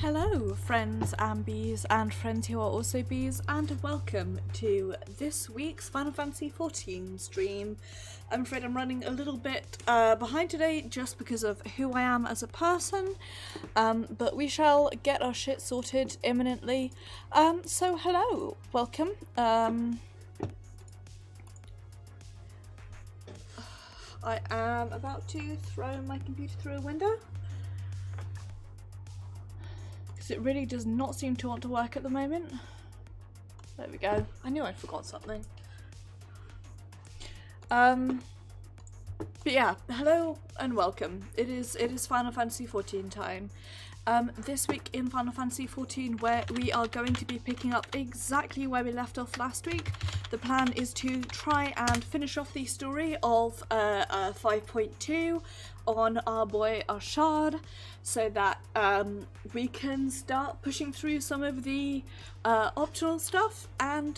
Hello friends and bees and friends who are also bees, and welcome to this week's Final Fantasy XIV stream. I'm afraid I'm running a little bit behind today just because of who I am as a person, but we shall get our shit sorted imminently. So hello, welcome. I am about to throw my computer through a window. It really does not seem to want to work at the moment. There we go. I knew I'd forgot something. But yeah, hello and welcome. It is Final Fantasy XIV time. This week in Final Fantasy XIV, where we are going to be picking up exactly where we left off last week. The plan is to try and finish off the story of 5.2 on our boy Ashard, so that we can start pushing through some of the optional stuff and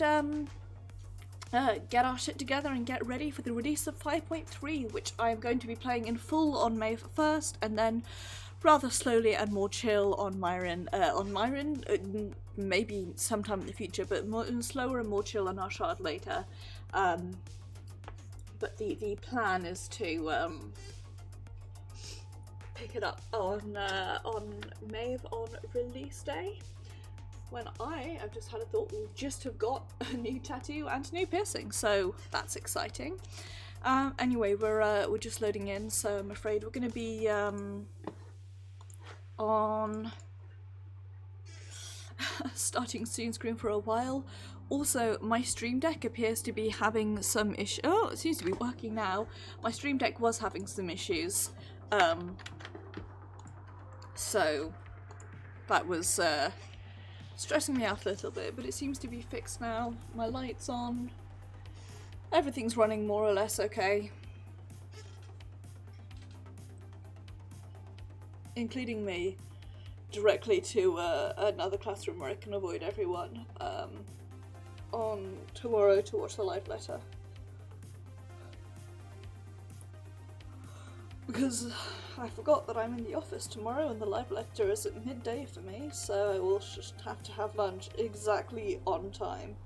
get our shit together and get ready for the release of 5.3, which I am going to be playing in full on May 1st, and then rather slowly and more chill on Myron, maybe sometime in the future, but slower and more chill on Ashard later. But the plan is to pick it up on Maeve on release day, when I've just had a thought, we'll just have got a new tattoo and a new piercing, so that's exciting. Anyway, we're just loading in, so I'm afraid we're going to be on starting scene screen for a while. Also, my Stream Deck appears to be having some issues. Oh, it seems to be working now. My Stream Deck was having some issues, so that was stressing me out a little bit, but it seems to be fixed now. My light's on. Everything's running more or less okay. Including me, directly to another classroom where I can avoid everyone on tomorrow to watch the live letter. Because I forgot that I'm in the office tomorrow and the live lecture is at midday for me, so I will just have to have lunch exactly on time.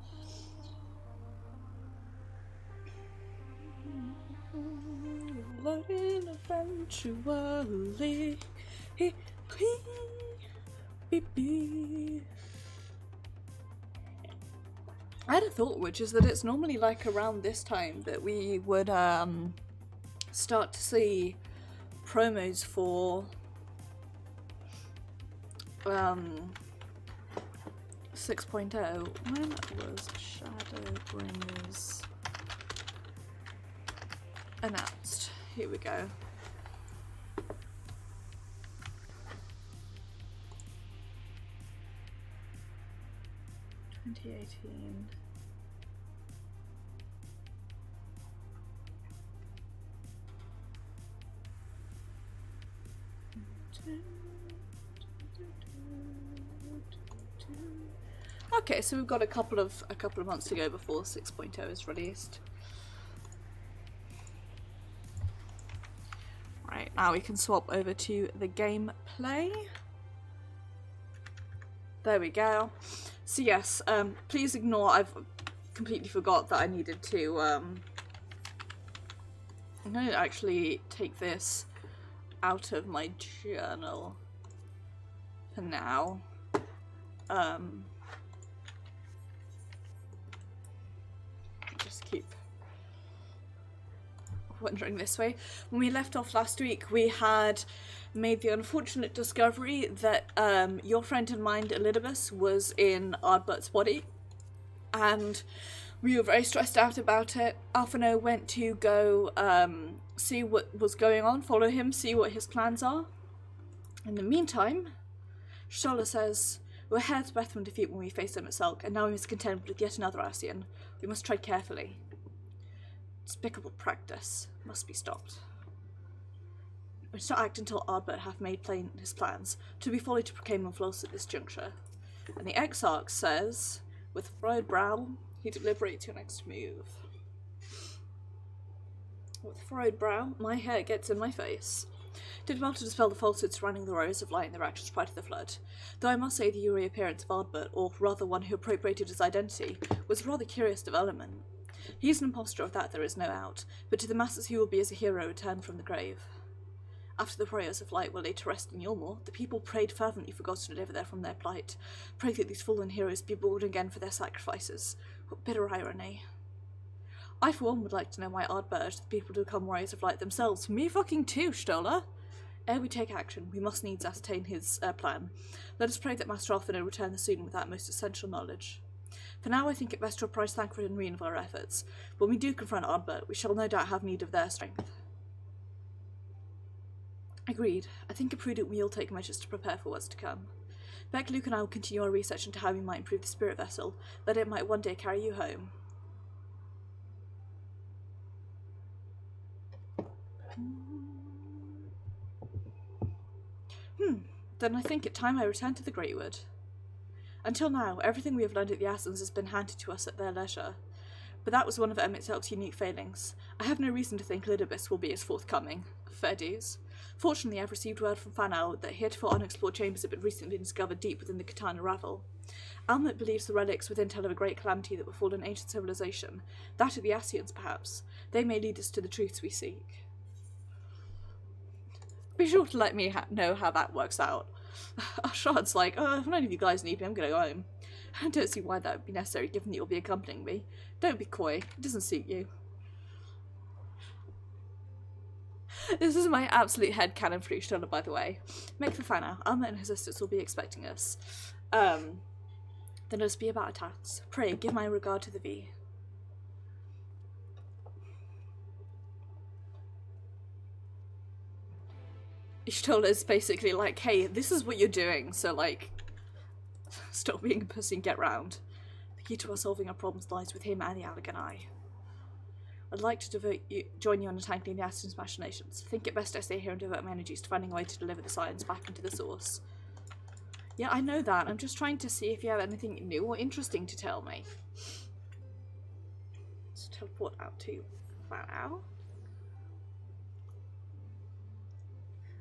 Learning eventually. I had a thought, which is that it's normally like around this time that we would start to see promos for 6.0. When was Shadowbringers announced? Here we go. (2018). Okay, so we've got a couple of months to go before 6.0 is released. Right, now we can swap over to the gameplay. There we go. So yes, please ignore, I've completely forgot that I needed to, I'm going to actually take this out of my journal for now. Just keep wandering this way. When we left off last week, we had made the unfortunate discovery that your friend and mine, Elizabeth, was in Ardbut's body, and we were very stressed out about it. Alphino went to go see what was going on, follow him, see what his plans are. In the meantime, Shola says, "We're hair's breadth from defeat when we face them at Selk, and now we must contend with yet another Ascian. We must tread carefully. Despicable practice must be stopped. We must not act until Ardbut hath made plain his plans. 'Twould be folly to proclaim them false at this juncture." And the Exarch says, with furrowed brow, he deliberates your next move. With furrowed brow, my hair gets in my face. Did well to dispel the falsehood surrounding the Warriors of Light and the Raptures prior to the Flood, though I must say the reappearance of Ardbert, or rather one who appropriated his identity, was a rather curious development. He is an impostor, of that there is no doubt, but to the masses he will be as a hero returned from the grave. After the Warriors of Light were laid to rest in Yulmore, the people prayed fervently for God to deliver them from their plight, prayed that these fallen heroes be born again for their sacrifices. What bitter irony. I for one would like to know why Ardbert urged the people to become Warriors of Light themselves. Me fucking too, Stola! Ere we take action, we must needs ascertain his plan. Let us pray that Master Alfred return soon with that most essential knowledge. For now, I think it best to apprise Thancred and Reen of our efforts. When we do confront Ardbert, we shall no doubt have need of their strength. Agreed. I think it prudent we all take measures to prepare for what's to come. Beck, Luke and I will continue our research into how we might improve the spirit vessel, that it might one day carry you home. Then I think it time I return to the Greatwood. Until now, everything we have learned at the Assens has been handed to us at their leisure. But that was one of Emitzel's unique failings. I have no reason to think Lidibus will be as forthcoming. Fair dues. Fortunately, I've received word from Fanau that heretofore unexplored chambers have been recently discovered deep within the Katana Ravel. Almet believes the relics within tell of a great calamity that befall an ancient civilization. That of the Asians, perhaps. They may lead us to the truths we seek. Be sure to let me know how that works out. Ashard's like, if none of you guys need me, I'm gonna go home. I don't see why that would be necessary, given that you'll be accompanying me. Don't be coy. It doesn't suit you. This is my absolute headcanon for each other, by the way. Make for Fanau. Alma and her sisters will be expecting us. Then let us be about our tasks. Pray, give my regard to the V. Ishtola is basically like, hey, this is what you're doing, so like, stop being a pussy and get round. The key to us solving our problems lies with him and the Allegheny. I'd like to join you in untangling the Aston's machinations. Think it best I stay here and divert my energies to finding a way to deliver the science back into the source. Yeah, I know that. I'm just trying to see if you have anything new or interesting to tell me. Let's teleport out to Fanau.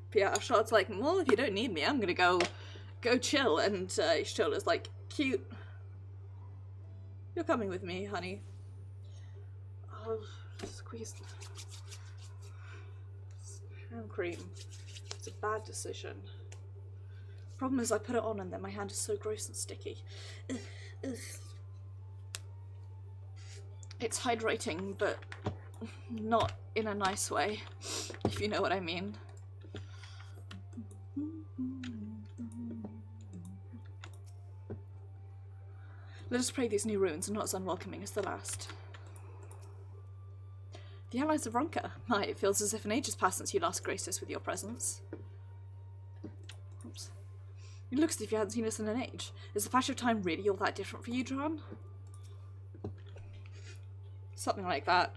But yeah, Ashard's like, well, if you don't need me, I'm gonna go chill. And Ishtola's like, cute. You're coming with me, honey. Oh, squeeze hand cream. It's a bad decision. Problem is, I put it on and then my hand is so gross and sticky. Ugh. It's hydrating, but not in a nice way, if you know what I mean. Let us pray these new ruins are not as unwelcoming as the last. The allies of Ronka. My, it feels as if an age has passed since you last graced us with your presence. Oops. It looks as if you hadn't seen us in an age. Is the fashion of time really all that different for you, Dran? Something like that.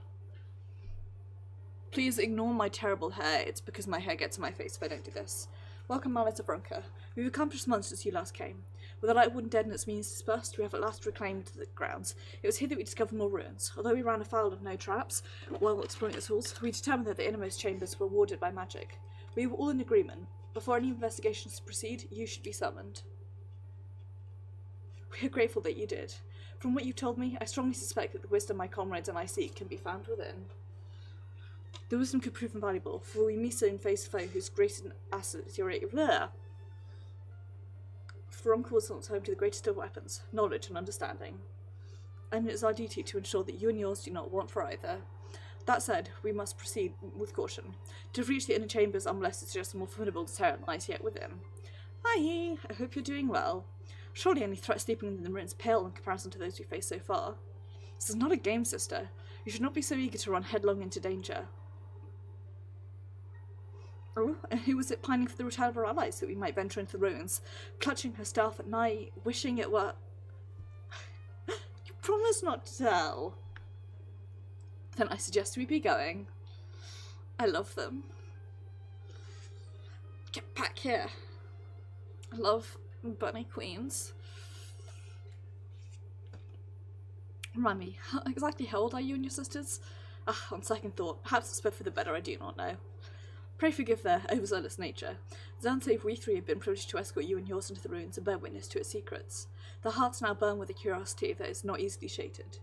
Please ignore my terrible hair. It's because my hair gets in my face if I don't do this. Welcome, allies of Ronka. We've accomplished much since you last came. With the light wooden deadness means dispersed, we have at last reclaimed the grounds. It was here that we discovered more ruins. Although we ran afoul of no traps while exploring the halls, we determined that the innermost chambers were warded by magic. We were all in agreement. Before any investigations proceed, you should be summoned. We are grateful that you did. From what you told me, I strongly suspect that the wisdom my comrades and I seek can be found within. The wisdom could prove invaluable, for we meet soon face a foe whose greatest asset is your Ronka was once home to the greatest of weapons, knowledge and understanding. And it is our duty to ensure that you and yours do not want for either. That said, we must proceed with caution. To reach the inner chambers unless it's just a more formidable deterrent lies yet within. Hi, I hope you're doing well. Surely any threat sleeping in the ruins pale in comparison to those we faced so far. This is not a game, sister. You should not be so eager to run headlong into danger. Oh, and who was it pining for the return of our allies that we might venture into the ruins, clutching her staff at night, wishing it were... You promised not to tell. Then I suggest we be going. I love them. Get back here. I love bunny queens. Remind me, exactly how old are you and your sisters? On second thought, perhaps it's both for the better, I do not know. Pray forgive their overzealous nature. Zan save we three have been privileged to escort you and yours into the ruins and bear witness to its secrets. Their hearts now burn with a curiosity that is not easily shated.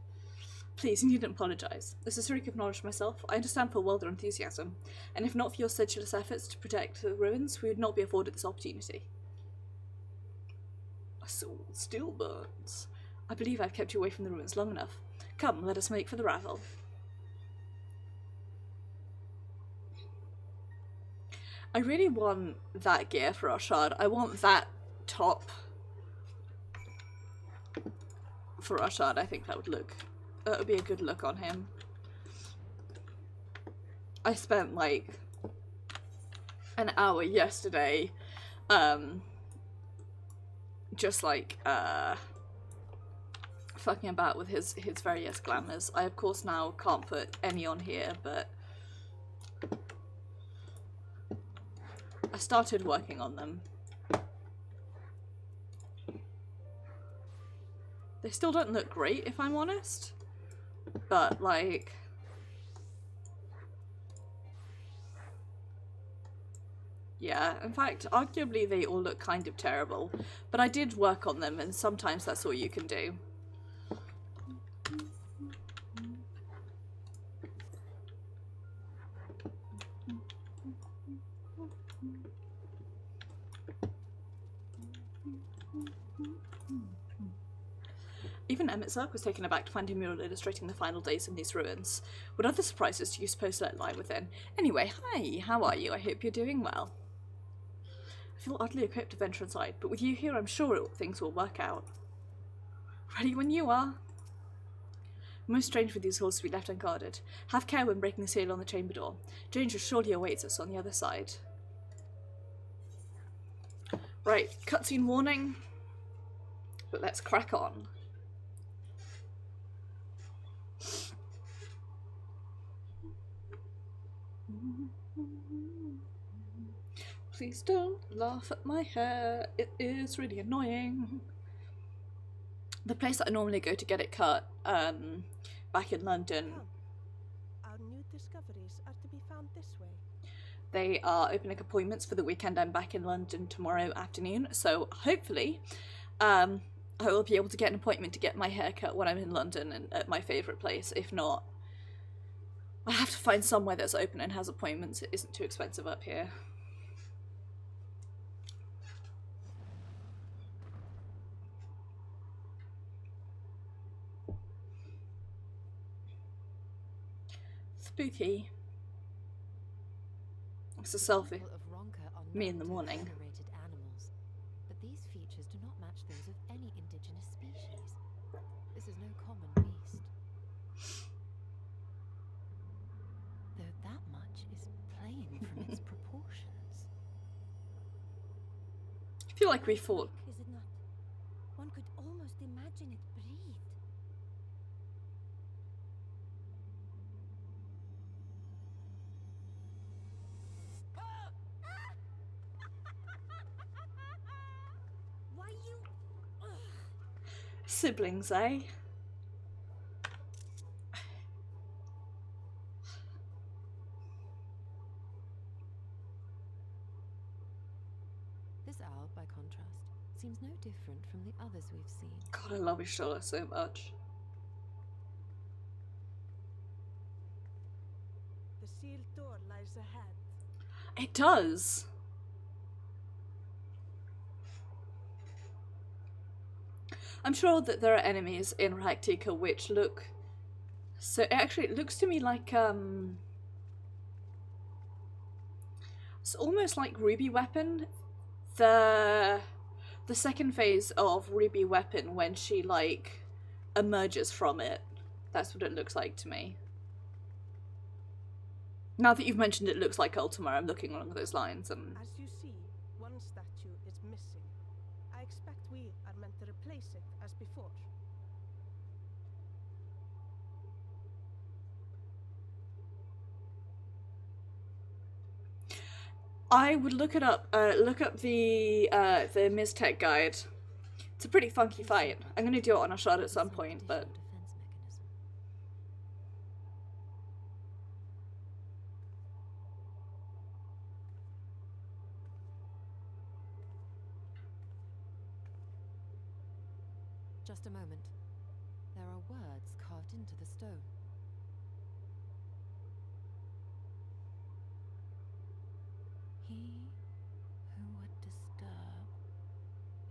Please, you needn't apologise. As a Sirik acknowledged myself, I understand full well their enthusiasm, and if not for your sedulous efforts to protect the ruins, we would not be afforded this opportunity. My soul still burns. I believe I've kept you away from the ruins long enough. Come, let us make for the ravel. I really want that gear for Arshad. I want that top for Arshad. I think that would be a good look on him. I spent like an hour yesterday just like fucking about with his various glamours. I of course now can't put any on here, but I started working on them. They still don't look great, if I'm honest, but like, yeah, in fact, arguably they all look kind of terrible, but I did work on them, and sometimes that's all you can do. Even Emmett Zerk was taken aback to find a mural illustrating the final days in these ruins. What other surprises do you suppose let lie within? Anyway, hi, how are you? I hope you're doing well. I feel oddly equipped to venture inside, but with you here I'm sure things will work out. Ready when you are. Most strange for these halls to be left unguarded. Have care when breaking the seal on the chamber door. Danger surely awaits us on the other side. Right, cutscene warning, but let's crack on. Please don't laugh at my hair, it is really annoying. The place that I normally go to get it cut, back in London. Our new discoveries are to be found this way. They are opening appointments for the weekend. I'm back in London tomorrow afternoon, so hopefully I will be able to get an appointment to get my hair cut when I'm in London and at my favourite place. If not, I have to find somewhere that's open and has appointments. It isn't too expensive up here. Spooky. It's a selfie. Me in the morning. Animals, but these features do not match those of any indigenous species. This is no common beast. Though that much is plain from its proportions. I feel like we fought. Is it not? One could almost imagine it breathed. Why you? Siblings, eh? This owl, by contrast, seems no different from the others we've seen. God, I love Ishola so much. The sealed door lies ahead. It does. I'm sure that there are enemies in Rak'tika which look... So it looks to me like it's almost like Ruby Weapon. The second phase of Ruby Weapon, when she like emerges from it. That's what it looks like to me. Now that you've mentioned it looks like Ultima, I'm looking along those lines and... As you see, one statue is missing. I expect we are meant to replace it as before. I would look it up. Look up the Miztec guide. It's a pretty funky fight. I'm gonna do it on a shot at some point, but Defense mechanism. Just a moment. There are words carved into the stone. He who would disturb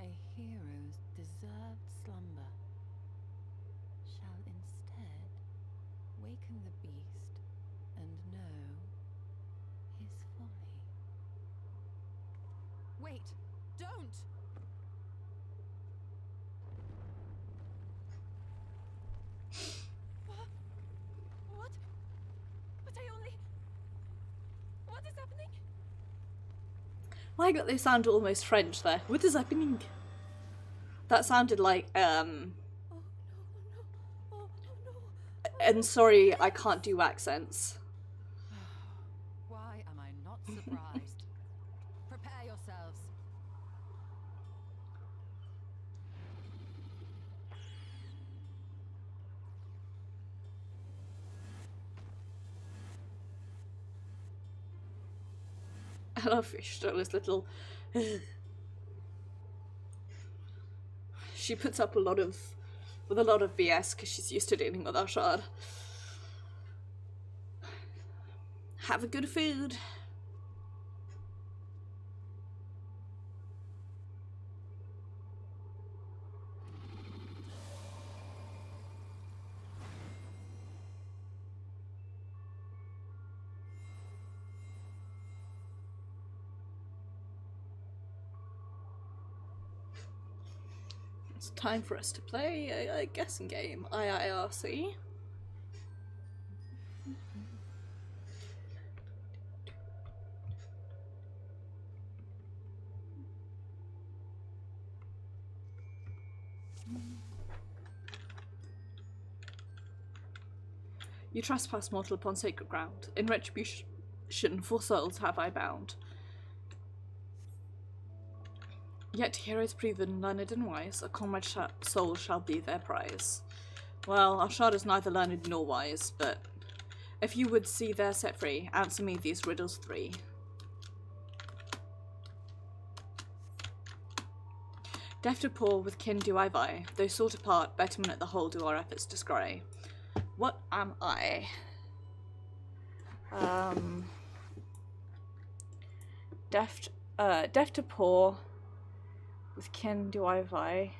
a hero's deserved slumber shall instead waken the beast and know his folly. Wait! Don't! What? But I only... What is happening? My god, they sound almost French there. What is happening? That sounded like, Oh no, oh no. and sorry, I can't do accents. Why am I not surprised? Prepare yourselves. I love Fisch's little... She puts up with a lot of BS because she's used to dealing with Ashard. Have a good food. It's time for us to play a guessing game. IIRC. You trespass mortal upon sacred ground. In retribution, 4 souls have I bound. Yet heroes proven learned and wise, a comrade soul shall be their prize. Well, Ashard is neither learned nor wise, but if you would see their set free, answer me these riddles 3. Deft to poor with kin do I vie, though sought apart, betterment at the whole do our efforts descry. What am I? Deft to poor with kin do I vie,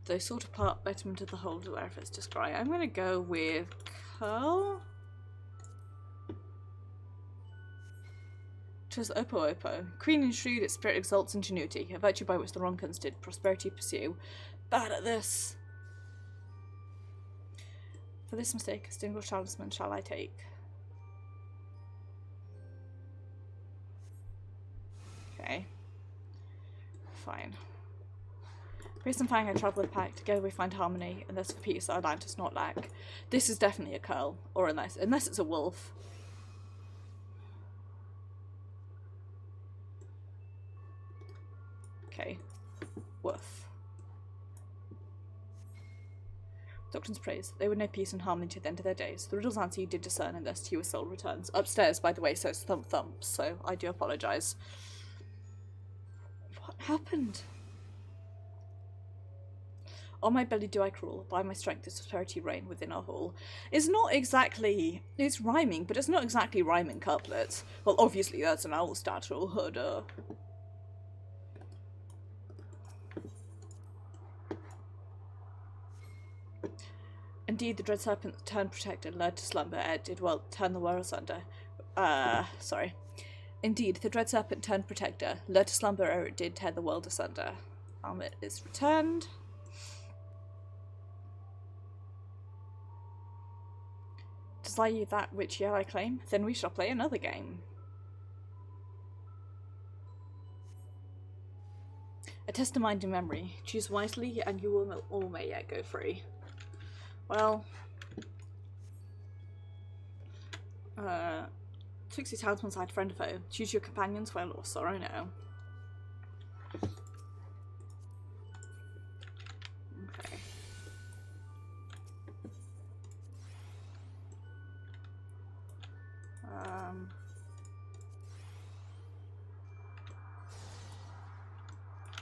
though sought apart, betterment of the whole do our efforts descry. I'm gonna go with Curl. 'Twas Oppo Oppo. Queen and shrewd, its spirit exalts ingenuity, a virtue by which the wrong did prosperity pursue. Bad at this. For this mistake, a single talisman shall I take. Okay. Fine. Grace and Fang I travel with pack, together we find harmony, and thus for peace our land does not lack. This is definitely a curl, or unless it's a wolf. Okay. Woof. Doctrines praise. They would know peace and harmony to the end of their days. The riddle's answer you did discern, and thus to you a soul returns. Upstairs, by the way, so it's thump thump, so I do apologise. What happened? On my belly do I crawl, by my strength does prosperity reign within our hall. It's not exactly... It's rhyming, but it's not exactly rhyming couplets. Well, obviously that's an owl statue, duh. Indeed, the dread serpent turned protector, lured to slumber, ere did well turn the world asunder. Sorry. Indeed, the dread serpent turned protector, lured to slumber, ere it did tear the world asunder. Helmet is returned. Desire you that which here I claim? Then we shall play another game. A test of mind and memory. Choose wisely, and you will all may yet go free. Well, 60 talisman side friend or foe. Choose your companions, well or sorrow now. Okay.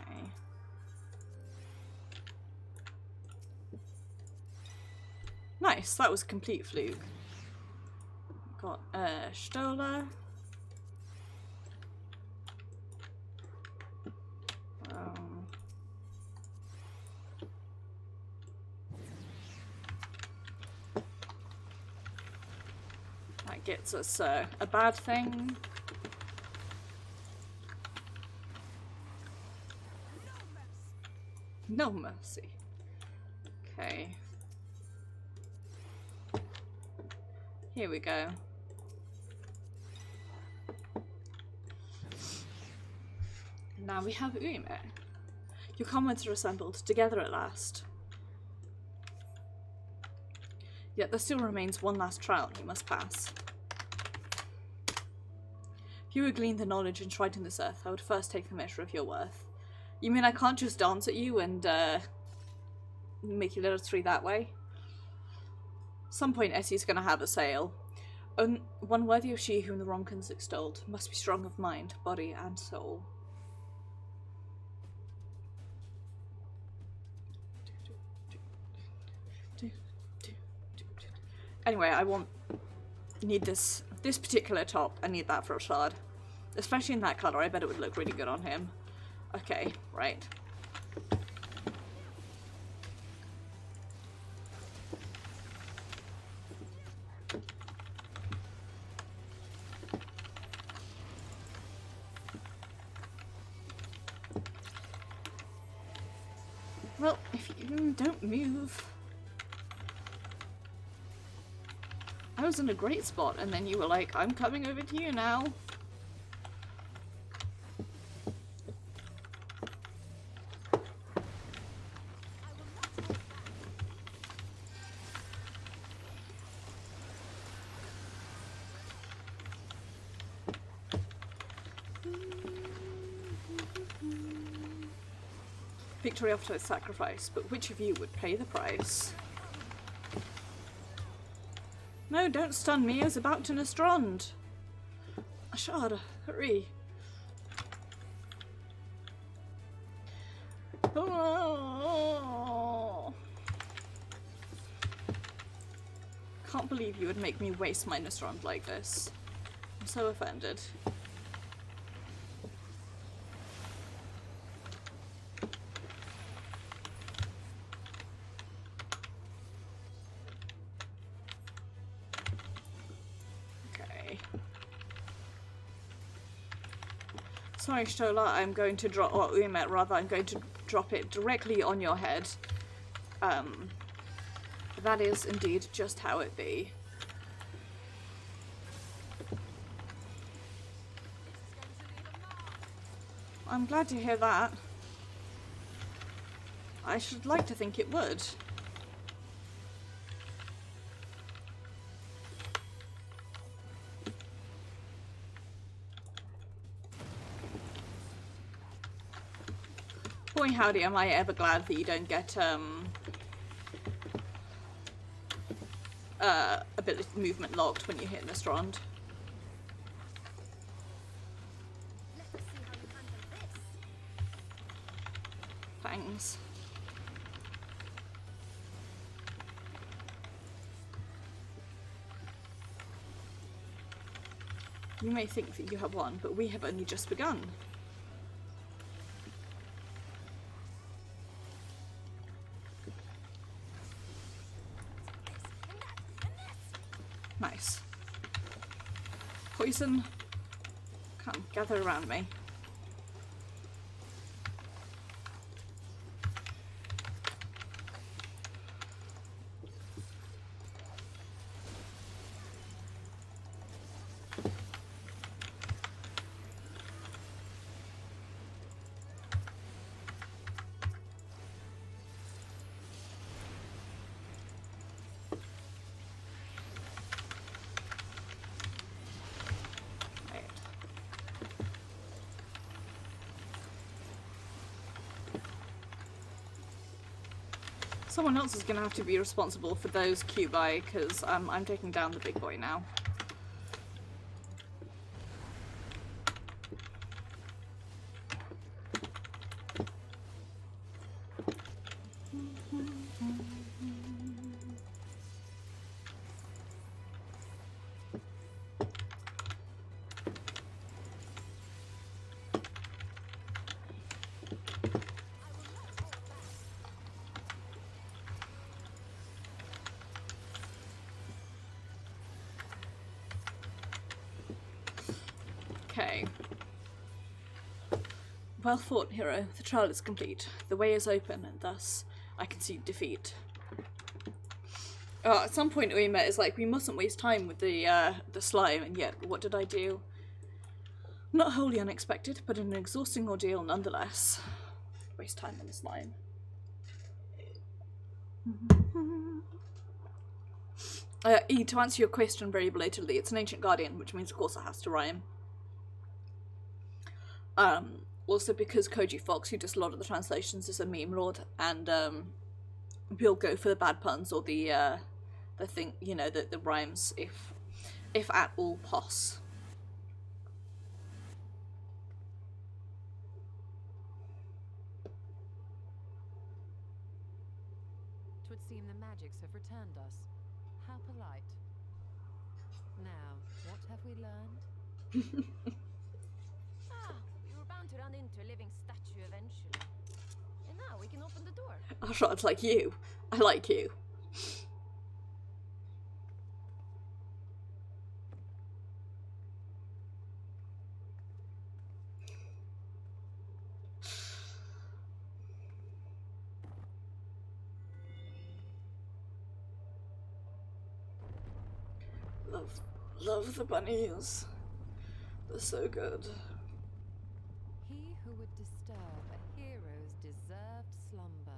Okay. Nice, that was a complete fluke. Got Stola. That gets us a bad thing. No mercy. Okay. Here we go. Now we have Uime. Your comrades are assembled, together at last. Yet there still remains one last trial you must pass. If you would glean the knowledge enshrined in this earth, I would first take the measure of your worth. You mean I can't just dance at you and make you little three that way? Some point Essie's gonna have a sale. One worthy of she whom the Ronkins extolled must be strong of mind, body, and soul. Anyway, need this particular top. I need that for a shard. Especially in that colour, I bet it would look really good on him. Okay, right. Well, if you don't move... I was in a great spot, and then you were like, I'm coming over to you now. Victory after a sacrifice, but which of you would pay the price? No, don't stun me, I was about to Nastrond. Ashada, hurry. Oh. Can't believe you would make me waste my Nastrond like this. I'm so offended. Sorry, Stola, I'm going to drop, or Umet rather, I'm going to drop it directly on your head. That is indeed just how it be. I'm glad to hear that. I should like to think it would. Boy howdy, am I ever glad that you don't get ability movement locked when you hit Nastrond. Thanks. You may think that you have won, but we have only just begun. Nice. Poison. Come, gather around me. Someone else is going to have to be responsible for those cubi, because I'm taking down the big boy now. Okay. Well fought, hero. The trial is complete. The way is open, and thus I concede defeat. At some point we met is like, we mustn't waste time with the slime, and yet what did I do? Not wholly unexpected, but an exhausting ordeal nonetheless. Waste time on the slime. To answer your question very belatedly, it's an ancient guardian, which means of course it has to rhyme. Also because Koji Fox, who does a lot of the translations, is a meme lord, and we'll go for the bad puns or the thing, you know, the rhymes if at all pos. Twould seem the magics have returned us. How polite. Now, what have we learned? We were bound to run into a living statue eventually. And now we can open the door. Ashra'd's like you. I like you. Love the bunnies. They're so good. He who would disturb a hero's deserved slumber.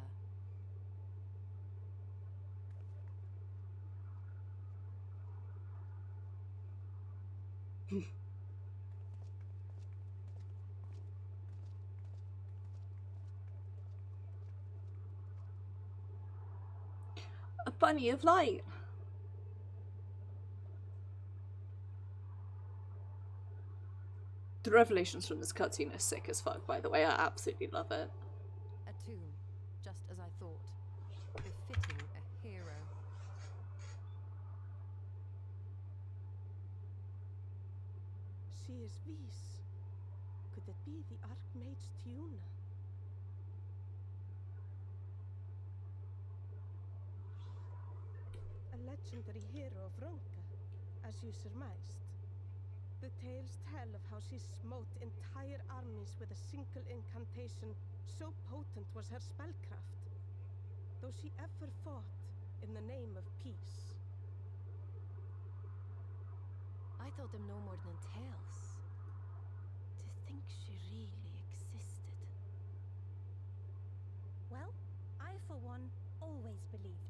A bunny of light. The revelations from this cutscene are sick as fuck, by the way. I absolutely love it. A tomb, just as I thought. Befitting a hero. She is Vis. Could it be the Archmage Tiuna? A legendary hero of Ronka, as you surmised. The tales tell of how she smote entire armies with a single incantation, so potent was her spellcraft. Though she ever fought in the name of peace. I thought them no more than tales. To think she really existed. Well, I for one always believed.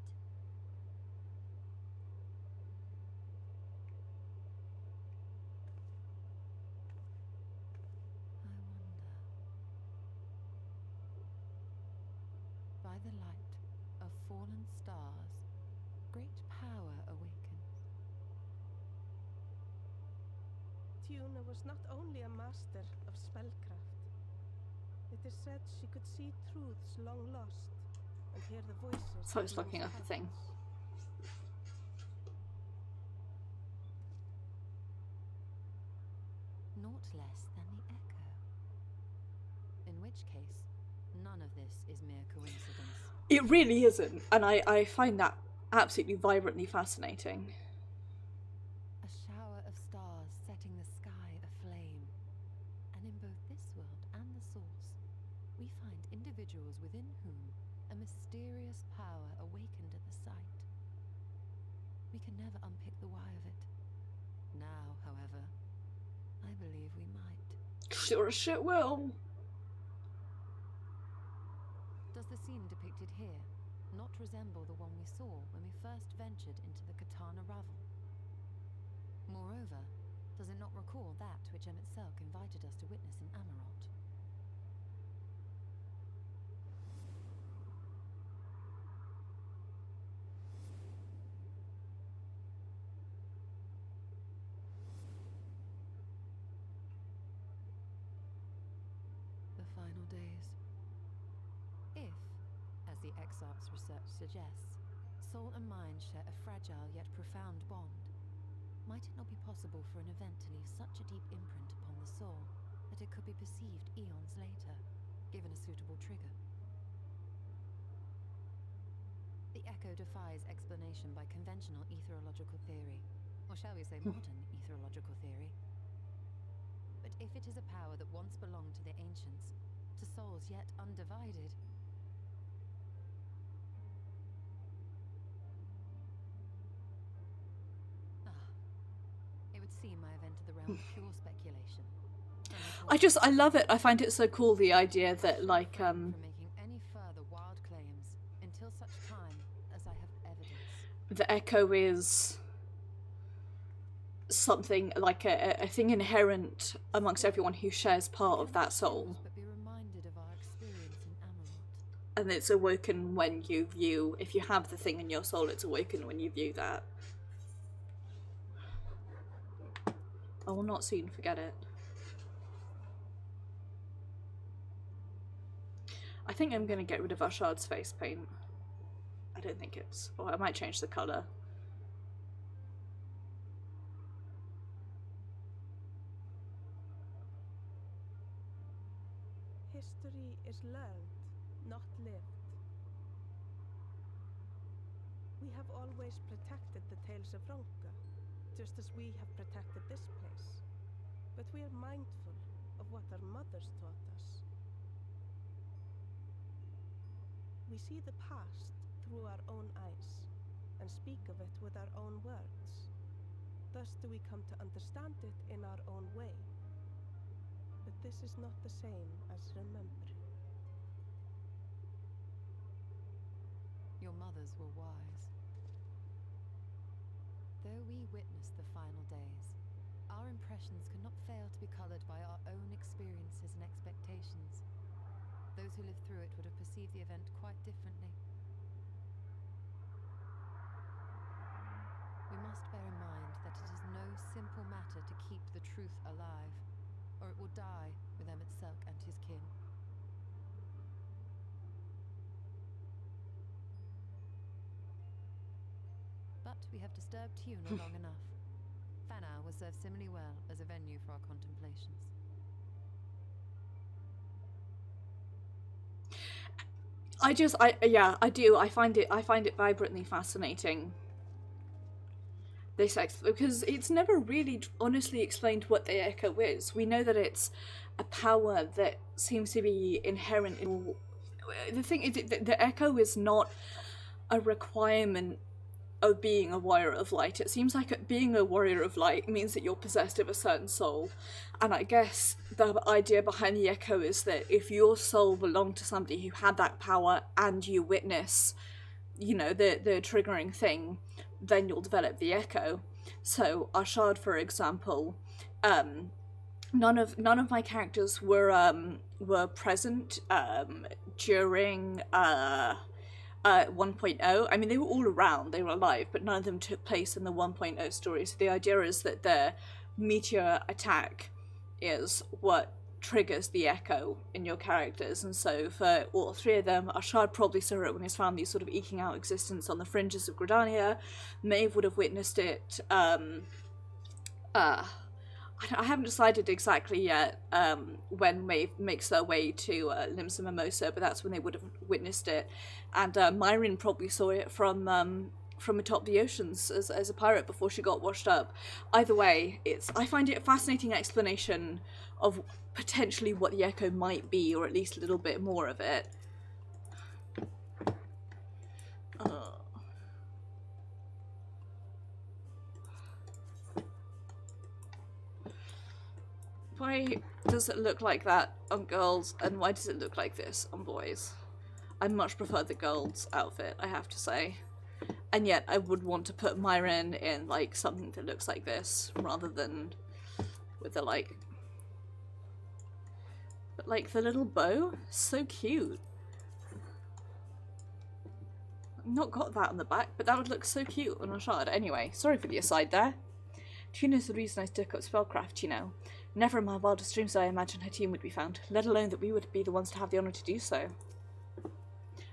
By the light of fallen stars, great power awakens. Tiuna was not only a master of spellcraft. It is said she could see truths long lost and hear the voices. So I was of looking up men's a thing. hearts. Naught less than the echo. In which case, none of this is mere coincidence. It really isn't, and I find that absolutely vibrantly fascinating. A shower of stars setting the sky aflame. And in both this world and the source, we find individuals within whom a mysterious power awakened at the sight. We can never unpick the why of it. Now, however, I believe we might. Sure as shit will. Does the scene depicted here not resemble the one we saw when we first ventured into the Katana Ravel? Moreover, does it not recall that which Emmett Selk invited us to witness in Amarot? The final days. If, as the Exarch's research suggests, soul and mind share a fragile yet profound bond, might it not be possible for an event to leave such a deep imprint upon the soul that it could be perceived eons later, given a suitable trigger? The echo defies explanation by conventional etherological theory, or shall we say modern etherological theory. But But if it is a power that once belonged to the ancients, to souls yet undivided... It would seem I have entered the realm of pure speculation. I love it. I find it so cool, the idea that, like, From making any further wild claims until such time as I have evidence. the echo is something, like a thing inherent amongst everyone who shares part of that soul. But be reminded of our experience in Amarant. And it's awoken when you view, if you have the thing in your soul, it's awoken when you view that. I will not soon forget it. I think I'm going to get rid of Ashard's face paint. I don't think it's... Or I might change the colour. History is learned, not lived. We have always protected the tales of Rak'tika, just as we have protected this place. But we are mindful of what our mothers taught us. We see the past through our own eyes, and speak of it with our own words. Thus do we come to understand it in our own way. But this is not the same as remembering. Your mothers were wise. Though we witnessed the final days, our impressions cannot fail to be coloured by our own experiences and expectations. Those who lived through it would have perceived the event quite differently. We must bear in mind that it is no simple matter to keep the truth alive, or it will die with Emmett Selk and his kin. But we have disturbed Tuna long enough. Fanau will serve similarly well as a venue for our contemplations. I find it vibrantly fascinating, this because it's never really honestly explained what the echo is. We know that it's a power that seems to be inherent in... The thing is, the echo is not a requirement of being a warrior of light. It seems like being a warrior of light means that you're possessed of a certain soul. And I guess the idea behind the echo is that if your soul belonged to somebody who had that power and you witness, you know, the triggering thing, then you'll develop the echo. So Ashard, for example, none of my characters were present during 1.0. I mean, they were all around, they were alive, but none of them took place in the 1.0 story. So the idea is that the meteor attack is what triggers the echo in your characters. And so for all three of them, Ashard probably saw it when his family sort of eking out existence on the fringes of Gridania. Maeve would have witnessed it I haven't decided exactly yet when Maeve makes their way to Limsa Mimosa, but that's when they would have witnessed it. And Myron probably saw it from atop the oceans as a pirate before she got washed up. Either way, I find it a fascinating explanation of potentially what the echo might be, or at least a little bit more of it. Why does it look like that on girls, and why does it look like this on boys? I much prefer the girls' outfit, I have to say. And yet I would want to put Myron in, like, something that looks like this, rather than with the, like... But, like, the little bow? So cute. I've not got that on the back, but that would look so cute on a shard. Anyway, sorry for the aside there. Tuna's the reason I took up spellcraft, you know. Never in my wildest dreams did I imagine her team would be found, let alone that we would be the ones to have the honour to do so.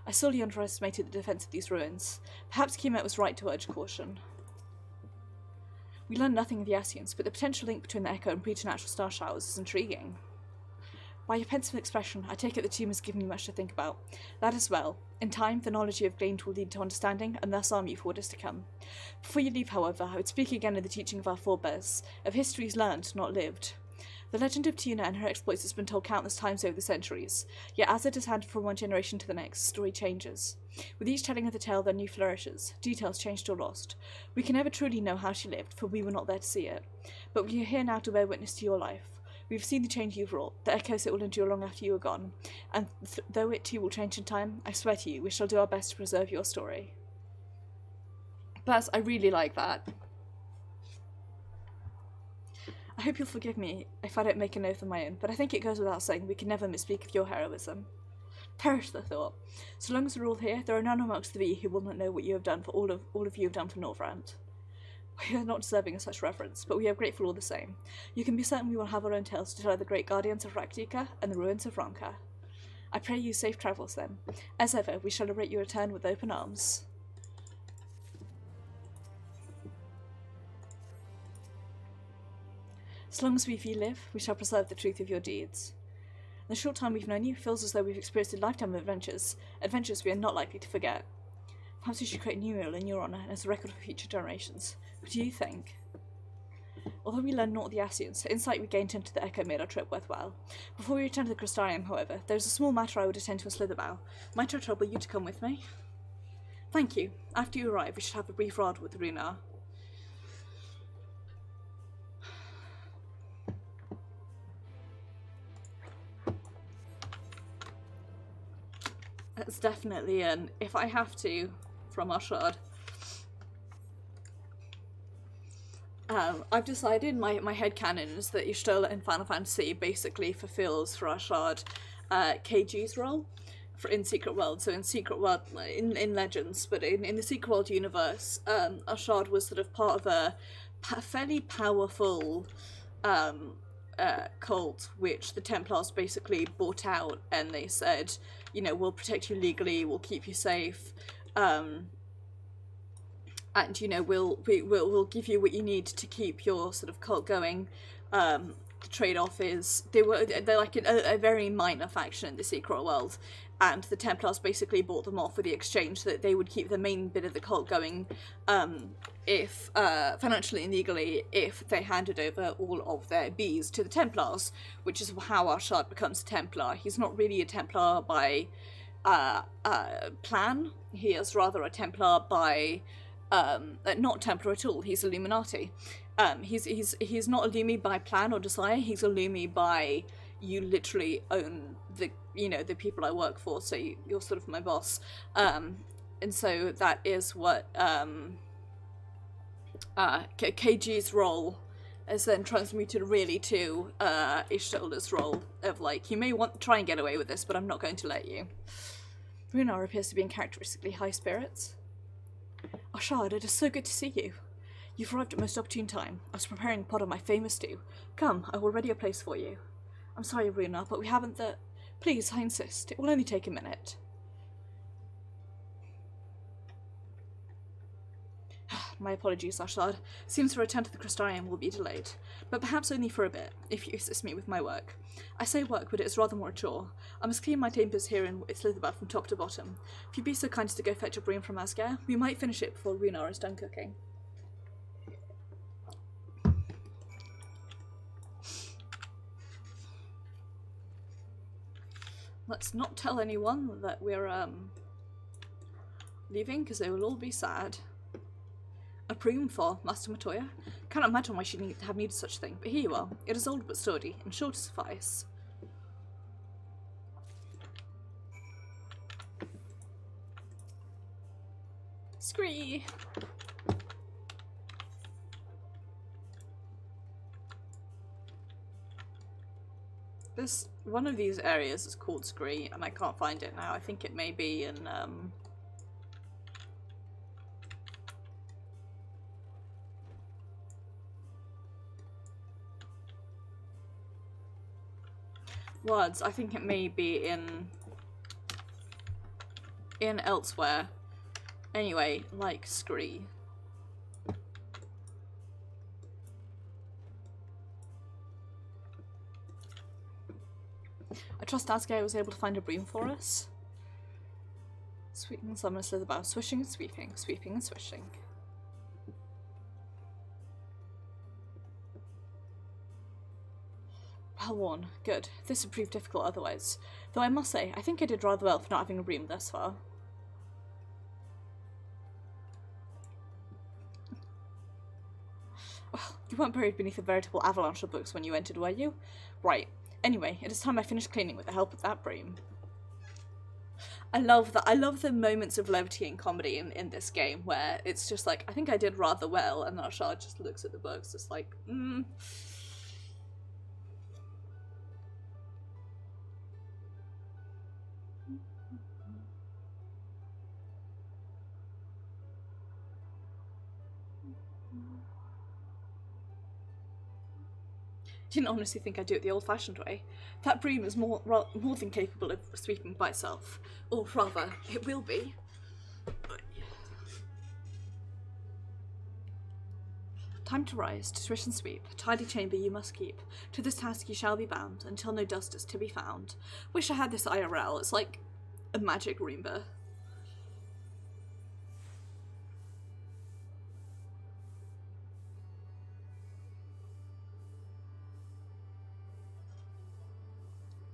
I sorely underestimated the defence of these ruins. Perhaps Kemet was right to urge caution. We learned nothing of the Ascians, but the potential link between the Echo and preternatural star showers is intriguing. By your pensive expression, I take it the team has given you much to think about. That as well. In time, the knowledge you have gained will lead to understanding, and thus arm you for what is to come. Before you leave, however, I would speak again of the teaching of our forebears, of histories learned, not lived. The legend of Tuna and her exploits has been told countless times over the centuries, yet as it is handed from one generation to the next, the story changes. With each telling of the tale, there are new flourishes, details changed or lost. We can never truly know how she lived, for we were not there to see it. But we are here now to bear witness to your life. We've seen the change you've wrought, the echoes it will endure long after you are gone, and though it too will change in time, I swear to you, we shall do our best to preserve your story. Baz, I really like that. I hope you'll forgive me if I don't make a note of my own, but I think it goes without saying we can never misspeak of your heroism. Perish the thought. So long as we're all here, there are none amongst the V who will not know what you have done for all of you have done for Northrend. We are not deserving of such reverence, but we are grateful all the same. You can be certain we will have our own tales to tell of the great guardians of Rak'tika and the ruins of Ronka. I pray you safe travels then. As ever, we shall await your return with open arms. As long as we live, we shall preserve the truth of your deeds. In the short time we've known you, it feels as though we've experienced a lifetime of adventures we are not likely to forget. Perhaps we should create a new mural in your honour and as a record for future generations. What do you think? Although we learned naught of the Ascians, the insight we gained into the Echo made our trip worthwhile. Before we return to the Crystarium, however, there is a small matter I would attend to in Slitherbough. Might I trouble you to come with me? Thank you. After you arrive, we should have a brief ride with Runar. That's definitely an if I have to from Ashard. I've decided my headcanon is that Y'shtola in Final Fantasy basically fulfills for Ashard KG's role in Secret World. So in Secret World, in Legends, but in the Secret World universe, Ashard was sort of part of a fairly powerful cult which the Templars basically bought out, and they said, you know, we'll protect you legally, we'll keep you safe, and you know we'll give you what you need to keep your sort of cult going. The trade-off is they're like a very minor faction in the Secret World, and the Templars basically bought them off with the exchange that they would keep the main bit of the cult going, if financially and legally, if they handed over all of their bees to the Templars, which is how Ashard becomes a Templar. He's not really a Templar by plan. He is rather a Templar by not Templar at all. He's Illuminati. He's not a Lumi by plan or desire. He's a Lumi by you literally own the people I work for, so you're sort of my boss. And so that is what KG's role is then transmuted really to Y'shtola's role of like, you may want to try and get away with this, but I'm not going to let you. Runar appears to be in characteristically high spirits. Ashard, it is so good to see you. You've arrived at most opportune time. I was preparing a pot of my famous stew. Come, I will ready a place for you. I'm sorry, Runar, but we haven't the... Please, I insist. It will only take a minute. My apologies, Ashard. Seems the return to the Crystarium will be delayed, but perhaps only for a bit, if you assist me with my work. I say work, but it is rather more a chore. I must clean my chambers here in Slitherbough from top to bottom. If you'd be so kind as to go fetch a broom from Asgare, we might finish it before Runar is done cooking. Let's not tell anyone that we're leaving, because they will all be sad. A broom for Master Matoya? Cannot imagine why she'd have needed such a thing, but here you are. It is old but sturdy, and sure to suffice. Scree! This one of these areas is called Scree, and I can't find it now. I think it may be in words. I think it may be in elsewhere. Anyway, like Scree. I trust Asgare was able to find a broom for us. Sweeping and summon Slitherbough, swishing and sweeping, sweeping and swishing. Well worn. Good. This would prove difficult otherwise. Though I must say, I think I did rather well for not having a broom thus far. Well, you weren't buried beneath a veritable avalanche of books when you entered, were you? Right. Anyway, it is time I finished cleaning with the help of that broom. I love that. I love the moments of levity and comedy in this game where it's just like, I think I did rather well, and then Ashard just looks at the books, just like, Didn't honestly think I'd do it the old-fashioned way. That broom is more than capable of sweeping by itself. Or rather, it will be. Time to rise, to swish and sweep, tidy chamber you must keep. To this task you shall be bound, until no dust is to be found. Wish I had this IRL, it's like a magic Roomba.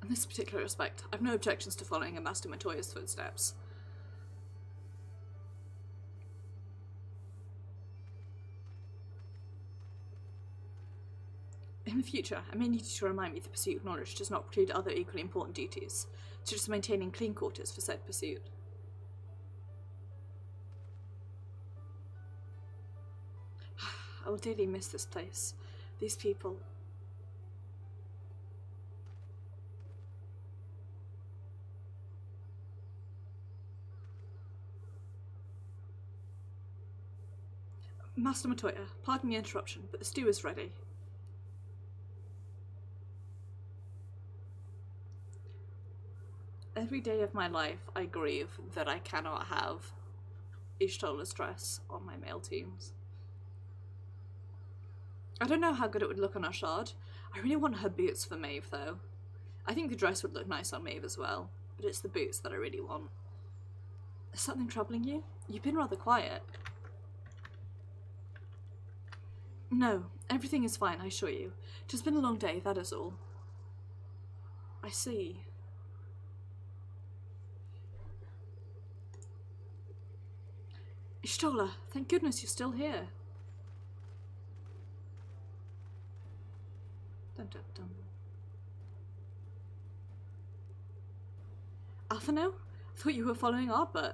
In this particular respect, I've no objections to following in Master Montoya's footsteps. In the future, I may need you to remind me the pursuit of knowledge does not preclude other equally important duties, such as maintaining clean quarters for said pursuit. I will dearly miss this place, these people. Master Montoya, pardon the interruption, but the stew is ready. Every day of my life, I grieve that I cannot have Ishtola's dress on my male teams. I don't know how good it would look on Ashard. I really want her boots for Maeve, though. I think the dress would look nice on Maeve as well, but it's the boots that I really want. Is something troubling you? You've been rather quiet. No, everything is fine, I assure you. It has been a long day, that is all. I see. Ishtola, thank goodness you're still here. Dun dun dun. Alphano? I thought you were following Arbut.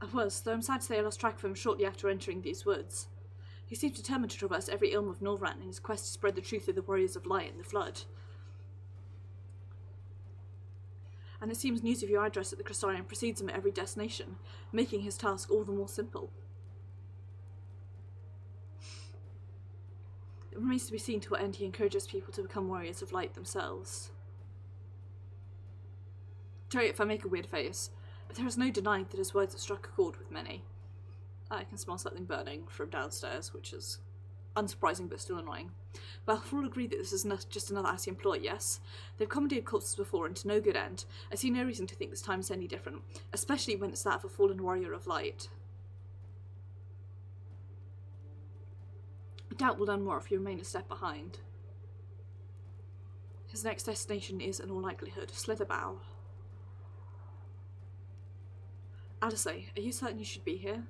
I was, though I'm sad to say I lost track of him shortly after entering these woods. He seemed determined to traverse every ilm of Norvran in his quest to spread the truth of the warriors of light and the flood. And it seems news of your address at the Crystarium precedes him at every destination, making his task all the more simple. It remains to be seen to what end he encourages people to become warriors of light themselves. Sorry if I make a weird face, but there is no denying that his words have struck a chord with many. I can smell something burning from downstairs, which is unsurprising but still annoying. Well, we'll all agree that this is just another Ascian ploy, yes? They've commandeered corpses before and to no good end. I see no reason to think this time is any different, especially when it's that of a fallen warrior of light. I doubt we'll learn more if you remain a step behind. His next destination is, in all likelihood, Slitherbow. Alice, are you certain you should be here?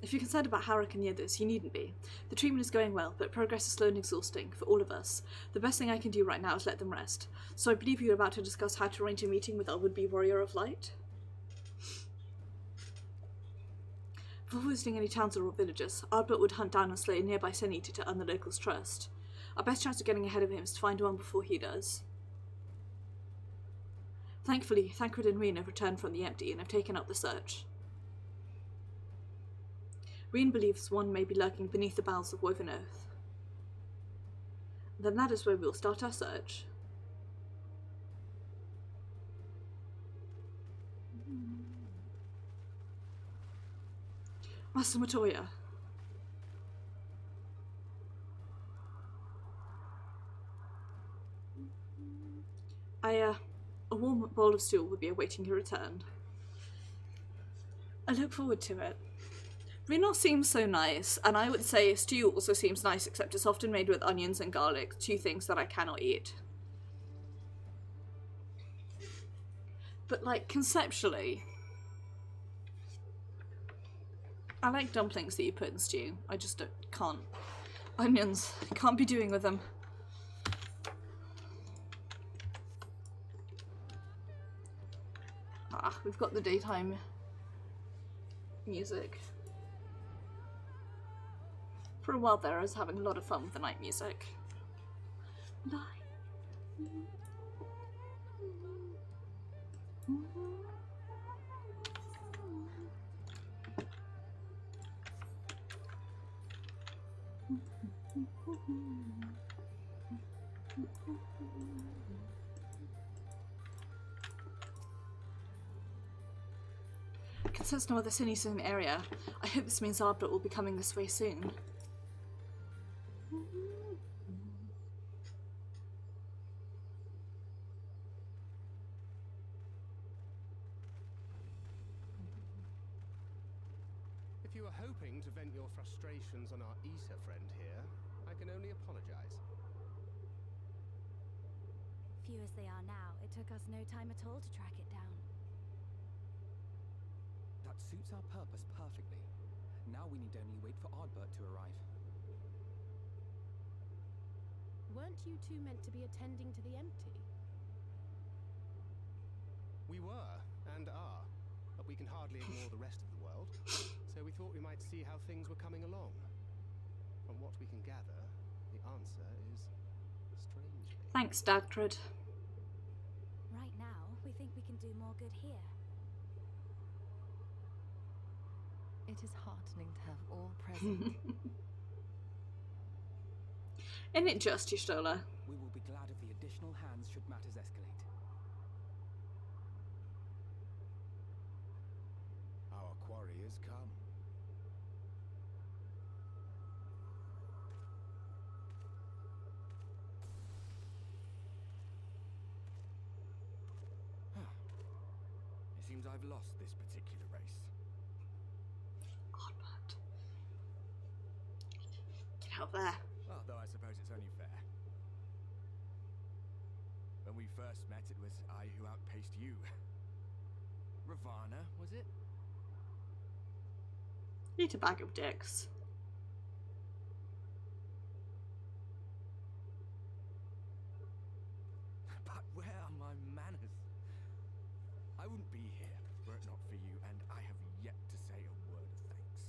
If you're concerned about Harak and the others, you needn't be. The treatment is going well, but progress is slow and exhausting for all of us. The best thing I can do right now is let them rest. So I believe you're about to discuss how to arrange a meeting with our would-be warrior of light? Before visiting any towns or villages, Arbut would hunt down and slay a nearby Sen Eater to earn the locals' trust. Our best chance of getting ahead of him is to find one before he does. Thankfully, Thancred and Reen have returned from the empty and have taken up the search. Reen believes one may be lurking beneath the bowels of Woven Earth. Then that is where we'll start our search. Master Montoya. A warm bowl of stew will be awaiting your return. I look forward to it. Vino seems so nice, and I would say stew also seems nice, except it's often made with onions and garlic, two things that I cannot eat. But, like, conceptually, I like dumplings that you put in stew. I just can't. Onions, can't be doing with them. Ah, we've got the daytime music. For a while there, I was having a lot of fun with the night music. Since no other cities in the area, I hope this means Ardbert will be coming this way soon. If you were hoping to vent your frustrations on our Issa friend here, I can only apologize. Few as they are now, it took us no time at all to track it down. That suits our purpose perfectly. Now we need only wait for Ardbert to arrive. Weren't you two meant to be attending to the empty? We were, and are, but we can hardly ignore the rest of the world, so we thought we might see how things were coming along. From what we can gather, the answer is strangely. Thanks, Dagtrid. Right now, we think we can do more good here. It is heartening to have all present. Isn't it just, Y'shtola? We will be glad of the additional hands should matters escalate. Our quarry has come. It seems I've lost this particular race. Ardbert. Get out there. Well, though I suppose it's only fair. When we first met, it was I who outpaced you. Ravana, was it? Need a bag of dicks. But where are my manners? I wouldn't be here were it not for you, and I have yet to say a word of thanks.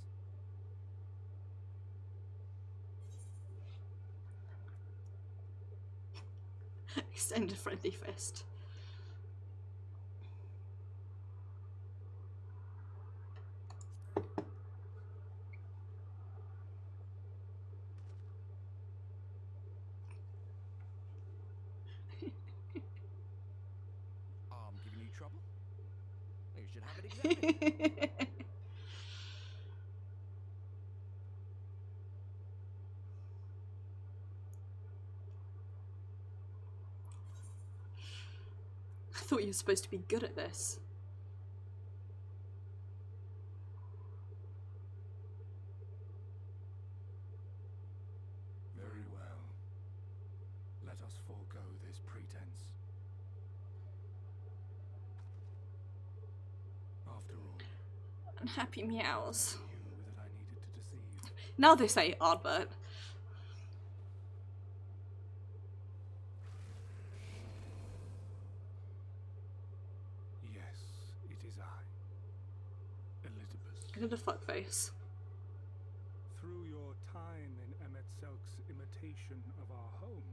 Extend a friendly fist. I'm giving you trouble? You should have it examined. I thought you were supposed to be good at this. Very well. Let us forego this pretense. After all, Unhappy meows. you that I needed to deceive. Now they say Ardbert. Yes, it is I, Elizabeth. Look at the fuckface. Through your time in Emetselk's imitation of our home,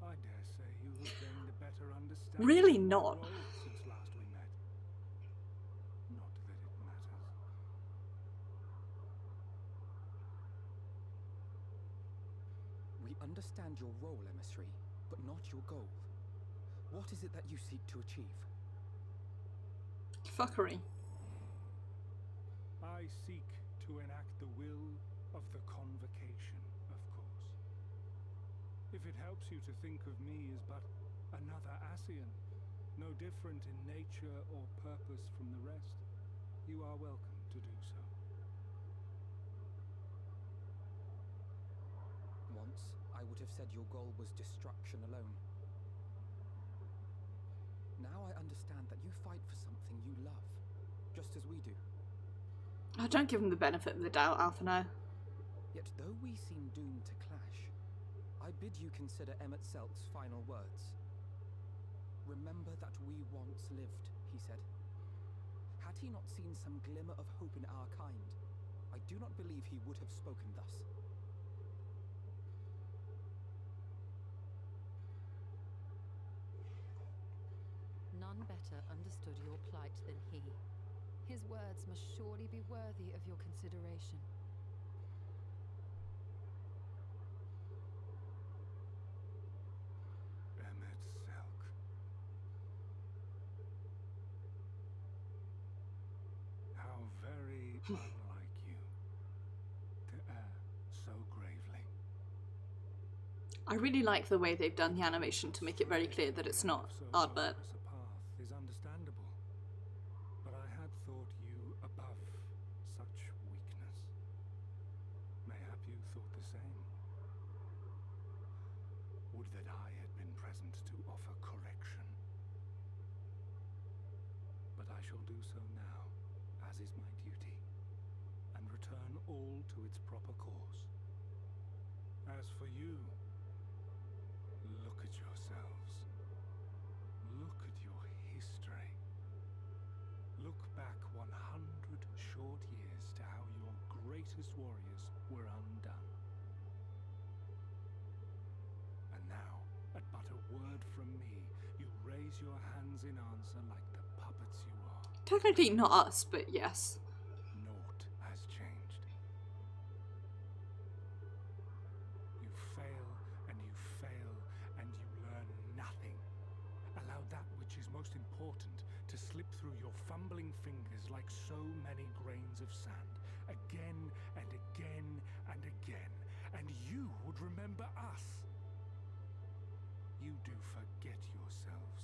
I dare say you have gained a better understanding Really of not. my role since last we met. Not that it matters. We understand your role, emissary, but not your goal. What is it that you seek to achieve? Fuckery. I seek to enact the will of the convocation, of course. If it helps you to think of me as but another Ascian, no different in nature or purpose from the rest, you are welcome to do so. I would have said your goal was destruction alone. Now I understand that you fight for something you love, just as we do. I don't give him the benefit of the doubt, Alphino. Yet though we seem doomed to clash, I bid you consider Emmett Selk's final words. Remember that we once lived, he said. Had he not seen some glimmer of hope in our kind, I do not believe he would have spoken thus. None better understood your plight than he. His words must surely be worthy of your consideration. Emmett Selk. How very unlike you to err so gravely. I really like the way they've done the animation to make it very clear that it's not Ardbert. As a path is understandable, but I had thought you above such weakness. Mayhap you thought the same. Would that I had been present to offer correction. But I shall do so now, as is my duty, and return all to its proper course. As for you, look at yourselves. Look at your history. Look back 100 short years to how your greatest warriors were undone. And now, at but a word from me, you raise your hands in answer like the puppets you are. Technically not us, but yes. Naught has changed. You fail, and you fail, and you learn nothing. Allow that which is most important to slip through your fumbling fingers like so many grains of sand, again and again and again, and you would remember us. You do forget yourselves.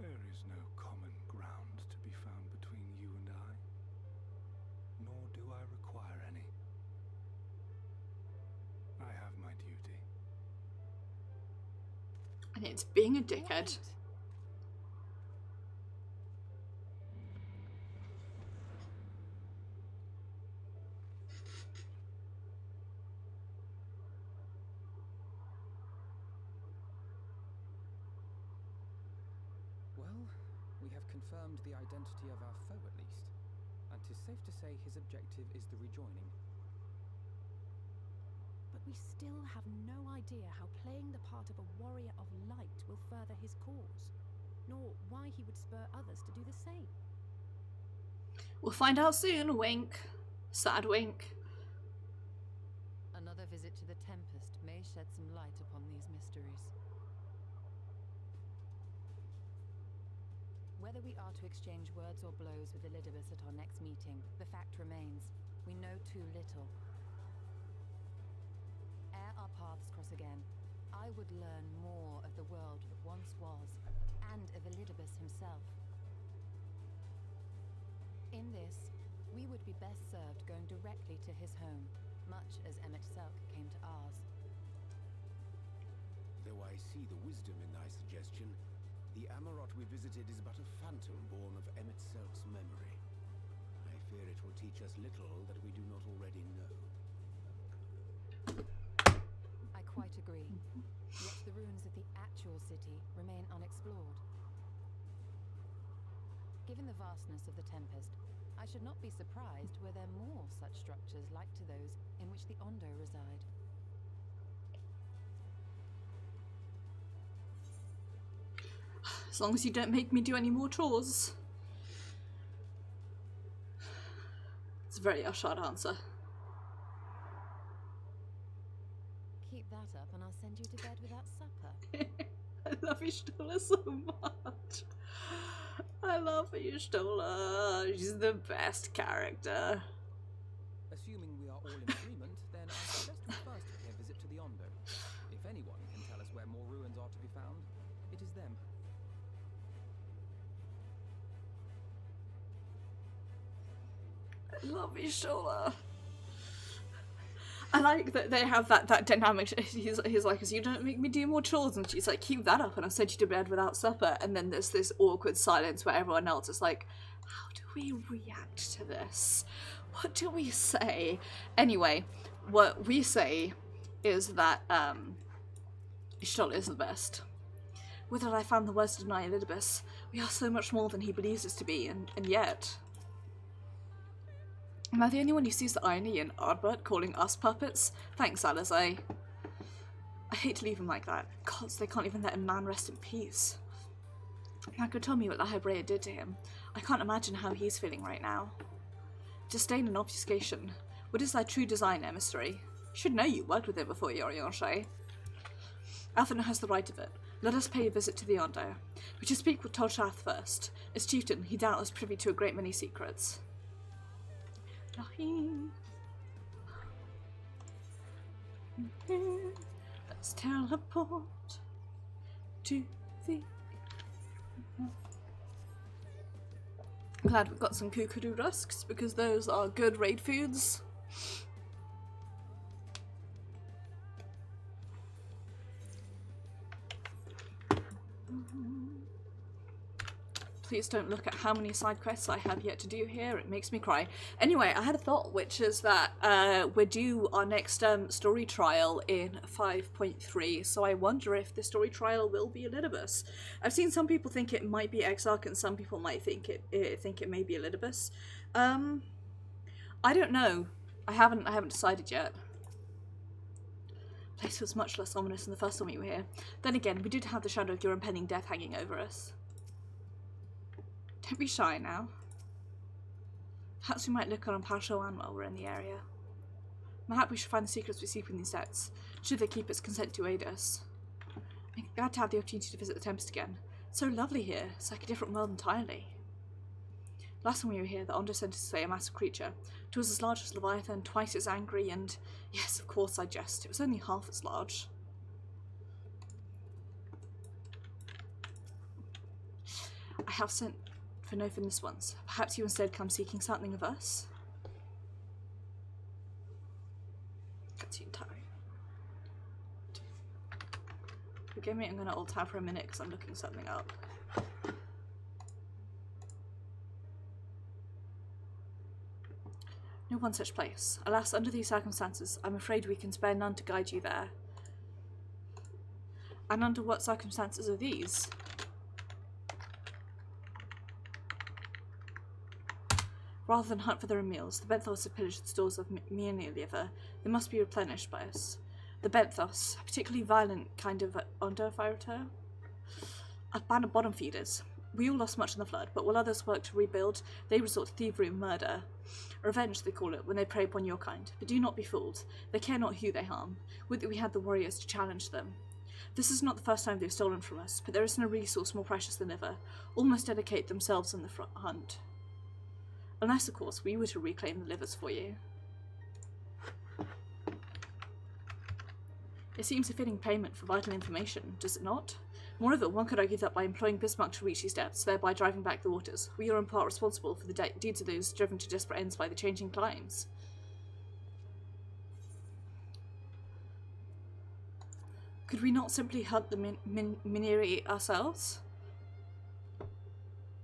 There is no common ground to be found between you and I, nor do I require any. I have my duty. And it's being a dickhead. Right. Well, we have confirmed the identity of our foe at least, and 'tis safe to say his objective is the rejoining. But we still have no idea how playing the part of a warrior of light will further his cause, nor why he would spur others to do the same. We'll find out soon, wink. Sad wink. Another visit to the Tempest may shed some light upon these mysteries. Whether we are to exchange words or blows with Elidibus at our next meeting, the fact remains, we know too little. Ere our paths cross again, I would learn more of the world that once was, and of Elidibus himself. In this, we would be best served going directly to his home, much as Emmett Selk came to ours. Though I see the wisdom in thy suggestion, the Amarot we visited is but a phantom born of Emmett Selk's memory. I fear it will teach us little that we do not already know. I quite agree. Yet the ruins of the actual city remain unexplored. Given the vastness of the Tempest, I should not be surprised were there more such structures like to those in which the Ondo reside. As long as you don't make me do any more chores. It's a very Ushard answer. Keep that up and I'll send you to bed without supper. I love Ishtola so much. I love Ishtola. She's the best character. Assuming we are all in agreement, then I suggest we first pay a visit to the Ondo. If anyone can tell us where more ruins are to be found, it is them. love Ishola. I like that they have that dynamic. He's like, you don't make me do more chores, and she's like, keep that up, and I sent you to bed without supper. And then there's this awkward silence where everyone else is like, how do we react to this? What do we say? Anyway, what we say is that Ishola is the best. With that, I found the words to deny Elidibus. We are so much more than he believes us to be, and yet... Am I the only one who sees the irony in Ardbert calling us puppets? Thanks, Alizé. I hate to leave him like that. Gods, they can't even let a man rest in peace. Marco told me what La Hebrea did to him. I can't imagine how he's feeling right now. Disdain and obfuscation. What is thy true design, emissary? You should know you worked with him before, Yorianche. Althana has the right of it. Let us pay a visit to the Ondo. We should speak with Tolshath first. As chieftain, he doubtless privy to a great many secrets. Let's teleport to the... I'm glad we've got some Kukuru rusks, because those are good raid foods. Please don't look at how many side quests I have yet to do here. It makes me cry. Anyway, I had a thought, which is that we're due our next story trial in 5.3, so I wonder if the story trial will be Elidibus. I've seen some people think it might be Exarch, and some people might think it may be Elidibus. I don't know. I haven't decided yet. The place was much less ominous than the first time we were here. Then again, we did have the shadow of your impending death hanging over us. Don't be shy now. Perhaps we might look on Pashoan while we're in the area. Perhaps we should find the secrets we seek in these debts, should they keep its consent to aid us. I'm glad to have the opportunity to visit the Tempest again. It's so lovely here. It's like a different world entirely. Last time we were here, the Ondo sent us to slay a massive creature. It was as large as Leviathan, twice as angry, and yes, of course I jest, it was only half as large. I have sent for no this once. Perhaps you instead come seeking something of us? Cutscene time. Forgive me, I'm going to alt tab for a minute because I'm looking something up. No one such place. Alas, under these circumstances, I'm afraid we can spare none to guide you there. And under what circumstances are these? Rather than hunt for their own meals, the Benthos have pillaged the stores of Mianiliva. They must be replenished by us. The Benthos, a particularly violent kind of Ondo, if I return, a band of bottom feeders. We all lost much in the flood, but while others work to rebuild, they resort to thievery and murder. Revenge, they call it, when they prey upon your kind. But do not be fooled. They care not who they harm. Would that we had the warriors to challenge them. This is not the first time they've stolen from us, but there isn't a resource more precious than ever. All must dedicate themselves in the hunt. Unless, of course, we were to reclaim the livers for you. It seems a fitting payment for vital information, does it not? Moreover, one could argue that by employing Bismarck to reach these depths, thereby driving back the waters, we are in part responsible for the deeds of those driven to desperate ends by the changing climes. Could we not simply hunt the Miniri ourselves?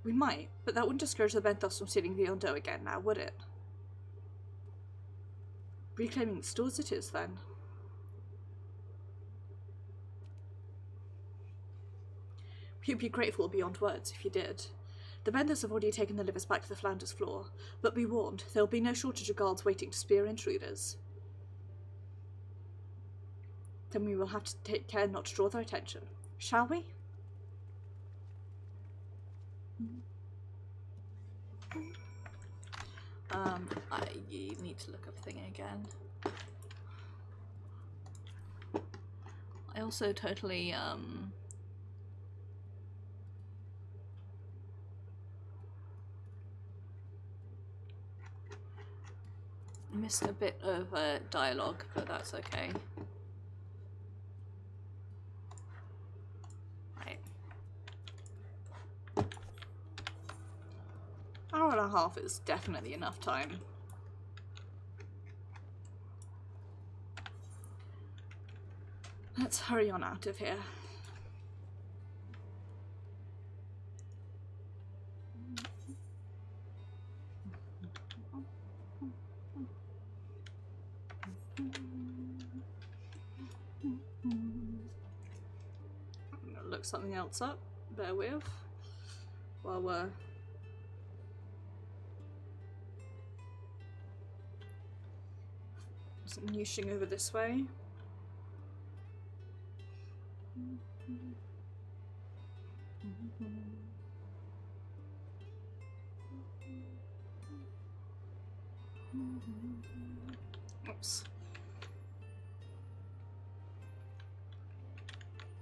We might, but that wouldn't discourage the Benthos from stealing the Ondo again now, would it? Reclaiming the stores it is, then. We'd be grateful beyond words if you did. The Benthos have already taken the livers back to the Flanders floor, but be warned, there will be no shortage of guards waiting to spear intruders. Then we will have to take care not to draw their attention, shall we? I need to look up thing again. I also totally missed a bit of dialogue, but that's okay. Right. Hour and a half is definitely enough time. Let's hurry on out of here. I'm gonna look something else up. Bear with. While we're just nooshing over this way. Oops.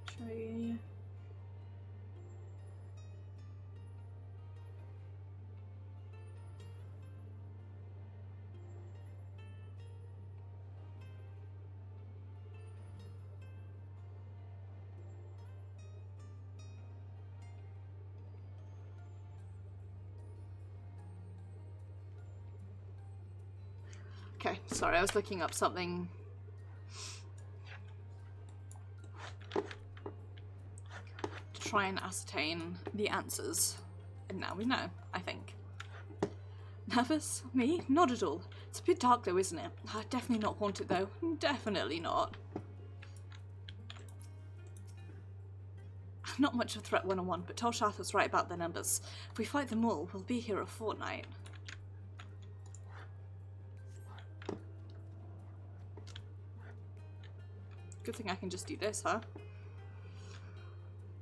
Tree. Okay, sorry, I was looking up something. To try and ascertain the answers. And now we know, I think. Nervous? Me? Not at all. It's a bit dark though, isn't it? Definitely not haunted though. Definitely not. Not much of a threat 101, but Tolshath was right about the numbers. If we fight them all, we'll be here a fortnight. Good thing I can just do this, huh?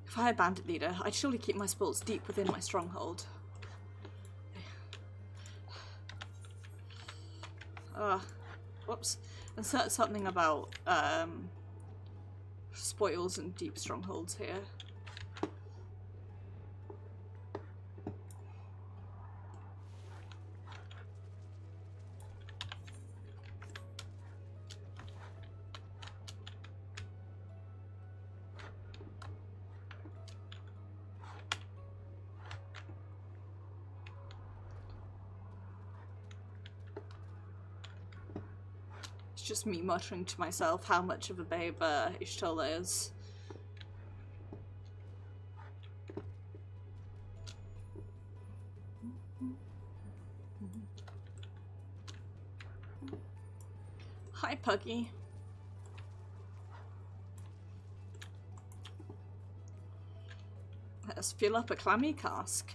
If I had bandit leader, I'd surely keep my spoils deep within my stronghold. Whoops. Insert something about spoils and deep strongholds here. Just me muttering to myself how much of a babe Ishtola is. Hi, Puggy. Let's fill up a clammy cask.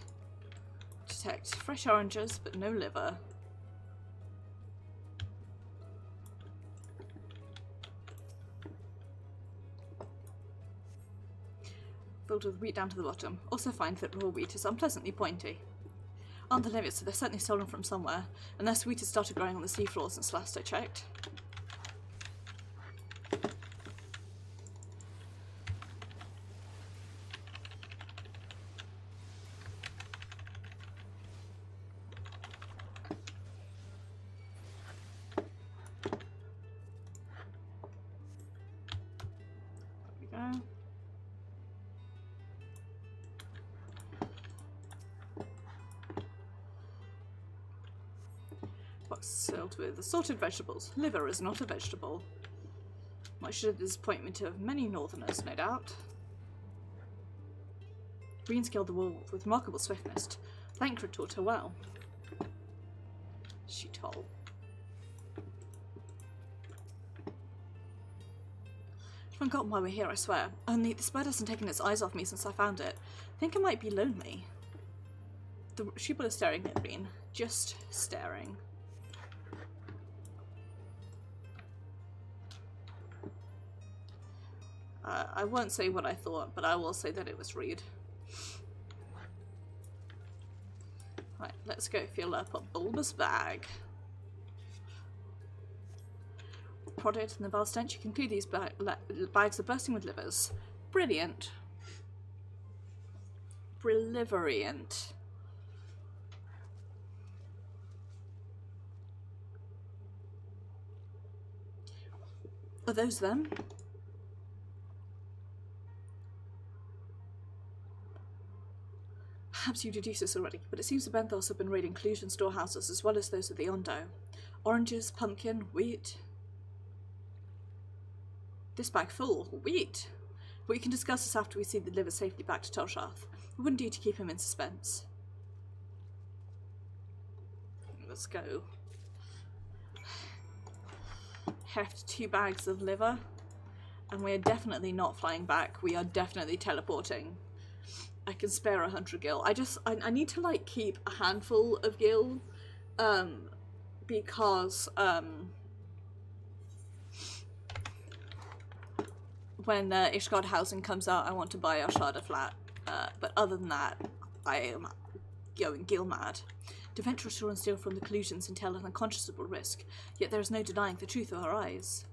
Detect fresh oranges, but no liver. Filled with wheat down to the bottom. Also find that raw wheat is unpleasantly pointy. Aren't the Levitts, so they're certainly stolen from somewhere. Unless wheat has started growing on the seafloor since last I checked. There we go. Box filled with assorted vegetables. Liver is not a vegetable. Much to the disappointment of many northerners, no doubt. Green scaled the wall with remarkable swiftness. Thancred taught her well. She told. I've forgotten why we're here, I swear. Only this bird hasn't taken its eyes off me since I found it. I think it might be lonely. The sheeple is staring at Green. Just staring. I won't say what I thought, but I will say that it was rude. Right, let's go fill up a bulbous bag. Prodded in the vile stench, you conclude these bags are bursting with livers. Brilliant. Brilliant. Are those them? Perhaps you deduce this already, but it seems the Benthos have been raiding Clusian storehouses as well as those of the Ondo. Oranges, pumpkin, wheat. This bag full. Wheat. But we can discuss this after we see the liver safely back to Toshath. It wouldn't do to keep him in suspense. Let's go. Heft 2 bags of liver. And we are definitely not flying back. We are definitely teleporting. I can spare 100 gil. I need to like keep a handful of gil. Because when Ishgard Housing comes out, I want to buy Ashada flat. But other than that, I am going gil mad. To venture ashore and steal from the collusions entail an unconscionable risk, yet there is no denying the truth of our eyes.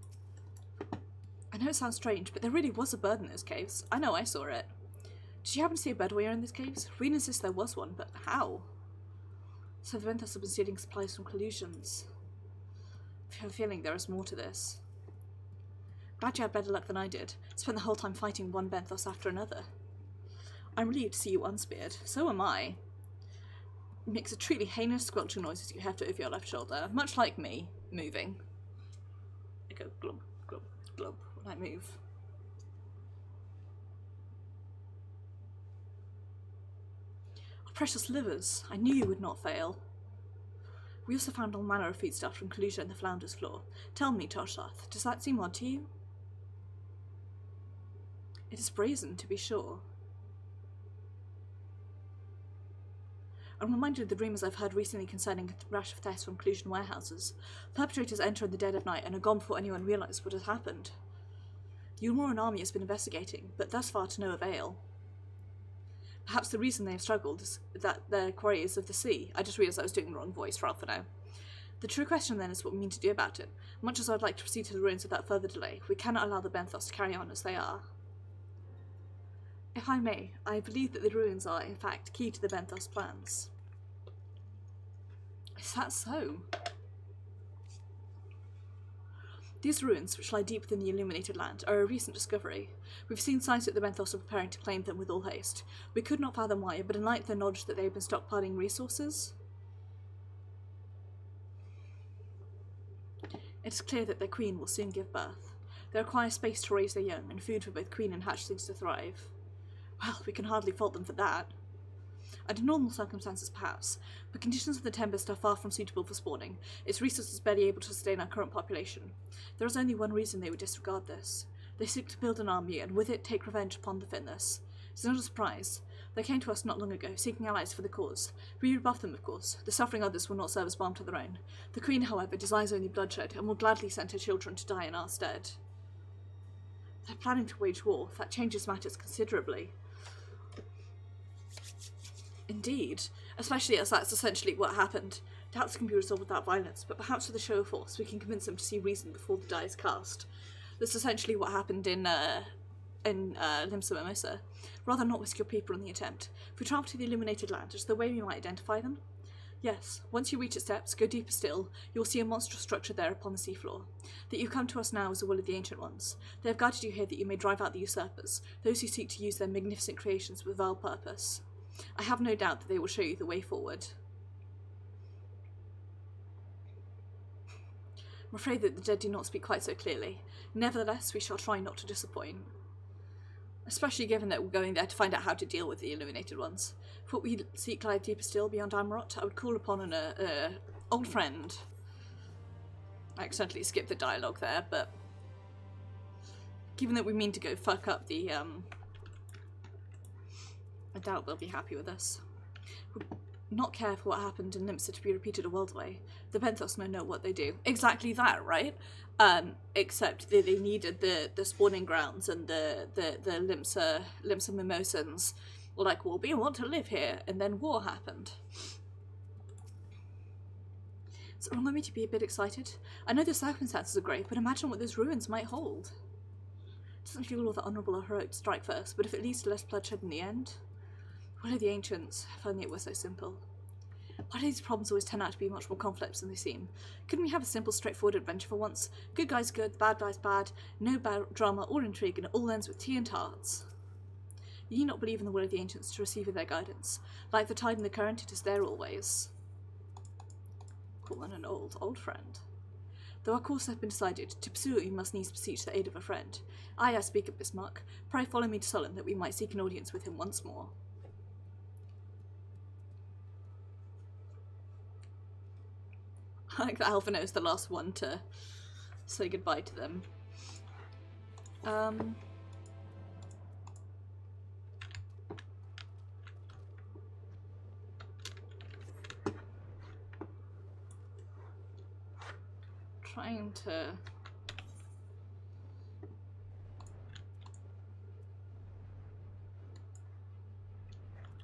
I know it sounds strange, but there really was a bird in those caves. I know I saw it. Did you happen to see a bird warrior in these caves? Reen insists there was one, but how? So the Venthos have been stealing supplies from collusions. I have a feeling there is more to this. Glad you had better luck than I did. Spent the whole time fighting one Venthos after another. I'm relieved to see you unspeared. So am I. It makes a truly heinous squelching noise as you heft over your left shoulder, much like me, moving. I go glub, glub, glub when I move. Our precious livers. I knew you would not fail. We also found all manner of foodstuff from Kalusha and the Flounder's Floor. Tell me, Toshath, does that seem odd to you? It is brazen, to be sure. I'm reminded of the rumours I've heard recently concerning a rash of thefts from Clusian warehouses. Perpetrators enter in the dead of night and are gone before anyone realised what has happened. The Ulmoran army has been investigating, but thus far to no avail. Perhaps the reason they have struggled is that their quarry is of the sea. I just realised I was doing the wrong voice for Alpha now. The true question then is what we mean to do about it. Much as I'd like to proceed to the ruins without further delay, we cannot allow the Benthos to carry on as they are. If I may, I believe that the ruins are, in fact, key to the Benthos plans. Is that so? These ruins, which lie deep within the illuminated land, are a recent discovery. We've seen signs that the Benthos are preparing to claim them with all haste. We could not fathom why, but in light of the knowledge that they have been stockpiling resources, it is clear that their queen will soon give birth. They require space to raise their young, and food for both queen and hatchlings to thrive. Well, we can hardly fault them for that. Under normal circumstances, perhaps, but conditions of the Tempest are far from suitable for spawning, its resources barely able to sustain our current population. There is only one reason they would disregard this. They seek to build an army, and with it take revenge upon the Finless. It's not a surprise. They came to us not long ago, seeking allies for the cause. We rebuffed them, of course. The suffering others will not serve as balm to their own. The Queen, however, desires only bloodshed, and will gladly send her children to die in our stead. They're planning to wage war. That changes matters considerably. Indeed, especially as that's essentially what happened. Doubts can be resolved without violence, but perhaps with a show of force we can convince them to see reason before the die is cast. That's essentially what happened in Limsa Mimosa. Rather not risk your people in the attempt. If we travel to the illuminated land, is there a way we might identify them? Yes, once you reach its depths, go deeper still, you will see a monstrous structure there upon the seafloor. That you come to us now is the will of the Ancient Ones. They have guided you here that you may drive out the usurpers, those who seek to use their magnificent creations with vile purpose. I have no doubt that they will show you the way forward. I'm afraid that the dead do not speak quite so clearly. Nevertheless, we shall try not to disappoint. Especially given that we're going there to find out how to deal with the Illuminated Ones. If what we seek lie deeper still beyond Amarot, I would call upon an old friend. I accidentally skipped the dialogue there, but given that we mean to go fuck up the I doubt they'll be happy with us. Would not care for what happened in Limsa to be repeated a world away. The Benthos know what they do. Exactly that, right? Except that they needed the spawning grounds, and the Limsa Mimosans were like, well, we want to live here, and then war happened. Does it remind me to be a bit excited? I know the circumstances are great, but imagine what those ruins might hold. It doesn't feel all that honourable or heroic to strike first, but if it leads to less bloodshed in the end... What are the ancients? If only it were so simple. Why do these problems always turn out to be much more complex than they seem? Couldn't we have a simple, straightforward adventure for once? Good guys good, bad guys bad, no drama or intrigue, and it all ends with tea and tarts. You need not believe in the will of the ancients to receive their guidance. Like the tide and the current, it is there always. Call on an old friend. Though our course hath been decided, to pursue it we must needs beseech the aid of a friend. I speak of Bismarck. Pray follow me to Solon, that we might seek an audience with him once more. I like that Alvino is the last one to say goodbye to them. Trying to...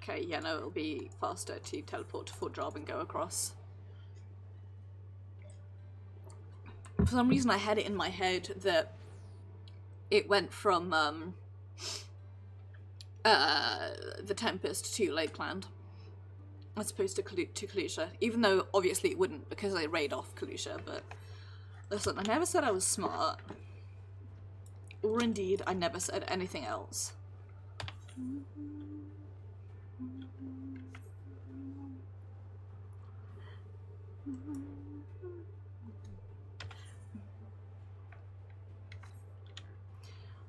Okay, yeah, no, it'll be faster to teleport to Fort Job and go across. For some reason I had it in my head that it went from the Tempest to Lakeland as opposed to Kalusha, even though obviously it wouldn't because I raid off Kalusha, but listen, I never said I was smart, or indeed I never said anything else.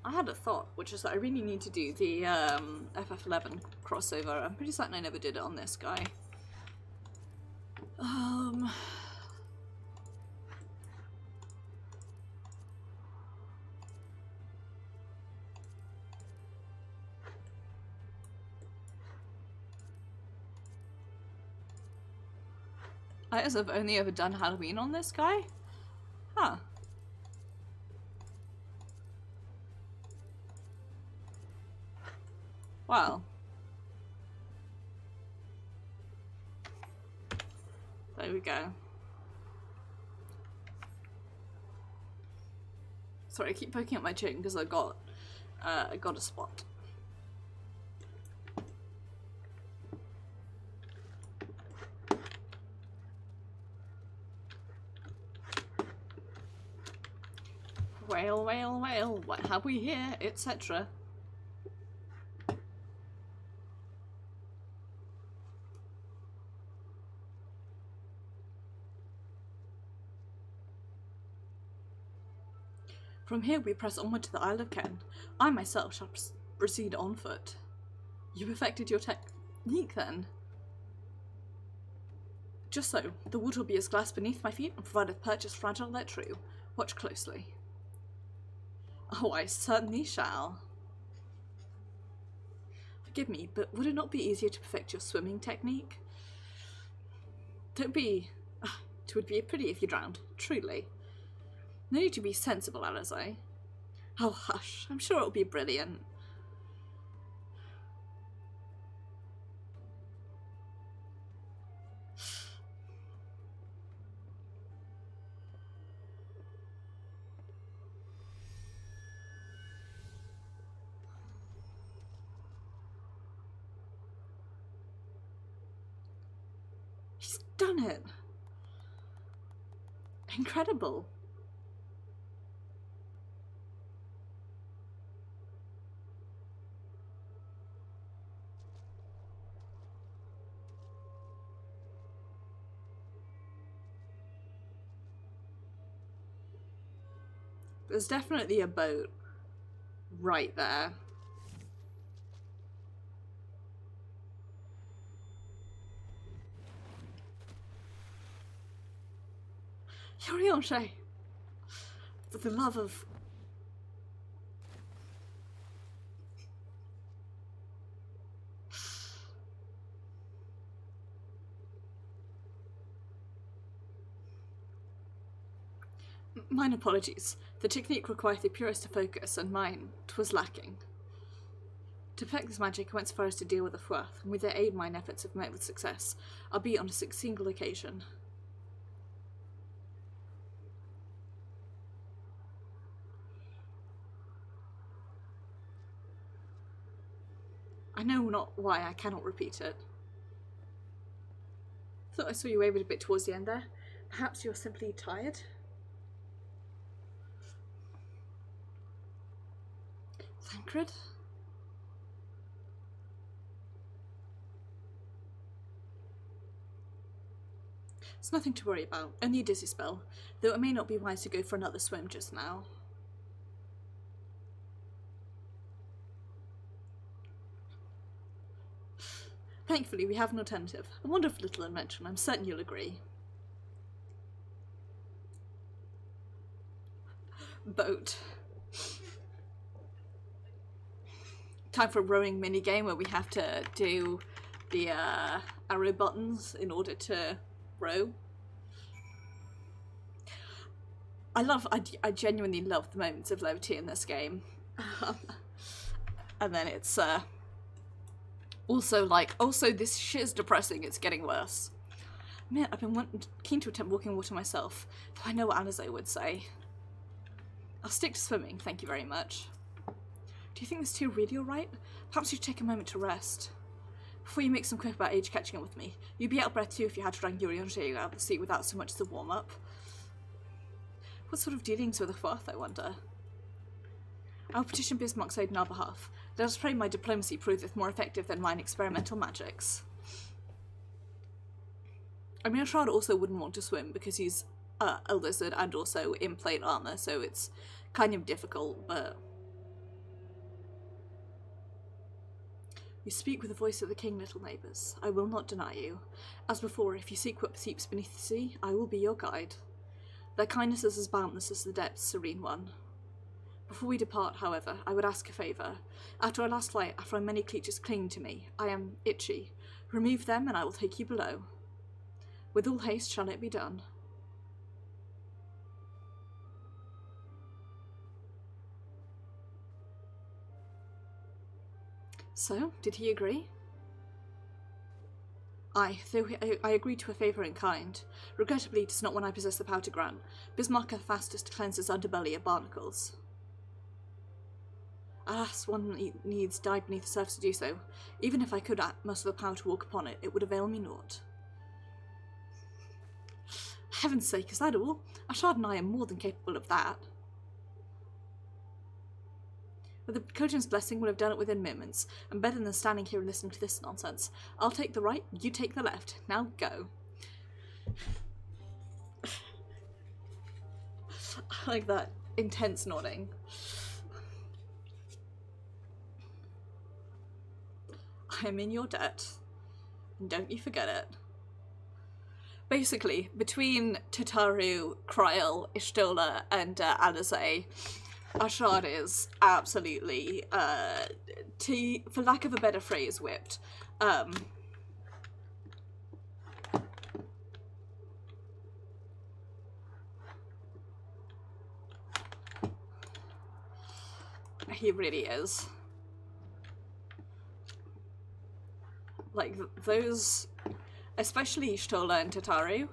I had a thought, which is that I really need to do the FF11 crossover. I'm pretty certain I never did it on this guy. I guess I've only ever done Halloween on this guy? Huh. Wow. There we go. Sorry, I keep poking at my chin because I got a spot. Whale, whale, whale, what have we here, etc. From here we press onward to the Isle of Ken. I myself shall proceed on foot. You perfected your technique then? Just so. The wood will be as glass beneath my feet and provideth purchase fragile yet true. Watch closely. Oh, I certainly shall. Forgive me, but would it not be easier to perfect your swimming technique? Don't be... it would be pretty if you drowned, truly. No need to be sensible, Alizé. Oh, hush. I'm sure it'll be brilliant. He's done it. Incredible. There's definitely a boat right there. Yorionshe! For the love of... Mine apologies. The technique required the purest of focus, and mine 'twas lacking. To perfect this magic, I went so far as to deal with the Fwrth, and with their aid mine efforts have met with success, albeit on a single occasion. I know not why I cannot repeat it. Thought I saw you wavered a bit towards the end there. Perhaps you're simply tired? Thancred? It's nothing to worry about, only a dizzy spell, though it may not be wise to go for another swim just now. Thankfully, we have an alternative. A wonderful little invention, I'm certain you'll agree. Boat. Time for a rowing minigame where we have to do the arrow buttons in order to row. I genuinely love the moments of levity in this game. And then it's also this shit is depressing, it's getting worse. Man, I've been keen to attempt walking water myself, though I know what Alizé would say. I'll stick to swimming, thank you very much. Do you think this tea really alright? Perhaps you should take a moment to rest. Before you make some quip about age catching up with me, you'd be out of breath too if you had to drag Yorion out of the sea without so much as a warm-up. What sort of dealings with the Farth, I wonder? I'll petition Bismarck's aid on our behalf. Let us pray my diplomacy proveth more effective than mine experimental magics. I mean, Ashard also wouldn't want to swim because he's a lizard and also in plate armor, so it's kind of difficult, but... You speak with the voice of the king, little neighbours. I will not deny you. As before, if you seek what sleeps beneath the sea, I will be your guide. Their kindness is as boundless as the depths, serene one. Before we depart, however, I would ask a favour. After our last flight, after our many creatures cling to me, I am itchy. Remove them and I will take you below. With all haste shall it be done. So, did he agree? Aye, though I agreed to a favour in kind. Regrettably, it is not one I possess the power to grant. Bismarck hath fastest to cleanse his underbelly of barnacles. Alas, one needs dive beneath the surface to do so. Even if I could muster the power to walk upon it, it would avail me naught. Heaven's sake, is that all? Ashard and I are more than capable of that. But the Kojan's blessing would have done it within moments, and better than standing here and listening to this nonsense. I'll take the right, you take the left. Now go. I like that intense nodding. I am in your debt, and don't you forget it. Basically, between Tataru, Kryl, Ishtola, and Alizé, Ashard is absolutely, for lack of a better phrase, whipped. He really is. Like, those, especially Ishtola and Tataru,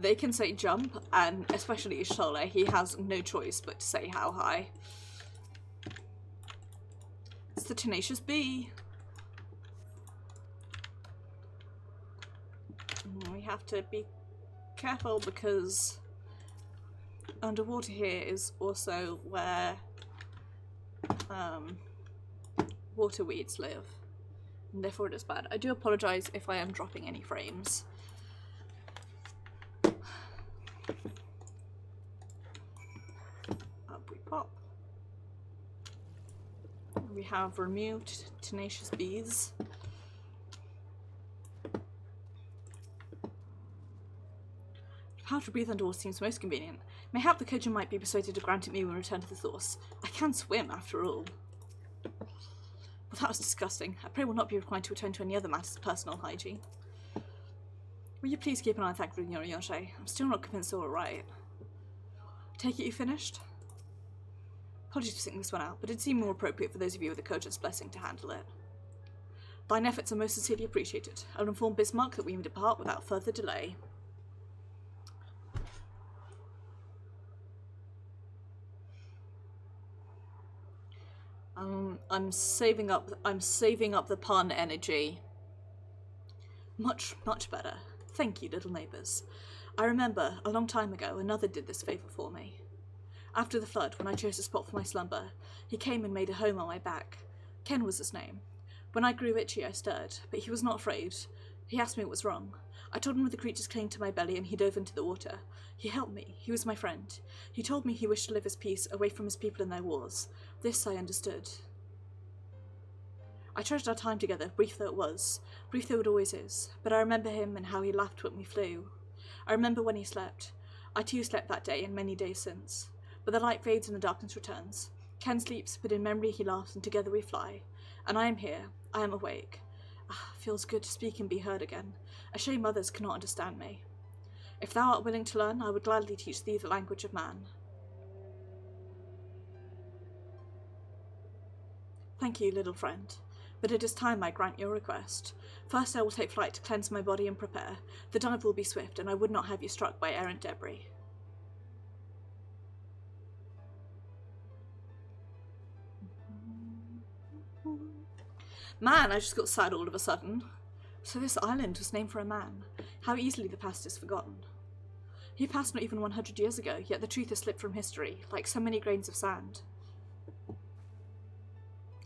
they can say jump, and especially Ishtola, he has no choice but to say how high. It's the tenacious bee. We have to be careful because underwater here is also where water weeds live, and therefore it is bad. I do apologise if I am dropping any frames. Up we pop. We have removed tenacious bees. How to breathe underwater seems most convenient. Mayhap the Kojin might be persuaded to grant it me when we return to the source. I can swim, after all. Well, that was disgusting. I pray will not be required to attend to any other matters of personal hygiene. Will you please keep an eye on that with Yoriyoshe? I'm still not convinced they're alright. Take it you finished? Apologies for sitting this one out, but it seemed more appropriate for those of you with the Kojin's blessing to handle it. Thine efforts are most sincerely appreciated. I will inform Bismarck that we may depart without further delay. I'm saving up the pun energy. Much better. Thank you, little neighbours. I remember, a long time ago, another did this favour for me. After the flood, when I chose a spot for my slumber, he came and made a home on my back. Ken was his name. When I grew itchy, I stirred, but he was not afraid. He asked me what was wrong. I told him of the creatures clinging to my belly and he dove into the water. He helped me. He was my friend. He told me he wished to live his peace away from his people and their wars. This I understood. I treasured our time together, brief though it was. Brief though it always is. But I remember him and how he laughed when we flew. I remember when he slept. I too slept that day and many days since. But the light fades and the darkness returns. Ken sleeps, but in memory he laughs and together we fly. And I am here. I am awake. Ah, feels good to speak and be heard again. A shame others cannot understand me. If thou art willing to learn, I would gladly teach thee the language of man. Thank you, little friend. But it is time I grant your request. First I will take flight to cleanse my body and prepare. The dive will be swift, and I would not have you struck by errant debris. Man, I just got sad all of a sudden. So this island was named for a man. How easily the past is forgotten. He passed not even 100 years ago, yet the truth has slipped from history, like so many grains of sand.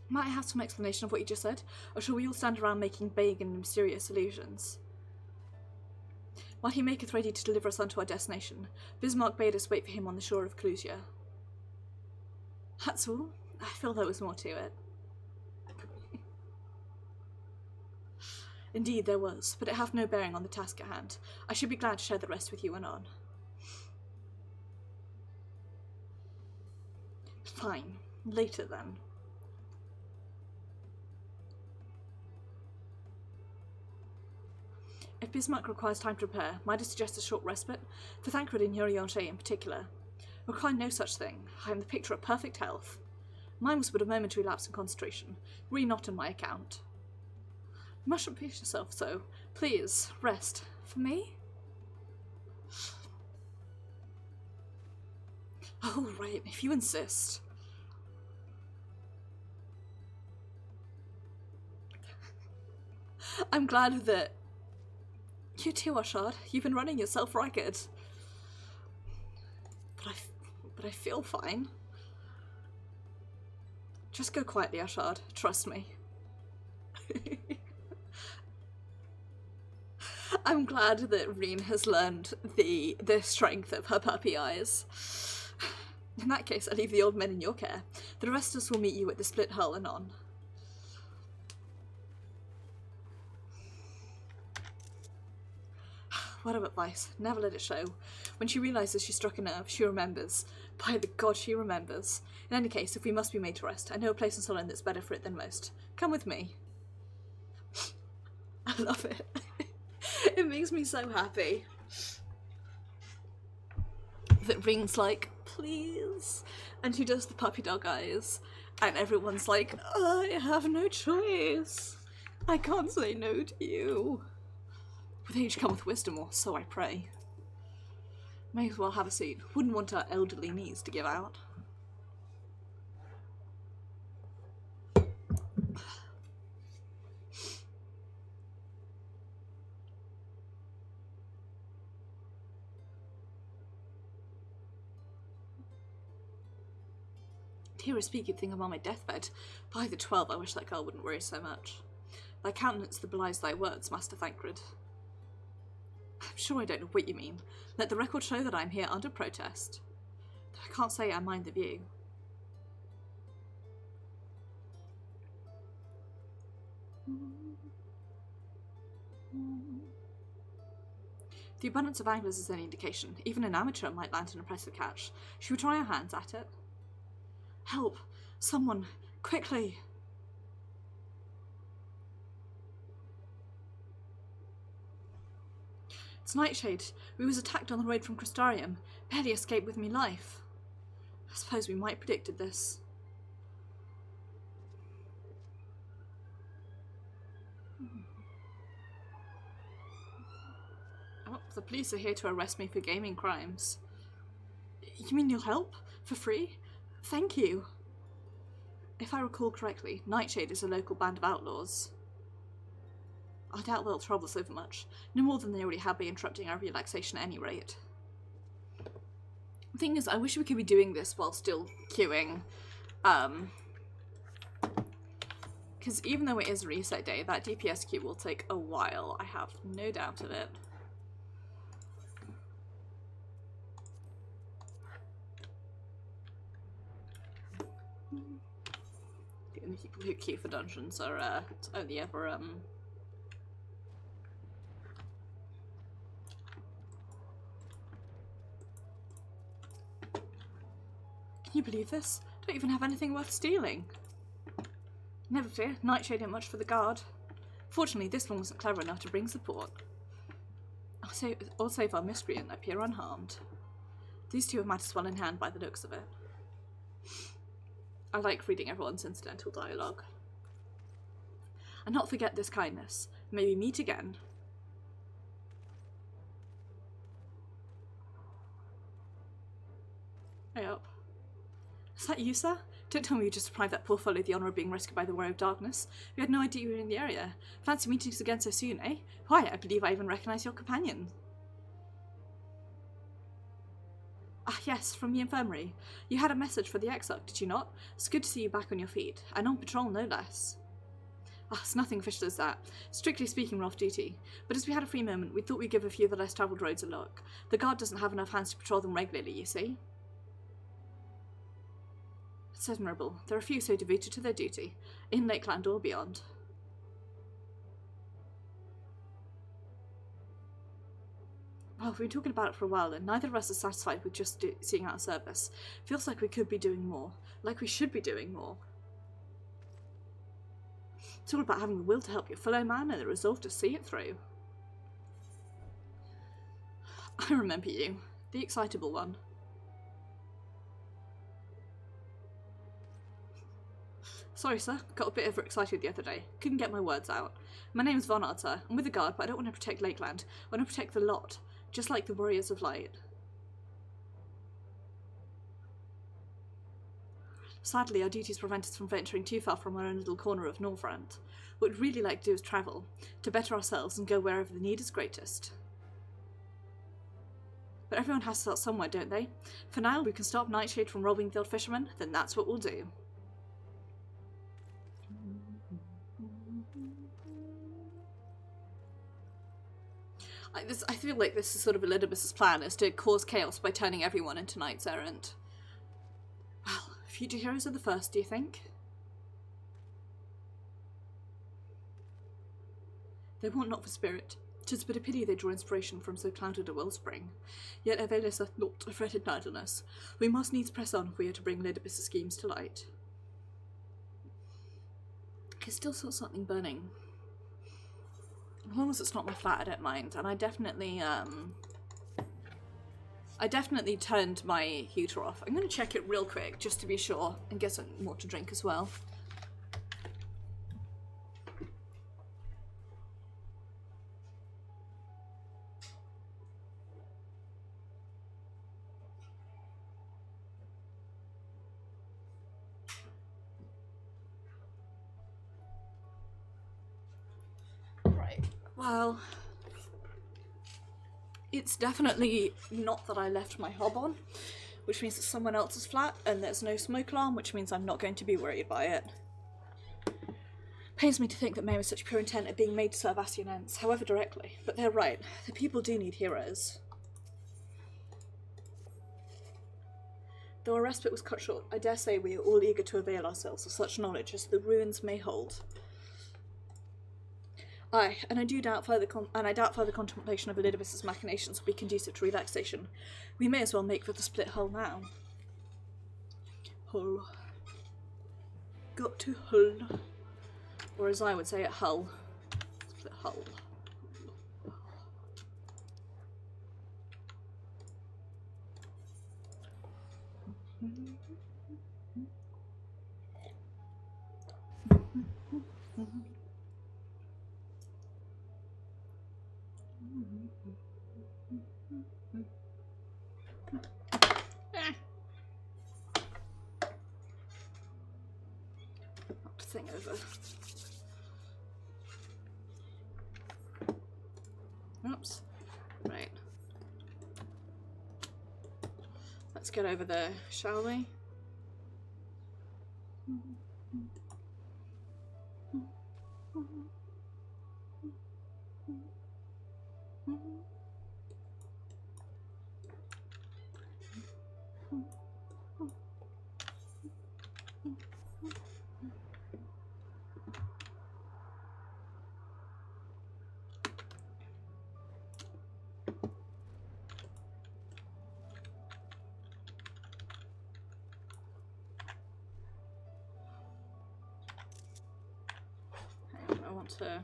Might I have some explanation of what you just said, or shall we all stand around making vague and mysterious allusions? While he maketh ready to deliver us unto our destination, Bismarck bade us wait for him on the shore of Clusia. That's all? I feel there was more to it. Indeed there was, but it hath no bearing on the task at hand. I should be glad to share the rest with you anon. Fine. Later then. If Bismarck requires time to prepare, might I suggest a short respite? For Thancred and Yorianche in particular. Require no such thing. I am the picture of perfect health. Mine was but a momentary lapse in concentration. Really not on my account. You mustn't push yourself so. Please, rest. For me? Oh, right, if you insist. I'm glad that you too, Ashard. You've been running yourself ragged. But I feel fine. Just go quietly, Ashard. Trust me. I'm glad that Reen has learned the strength of her puppy eyes. In that case, I leave the old men in your care. The rest of us will meet you at the Split Hull anon. Word of advice, never let it show. When she realises she struck a nerve, she remembers. By the god, she remembers. In any case, if we must be made to rest, I know a place in Solon that's better for it than most. Come with me. I love it. It makes me so happy. That Ring's like, please. And she does the puppy dog eyes. And everyone's like, I have no choice. I can't say no to you. With age cometh wisdom, or so I pray. May as well have a seat. Wouldn't want our elderly knees to give out. Hear her speak, you'd think I'm on my deathbed. By the 12, I wish that girl wouldn't worry so much. Thy countenance that belies thy words, Master Thancred. I'm sure I don't know what you mean. Let the record show that I'm here under protest. Though I can't say I mind the view. The abundance of anglers is any indication. Even an amateur might land an impressive catch. Should we try our hands at it? Help! Someone! Quickly! It's Nightshade. We was attacked on the road from Crystarium. Barely escaped with me life. I suppose we might predicted this. Oh, the police are here to arrest me for gaming crimes. You mean you'll help? For free? Thank you. If I recall correctly, Nightshade is a local band of outlaws. I doubt they'll trouble us overmuch. No more than they already have by interrupting our relaxation at any rate. The thing is, I wish we could be doing this while still queuing. Because even though it is reset day, that DPS queue will take a while. I have no doubt of it. people who queue for dungeons are only ever Can you believe this? Don't even have anything worth stealing. Never fear, Nightshade ain't much for the guard. Fortunately, this one wasn't clever enough to bring support. I'll save our miscreant appear unharmed. These two have matters well in hand by the looks of it. I like reading everyone's incidental dialogue. And not forget this kindness. May we meet again. Hey up. Is that you, sir? Don't tell me you just deprived that poor fellow of the honour of being rescued by the Warrior of Darkness. We had no idea you were in the area. Fancy meeting us again so soon, eh? Why, I believe I even recognise your companion. Ah, yes, from the infirmary. You had a message for the exarch, did you not? It's good to see you back on your feet, and on patrol, no less. Ah, it's nothing official as that. Strictly speaking, we're off duty. But as we had a free moment, we thought we'd give a few of the less travelled roads a look. The guard doesn't have enough hands to patrol them regularly, you see. It's admirable. There are a few so devoted to their duty, in Lakeland or beyond. Well, we've been talking about it for a while, and neither of us is satisfied with just seeing out service. Feels like we could be doing more. Like we should be doing more. It's all about having the will to help your fellow man and the resolve to see it through. I remember you. The excitable one. Sorry, sir. Got a bit overexcited the other day. Couldn't get my words out. My name's Vonard, sir. I'm with the guard, but I don't want to protect Lakeland. I want to protect the lot. Just like the Warriors of Light. Sadly, our duties prevent us from venturing too far from our own little corner of Northrant. What we'd really like to do is travel, to better ourselves and go wherever the need is greatest. But everyone has to start somewhere, don't they? For now, we can stop Nightshade from robbing the old fisherman, then that's what we'll do. I feel like this is sort of Elidibus's plan, is to cause chaos by turning everyone into knights errant. Well, future heroes are the first, do you think? They want not for spirit. 'Tis but a pity they draw inspiration from so clouded a wellspring. Yet availeth us not a fretted idleness. We must needs press on if we are to bring Elidibus's schemes to light. I still saw something burning. As long as it's not my flat, I don't mind. And I definitely turned my heater off. I'm going to check it real quick, just to be sure, and get some more to drink as well. Well, it's definitely not that I left my hob on, which means it's someone else's flat, and there's no smoke alarm, which means I'm not going to be worried by it. Pains me to think that May was such pure intent at being made to serve Ascianense, however directly, but they're right, the people do need heroes. Though our respite was cut short, I dare say we are all eager to avail ourselves of such knowledge as the ruins may hold. Aye, and I doubt further contemplation of Elidibus's machinations will be conducive to relaxation. We may as well make for the split hull now. Hull. Got to hull. Or as I would say it, hull. Split hull. Thing over. Oops. Right. Let's get over there, shall we? to...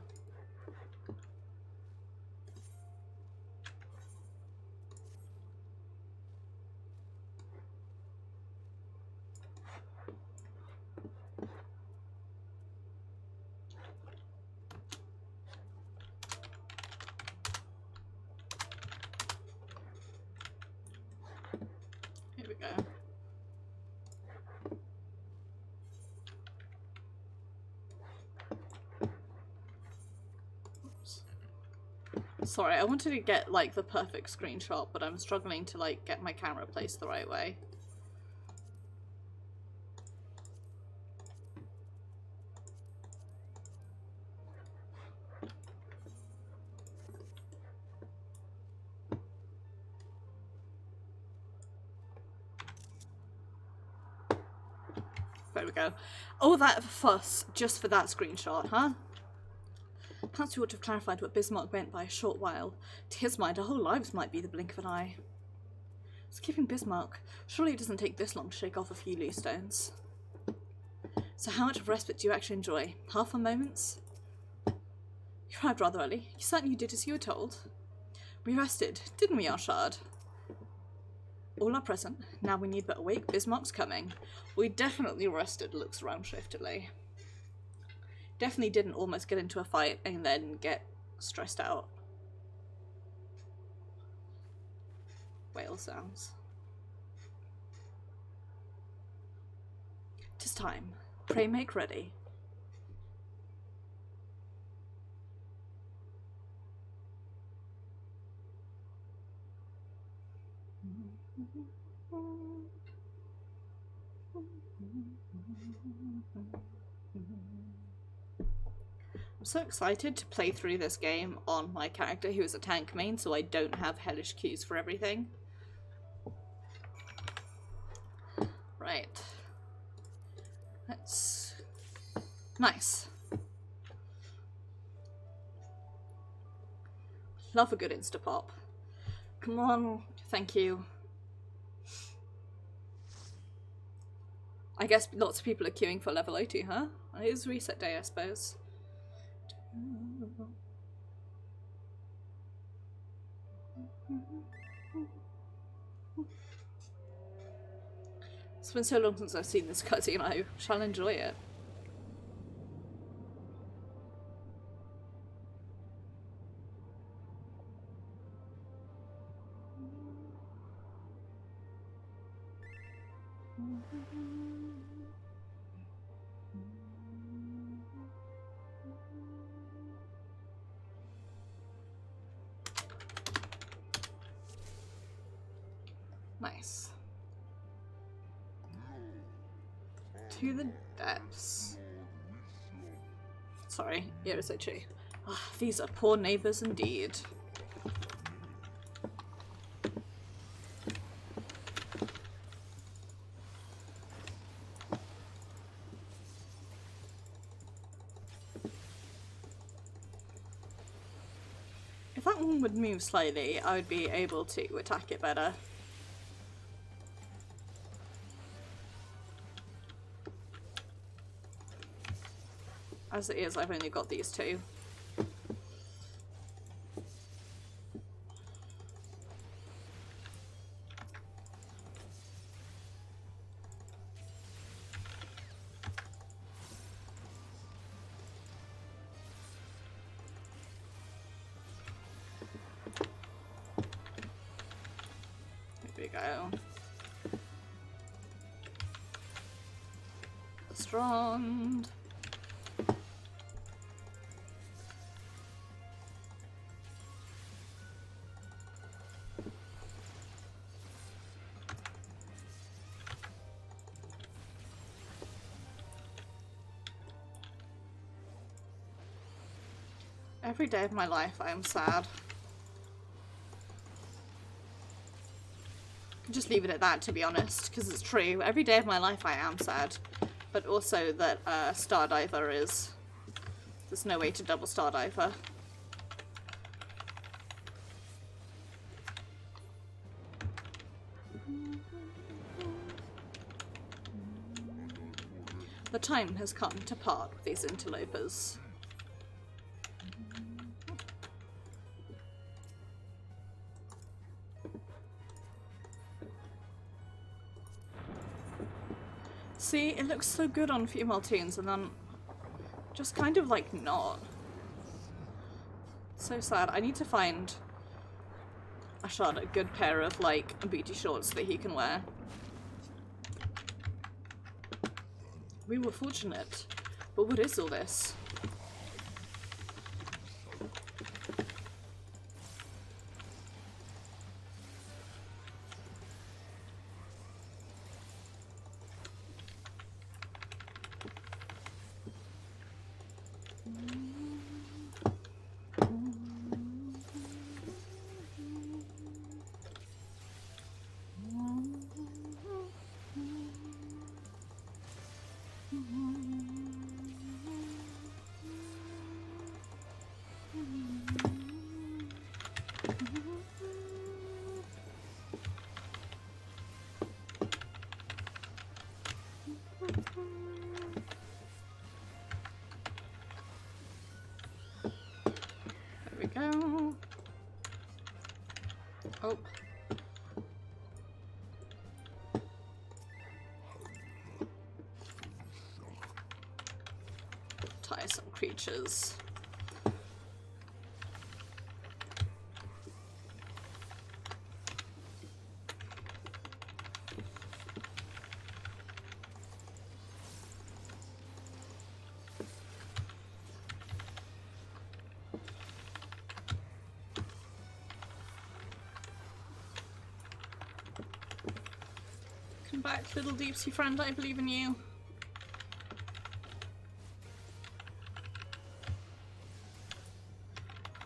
Here we go. Sorry, I wanted to get like the perfect screenshot, but I'm struggling to like get my camera placed the right way. There we go. All that fuss just for that screenshot, huh? Perhaps we ought to have clarified what Bismarck meant by a short while. To his mind, our whole lives might be the blink of an eye. Skipping Bismarck, surely it doesn't take this long to shake off a few loose stones. So how much of respite do you actually enjoy? Half a moment's? You arrived rather early. You certainly did as you were told. We rested, didn't we, Arshad? All are present. Now we need but awake. Bismarck's coming. We definitely rested, looks around shiftily. Definitely didn't almost get into a fight and then get stressed out. Whale sounds. 'Tis time. Pray make ready. I'm so excited to play through this game on my character who is a tank main, so I don't have hellish queues for everything. Right. That's nice. Love a good Instapop. Come on, thank you. I guess lots of people are queuing for level 80, huh? It is reset day, I suppose. It's been so long since I've seen this cutscene, I shall enjoy it. Nice. To the depths. Sorry, Irisachi. Ah, these are poor neighbours indeed. If that one would move slightly, I would be able to attack it better. As it is, I've only got these two. Here we go. Strong. Every day of my life I am sad. Just leave it at that, to be honest, because it's true. Every day of my life I am sad. But also that Stardiver is... There's no way to double Stardiver. The time has come to part with these interlopers. See, it looks so good on female teens and then just kind of like not. So sad. I need to find a good pair of like booty shorts that he can wear. We were fortunate, but what is all this? There we go. Oh. Tiresome creatures. Come back, little Deepsea friend, I believe in you.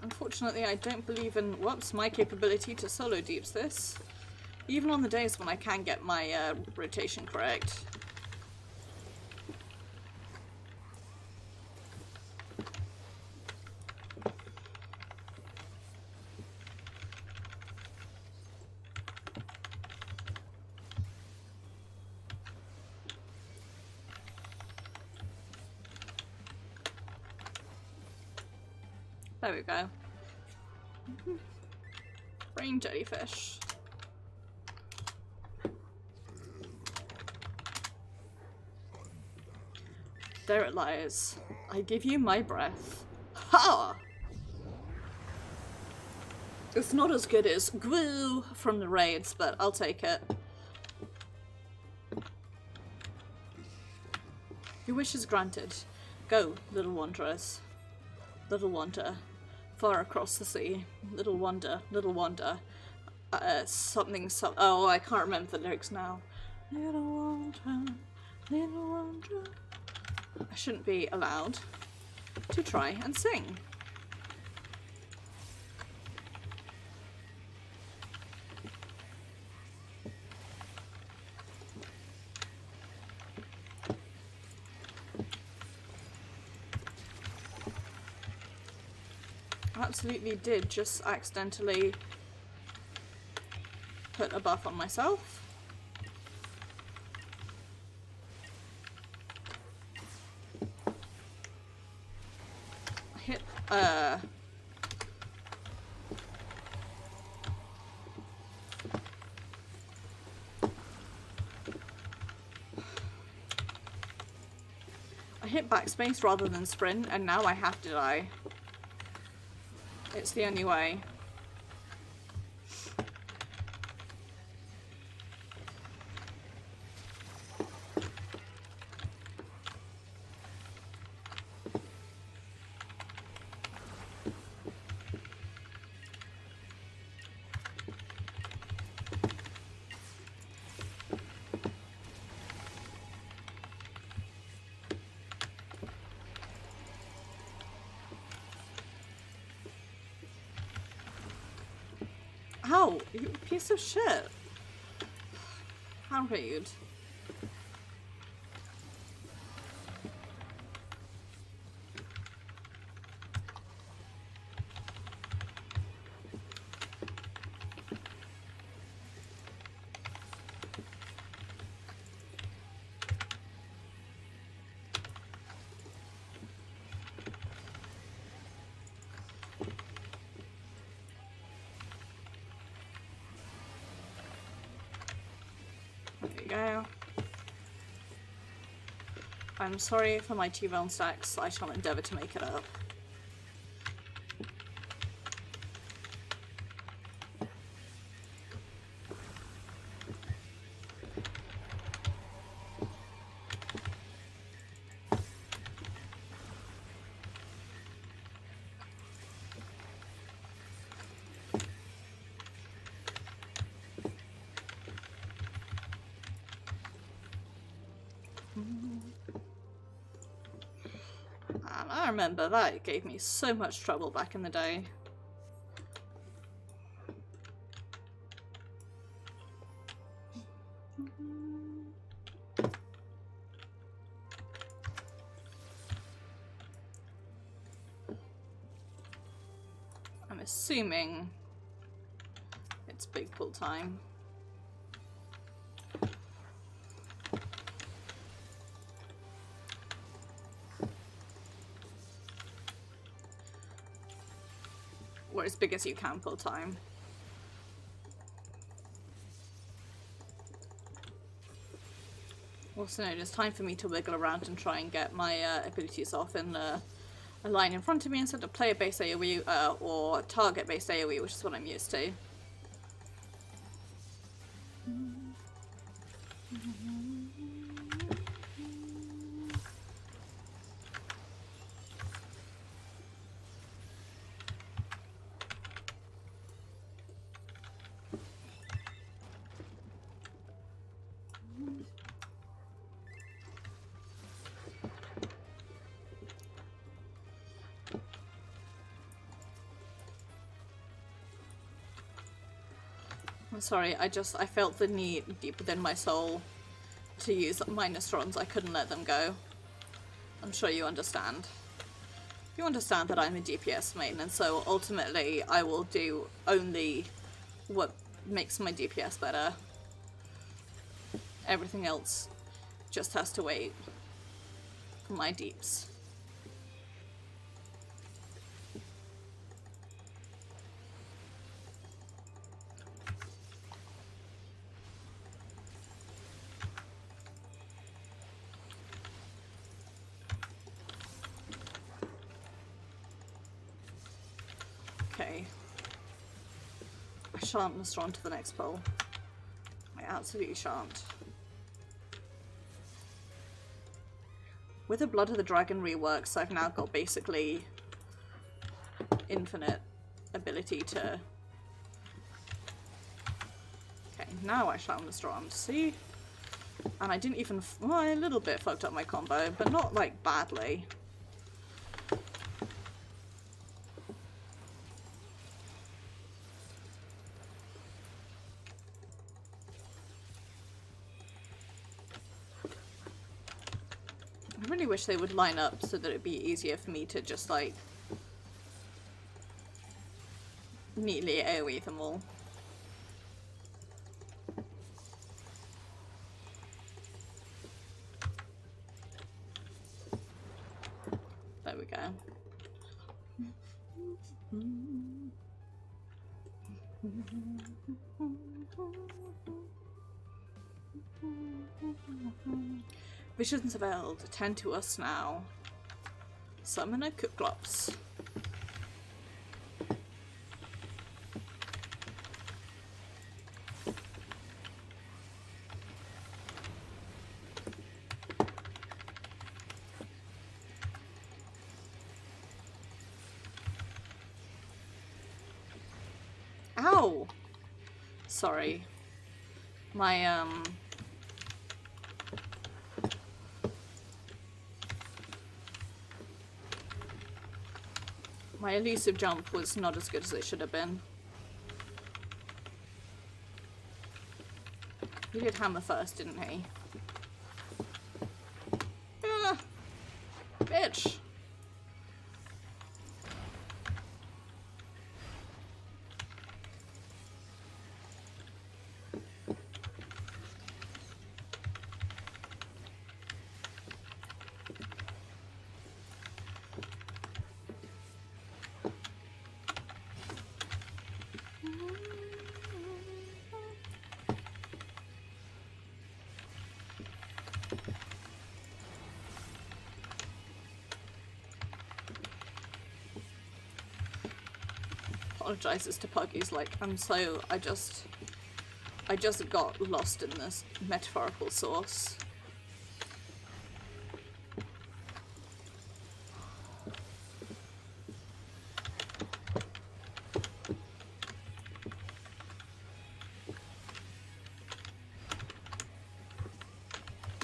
Unfortunately, I don't believe in, whoops, my capability to solo deeps this. Even on the days when I can get my rotation correct. There we go. Brain jellyfish. There it lies. I give you my breath. Ha! It's not as good as Gwoo from the raids, but I'll take it. Your wish is granted. Go, little wanderers. Little wander. Far across the sea. Little wander. Little wander. Oh, I can't remember the lyrics now. Little wander. Little wander. I shouldn't be allowed to try and sing. Absolutely did just accidentally put a buff on myself. I hit I hit backspace rather than sprint, and now I have to die. It's the only way. Ow, you piece of shit. How rude. There you go. I'm sorry for my T-realm stacks. I shall endeavour to make it up. And I remember that gave me so much trouble back in the day. I'm assuming it's big pull time. Or as big as you can pull time. Also known, it's time for me to wiggle around and try and get my abilities off in a line in front of me instead of player-based AoE or target-based AoE, which is what I'm used to. I'm sorry, I felt the need deep within my soul to use my Nostrons. I couldn't let them go. I'm sure you understand. You understand that I'm a DPS main, and so ultimately I will do only what makes my DPS better. Everything else just has to wait for my deeps. Okay. I shan't Nostron to the next pole. I absolutely shan't. With the Blood of the Dragon reworks, I've now got basically infinite ability to... Okay, now I shall Nostron. See? And I didn't even... Well, I a little bit fucked up my combo, but not, like, badly. I really wish they would line up so that it'd be easier for me to just, like, neatly AoE them all. There we go. Visions of Eld, attend to us now. Summon a Kuklops. Ow! Sorry. My, my elusive jump was not as good as it should have been. He did hammer first, didn't he? Ah! Bitch! apologizes to Puggy's like, I just got lost in this metaphorical source.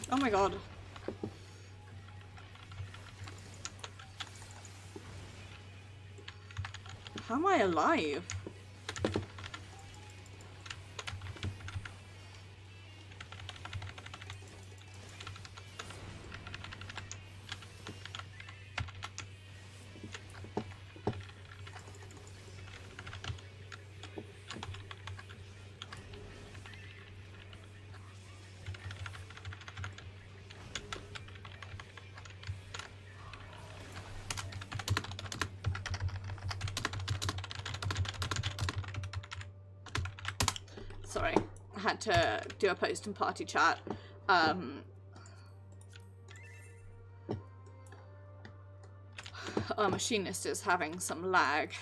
Oh my god. How am I alive? Sorry, I had to do a post and party chat. Our machinist is having some lag.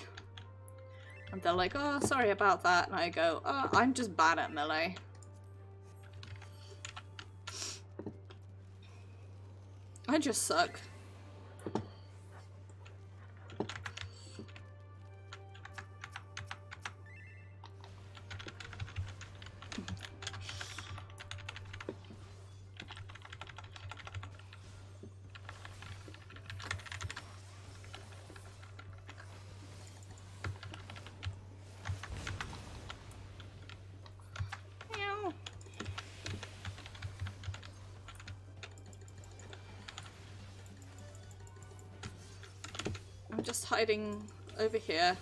And they're like, oh, sorry about that. And I go, oh, I'm just bad at melee. I just suck. I'm just hiding over here.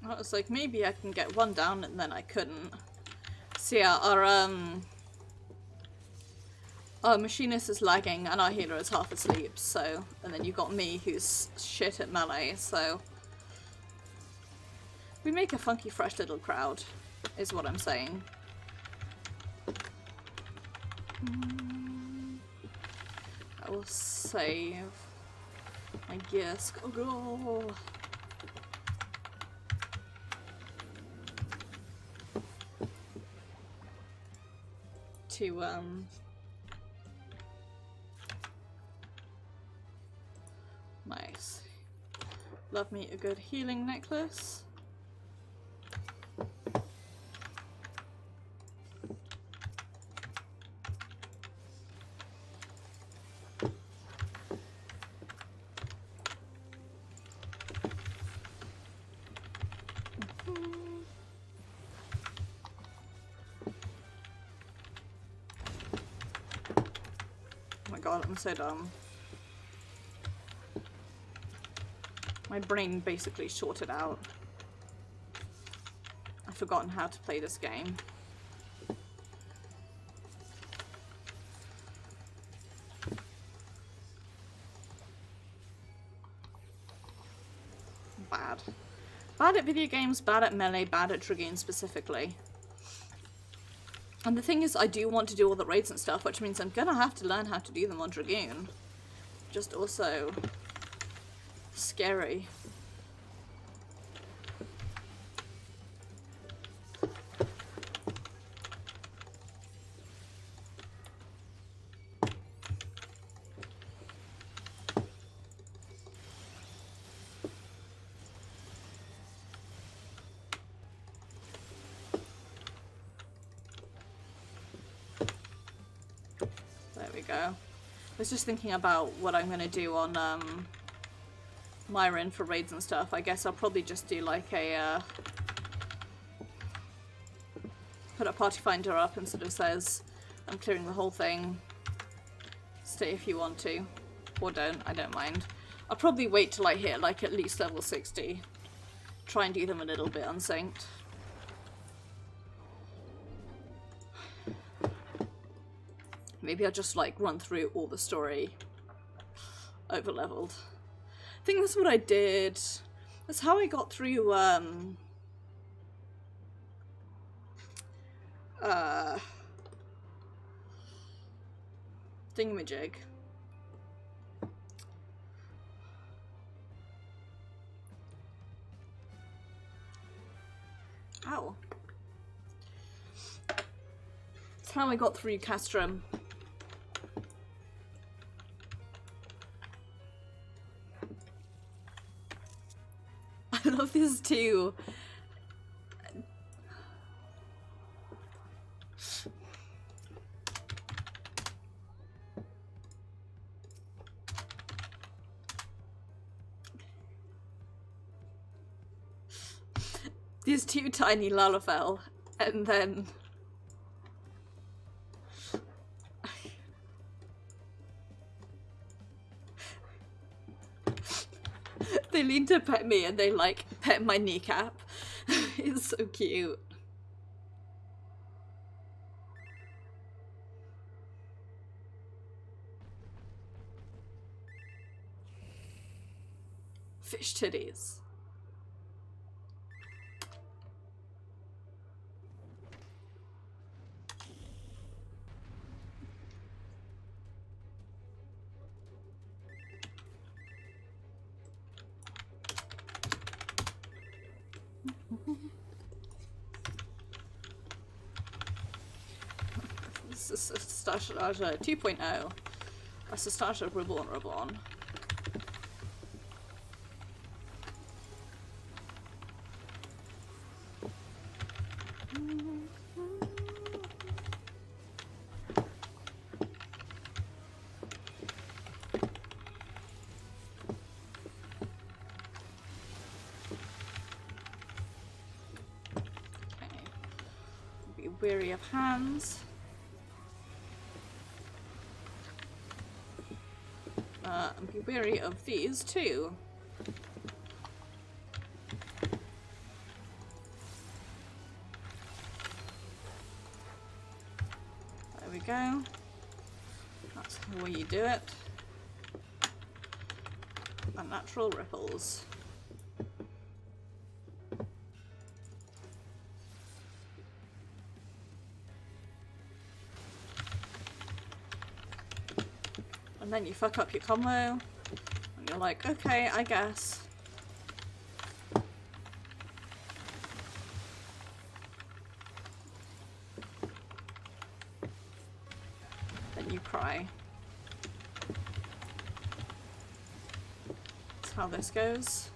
I was like, maybe I can get one down, and then I couldn't. So yeah, our machinist is lagging and our healer is half asleep, so, and then you got me who's shit at melee, so we make a funky fresh little crowd, is what I'm saying. I will save my gear scroll. To nice. Love me a good healing necklace. I'm so dumb. My brain basically shorted out. I've forgotten how to play this game. Bad. Bad at video games, bad at melee, bad at Dragoon specifically. And the thing is, I do want to do all the raids and stuff, which means I'm gonna have to learn how to do them on Dragoon. Just also scary. I was just thinking about what I'm going to do on Myron for raids and stuff. I guess I'll probably just do like a put a party finder up and sort of says I'm clearing the whole thing, stay if you want to, or don't, I don't mind. I'll probably wait till I hit like at least level 60, try and do them a little bit unsynced. Maybe I'll just like run through all the story over leveled. I think that's what I did. That's how I got through thingamajig. Ow. That's how I got through Castrum. I love this too. These two tiny Lalafell, and then they lean to pet me and they like pet my kneecap. It's so cute. Fish titties. This is Stasha 2.0. That's a Stasha Reborn. Be weary of hands. And be wary of these too. There we go. That's the way you do it. Unnatural ripples. And then you fuck up your combo, and you're like, okay, I guess. Then you cry. That's how this goes.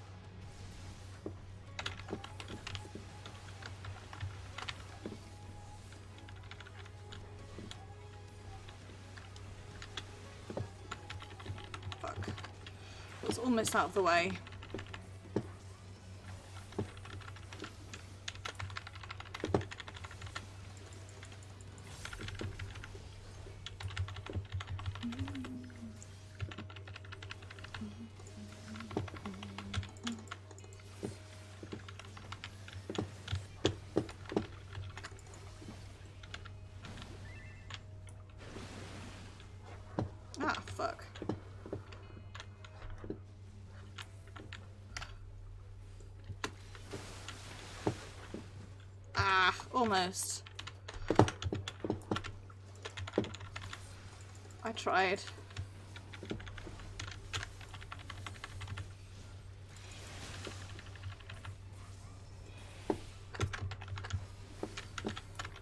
Almost out of the way. Ah, fuck. Almost. I tried.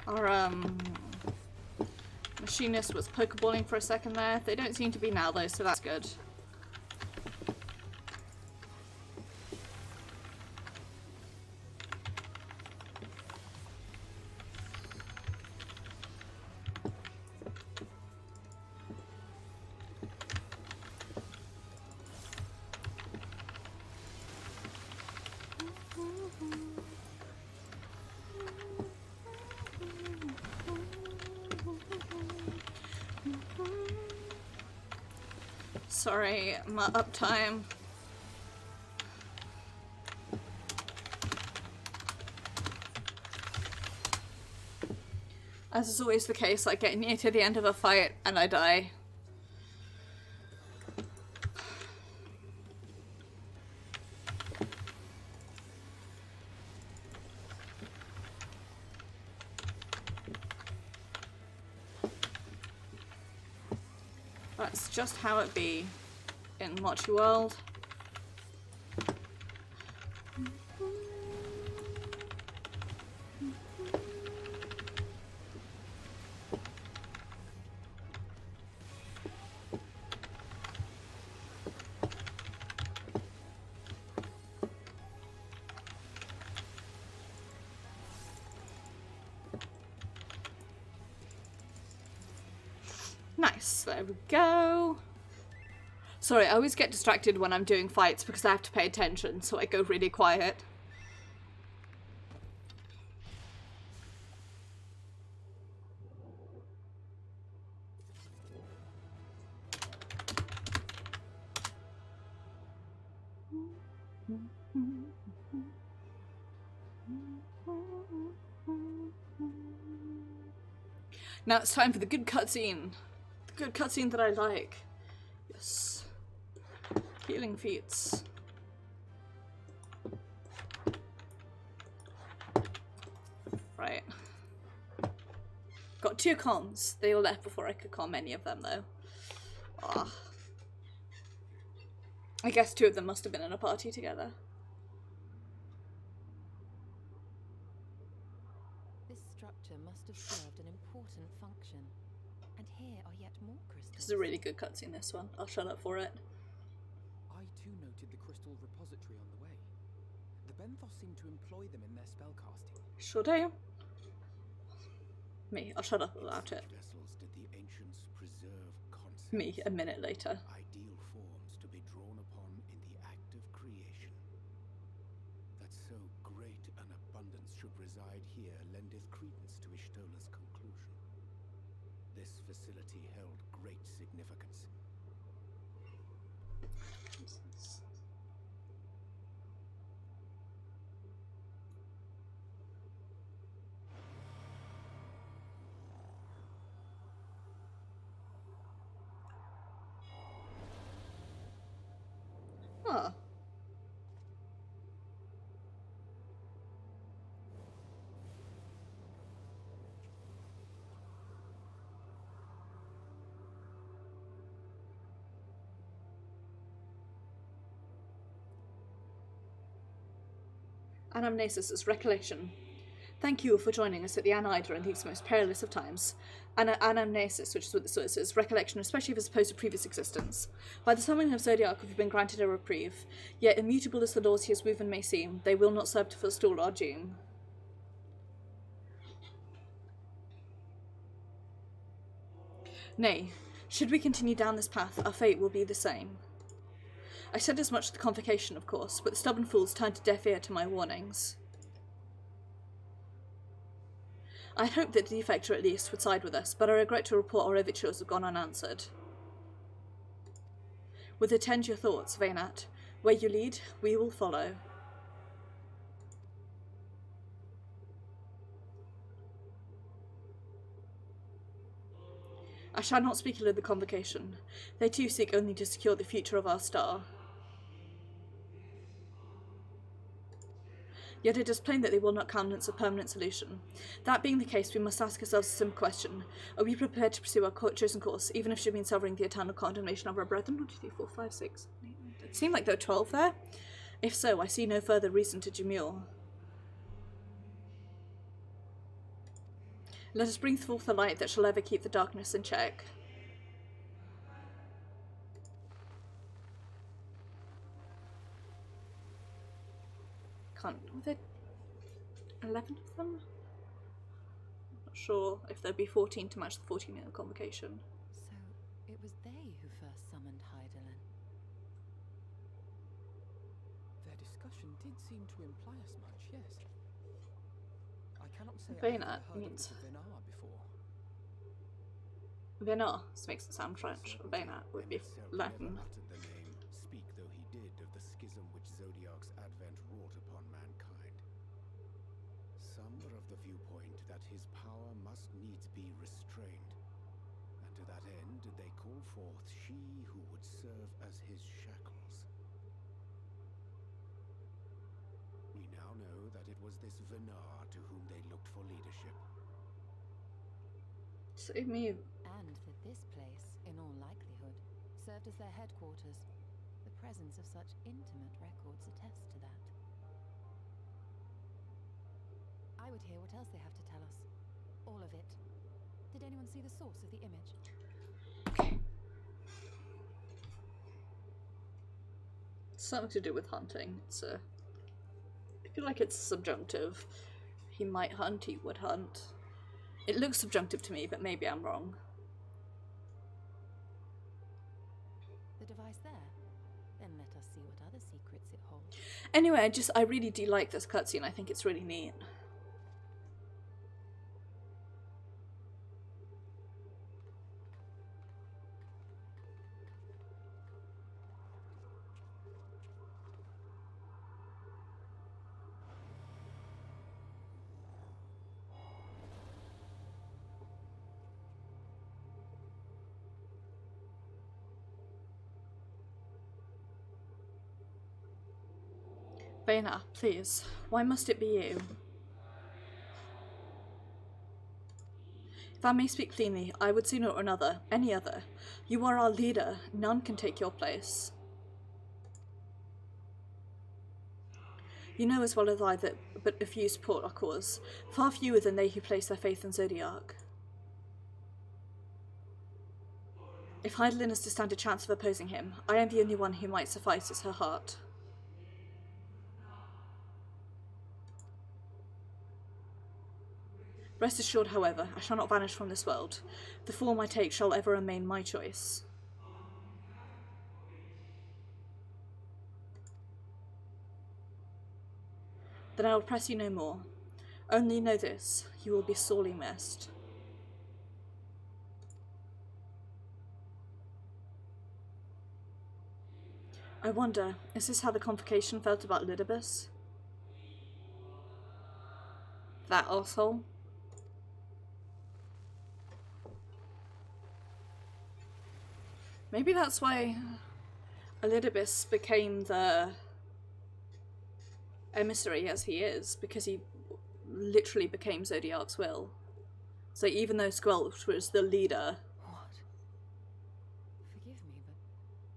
Our machinist was pokeballing for a second there. They don't seem to be now though, so that's good. Sorry, my uptime. As is always the case, I get near to the end of a fight and I die. That's just how it be in Mochi World. Yes, there we go. Sorry, I always get distracted when I'm doing fights because I have to pay attention, so I go really quiet. Now it's time for the good cutscene. The good cutscene that I like. Yes. Healing feats. Right. Got 2 comms. They all left before I could comm any of them though. Ah. I guess 2 of them must have been in a party together. This structure must have served an important function. And here are yet more crystals. This is a really good cutscene, this one. I'll shut up for it. I too noted the crystal repository on the way. The Benthos seem to employ them in their spellcasting. Sure do. Me, I'll shut up about it. Vessels did the ancients preserve concepts, Me, a minute later. ideal forms to be drawn upon in the act of creation. That so great an abundance should reside here lendeth credence to Ishtola's conclusion. This facility held great significance. Huh. Anamnesis is recollection. Thank you for joining us at the Anida in these most perilous of times. Anamnesis, which is what this is recollection, especially if it's opposed to previous existence. By the summoning of Zodiac, we've been granted a reprieve. Yet immutable as the laws he has woven may seem, they will not serve to forestall our doom. Nay, should we continue down this path, our fate will be the same. I said as much at the convocation, of course, but the stubborn fools turned a deaf ear to my warnings. I had hoped that the defector at least would side with us, but I regret to report our overtures have gone unanswered. With attend your thoughts, Vaynat. Where you lead, we will follow. I shall not speak ill of the convocation. They too seek only to secure the future of our star. Yet it is plain that they will not countenance a permanent solution. That being the case, we must ask ourselves a simple question. Are we prepared to pursue our chosen course, even if it should mean suffering the eternal condemnation of our brethren? 1, 2, 3, 4, 5, 6, 8, 9, 10. It seemed like there were 12 there. If so, I see no further reason to demur. Let us bring forth the light that shall ever keep the darkness in check. Were there 11 of them? I'm not sure if there'd be 14 to match the 14 in the convocation. So, it was they who first summoned Hydaelyn. Their discussion did seem to imply as much, yes. I cannot say Vaynat I've heard means- of Venar before. Venar, this makes it sound French. Vaynat would be Latin. Uttered the name, speak though he did of the schism which Zodiac's advent wrought upon mankind. Some were of the viewpoint that his power must needs be restrained, and to that end did they call forth she who would serve as his shackles. We now know that it was this Venar to whom they looked for leadership. Save me. And that this place, in all likelihood, served as their headquarters. The presence of such intimate records attests to that. I would hear what else they have to tell us. All of it. Did anyone see the source of the image? Okay. Something to do with hunting. I feel like it's subjunctive. He might hunt, he would hunt. It looks subjunctive to me, but maybe I'm wrong. device there. Then let us see what other secrets it holds. Anyway, I really do like this cutscene. I think it's really neat. Vayner, please. Why must it be you? If I may speak plainly, I would say no another, any other. You are our leader. None can take your place. You know as well as I that but a few support our cause, far fewer than they who place their faith in Zodiac. If Heidelin is to stand a chance of opposing him, I am the only one who might suffice as her heart. Rest assured, however, I shall not vanish from this world. The form I take shall ever remain my choice. Then I will press you no more. Only know this, you will be sorely missed. I wonder, is this how the convocation felt about Lidibus? That arsehole? Maybe that's why Elidibus became the emissary as he is, because he literally became Zodiac's will. So even though Squelch was the leader... What? Forgive me, but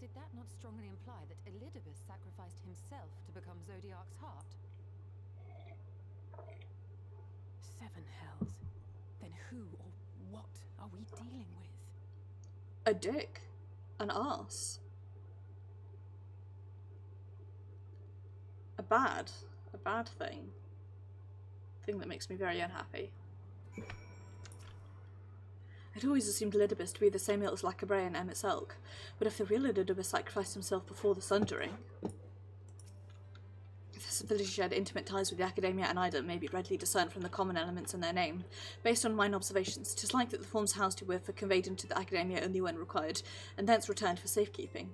did that not strongly imply that Elidibus sacrificed himself to become Zodiac's heart? 7 hells. Then who or what are we dealing with? A dick. An arse. A bad thing. Thing that makes me very unhappy. I'd always assumed Elidibus to be the same ilk as Lacabrea and Emmet Selk, but if the real Elidibus sacrificed himself before the Sundering, this village shared intimate ties with the Academia and Ida may be readily discerned from the common elements in their name. Based on mine observations, 'tis like that the forms housed herewith were conveyed into the Academia only when required, and thence returned for safekeeping.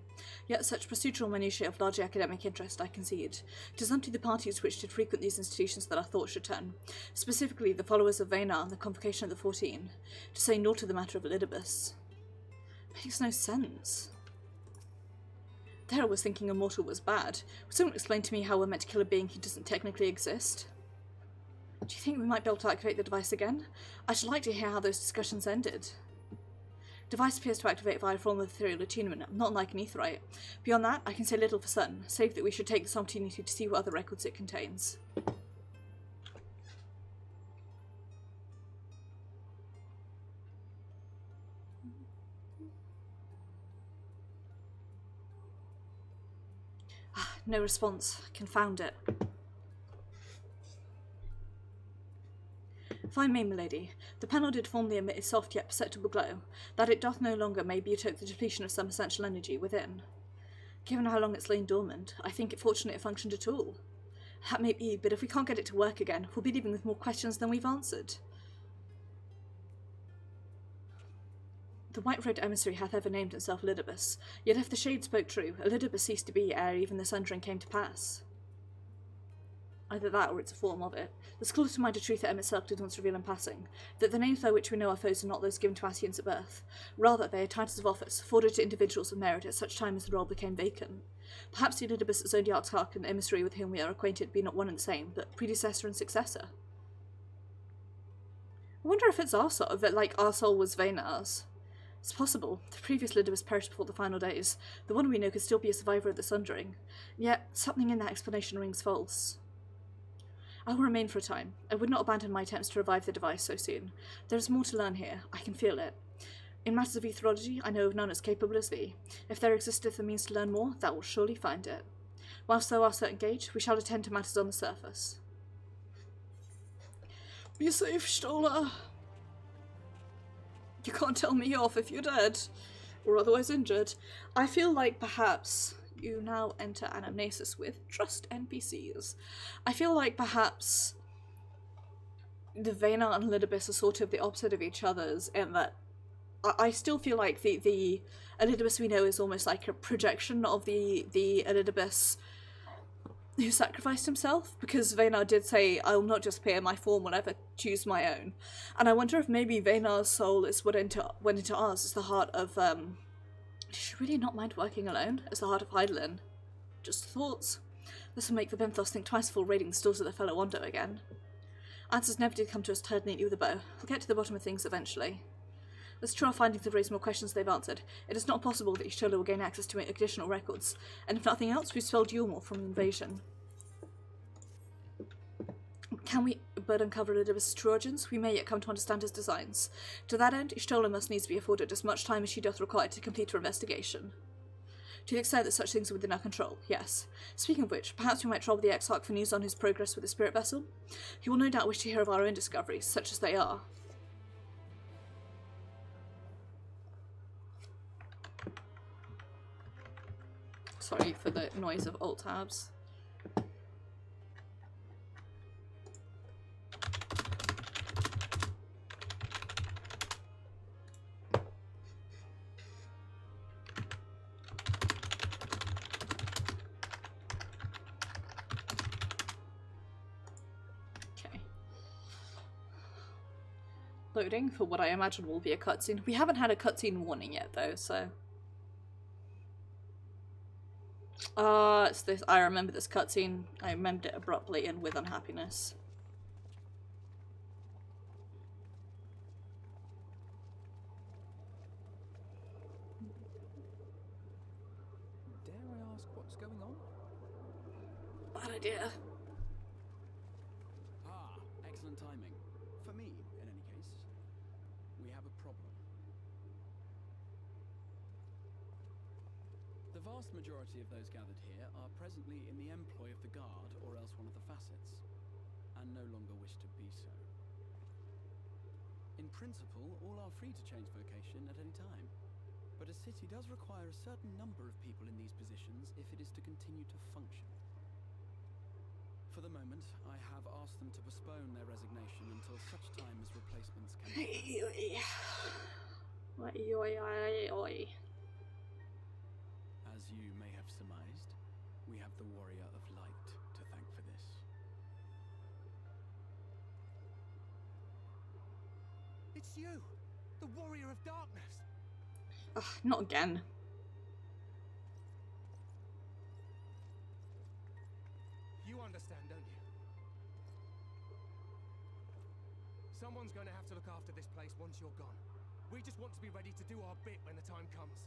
Yet such procedural minutiae of larger academic interest I concede. 'Tis unto the parties which did frequent these institutions that our thoughts should turn, specifically the followers of Vayner and the Convocation of the 14, to say naught of the matter of Elidibus. Makes no sense. There I was thinking immortal was bad. Would someone explain to me how we're meant to kill a being who doesn't technically exist? Do you think we might be able to activate the device again? I should like to hear how those discussions ended. Device appears to activate via a form of ethereal attunement, not unlike an aetherite. Beyond that, I can say little for certain, save that we should take this opportunity to see what other records it contains. No response. Confound it. If I may, milady, the panel did formerly emit a soft yet perceptible glow. That it doth no longer may betoke the depletion of some essential energy within. Given how long it's lain dormant, I think it fortunate it functioned at all. That may be, but if we can't get it to work again, we'll be leaving with more questions than we've answered. The white-robed emissary hath ever named himself Elidibus, yet if the shade spoke true, Elidibus ceased to be ere even the Sundering came to pass. Either that, or it's a form of it. The scholar to mind a truth that Emmet Selk did once reveal in passing, that the names by which we know our foes are not those given to Asians at birth. Rather, they are titles of office, afforded to individuals of merit at such time as the role became vacant. Perhaps the Elidibus Zodiac's Hark and the emissary with whom we are acquainted be not one and the same, but predecessor and successor. I wonder if it's our soul, that like our soul was Vaynar's. It's possible. The previous Elidibus perished before the final days. The one we know could still be a survivor of the Sundering. Yet, something in that explanation rings false. I will remain for a time. I would not abandon my attempts to revive the device so soon. There is more to learn here. I can feel it. In matters of etherology, I know of none as capable as thee. If there existeth a means to learn more, thou wilt surely find it. Whilst thou art engaged, we shall attend to matters on the surface. Be safe, Stola. You can't tell me off if you're dead. or otherwise injured. I feel like perhaps you now enter anamnesis with trust NPCs. I feel like perhaps the Vayner and Elidibus are sort of the opposite of each other's, in that I still feel like the Elidibus we know is almost like a projection of the Elidibus who sacrificed himself, because Vayner did say, I will not just appear in my form, will ever choose my own. And I wonder if maybe Vaynar's soul is what went into ours as the heart of, does she really not mind working alone? As the heart of Hydaelyn? Just thoughts. This will make the Bimthos think twice before raiding the stores of their fellow Wando again. Answers never did come to us tied neatly with a bow. We'll get to the bottom of things eventually. As true our findings have raised more questions than they've answered, it is not possible that Y'shtola will gain access to additional records, and if nothing else, we've spelled Yulmore from an invasion. Can we but uncover Elidibus' true origins? We may yet come to understand his designs. To that end, Y'shtola must needs be afforded as much time as she doth require to complete her investigation. To the extent that such things are within our control, yes. Speaking of which, perhaps we might trouble the Exarch for news on his progress with the spirit vessel. He will no doubt wish to hear of our own discoveries, such as they are. Sorry for the noise of alt tabs. Okay. Loading for what I imagine will be a cutscene. We haven't had a cutscene warning yet though, so... it's this. I remember this cutscene. I remembered it abruptly and with unhappiness. Dare I ask what's going on? Bad idea. Ah, excellent timing. For me, in any case. We have a problem. The vast majority of those gathered here are presently in the employ of the Guard or else one of the facets, and no longer wish to be so. In principle, all are free to change vocation at any time, but a city does require a certain number of people in these positions if it is to continue to function. For the moment, I have asked them to postpone their resignation until such time as replacements can be found. As you may have surmised, we have the Warrior of Light to thank for this. It's you! The Warrior of Darkness! Ugh, not again. You understand, don't you? Someone's going to have to look after this place once you're gone. We just want to be ready to do our bit when the time comes.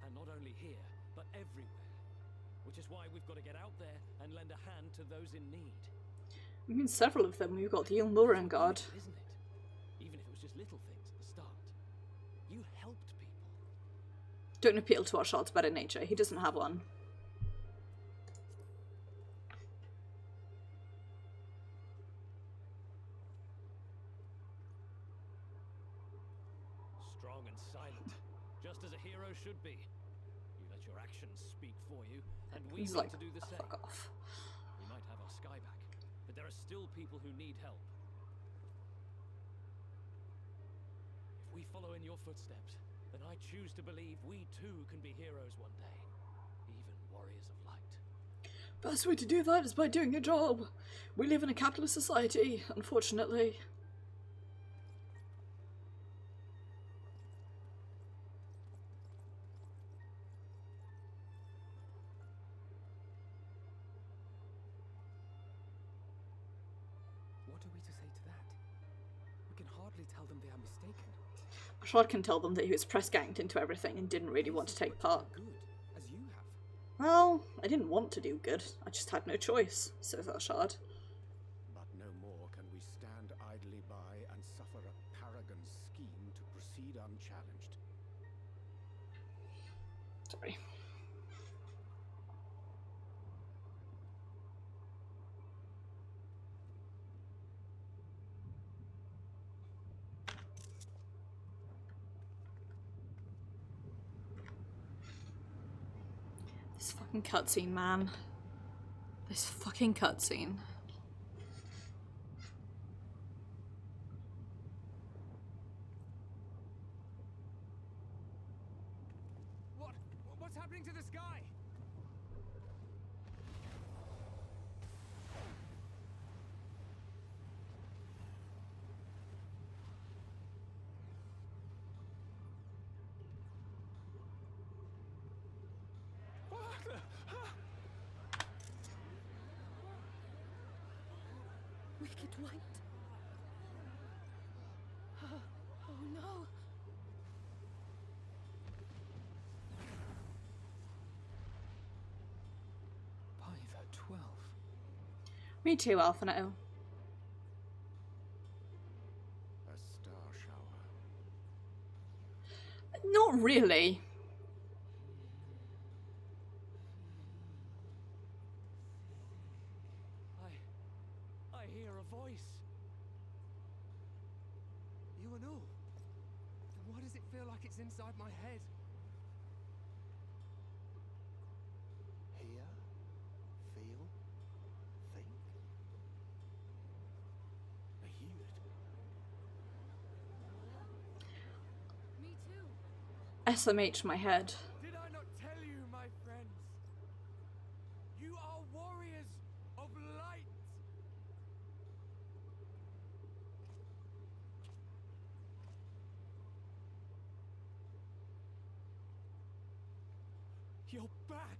And not only here, but everywhere. Which is why we've got to get out there and lend a hand to those in need. I mean, several of them. We've got the Yulmuran Guard. Isn't it? Even if it was just little things at the start. You helped people. Don't appeal to our Shard's better nature. He doesn't have one. Strong and silent. Just as a hero should be. You let your actions speak for you, and we He's need like, to do the same. fuck off. We might have our sky back, but there are still people who need help. If we follow in your footsteps, then I choose to believe we too can be heroes one day. Even warriors of light. Best way to do that is by doing your job. We live in a capitalist society, unfortunately. What are we to say to that? We can hardly tell them they are mistaken. Shard can tell them that he was press ganged into everything and didn't really want to take part. Good, as you have. Well, I didn't want to do good. I just had no choice, says our Shard. But no more can we stand idly by and suffer a paragon's scheme to proceed unchallenged. Sorry. This fucking cutscene, man. This fucking cutscene. What's happening to the sky? Wicked light. Oh no. By the 12. Me too, Alphanetto. A star shower. Not really. I hear a voice. You and all? Then why does it feel like it's inside my head? Hear, feel, think. I hear it. Me too. SMH my head. Did I not tell you, my friends? You are warriors of light! You're back!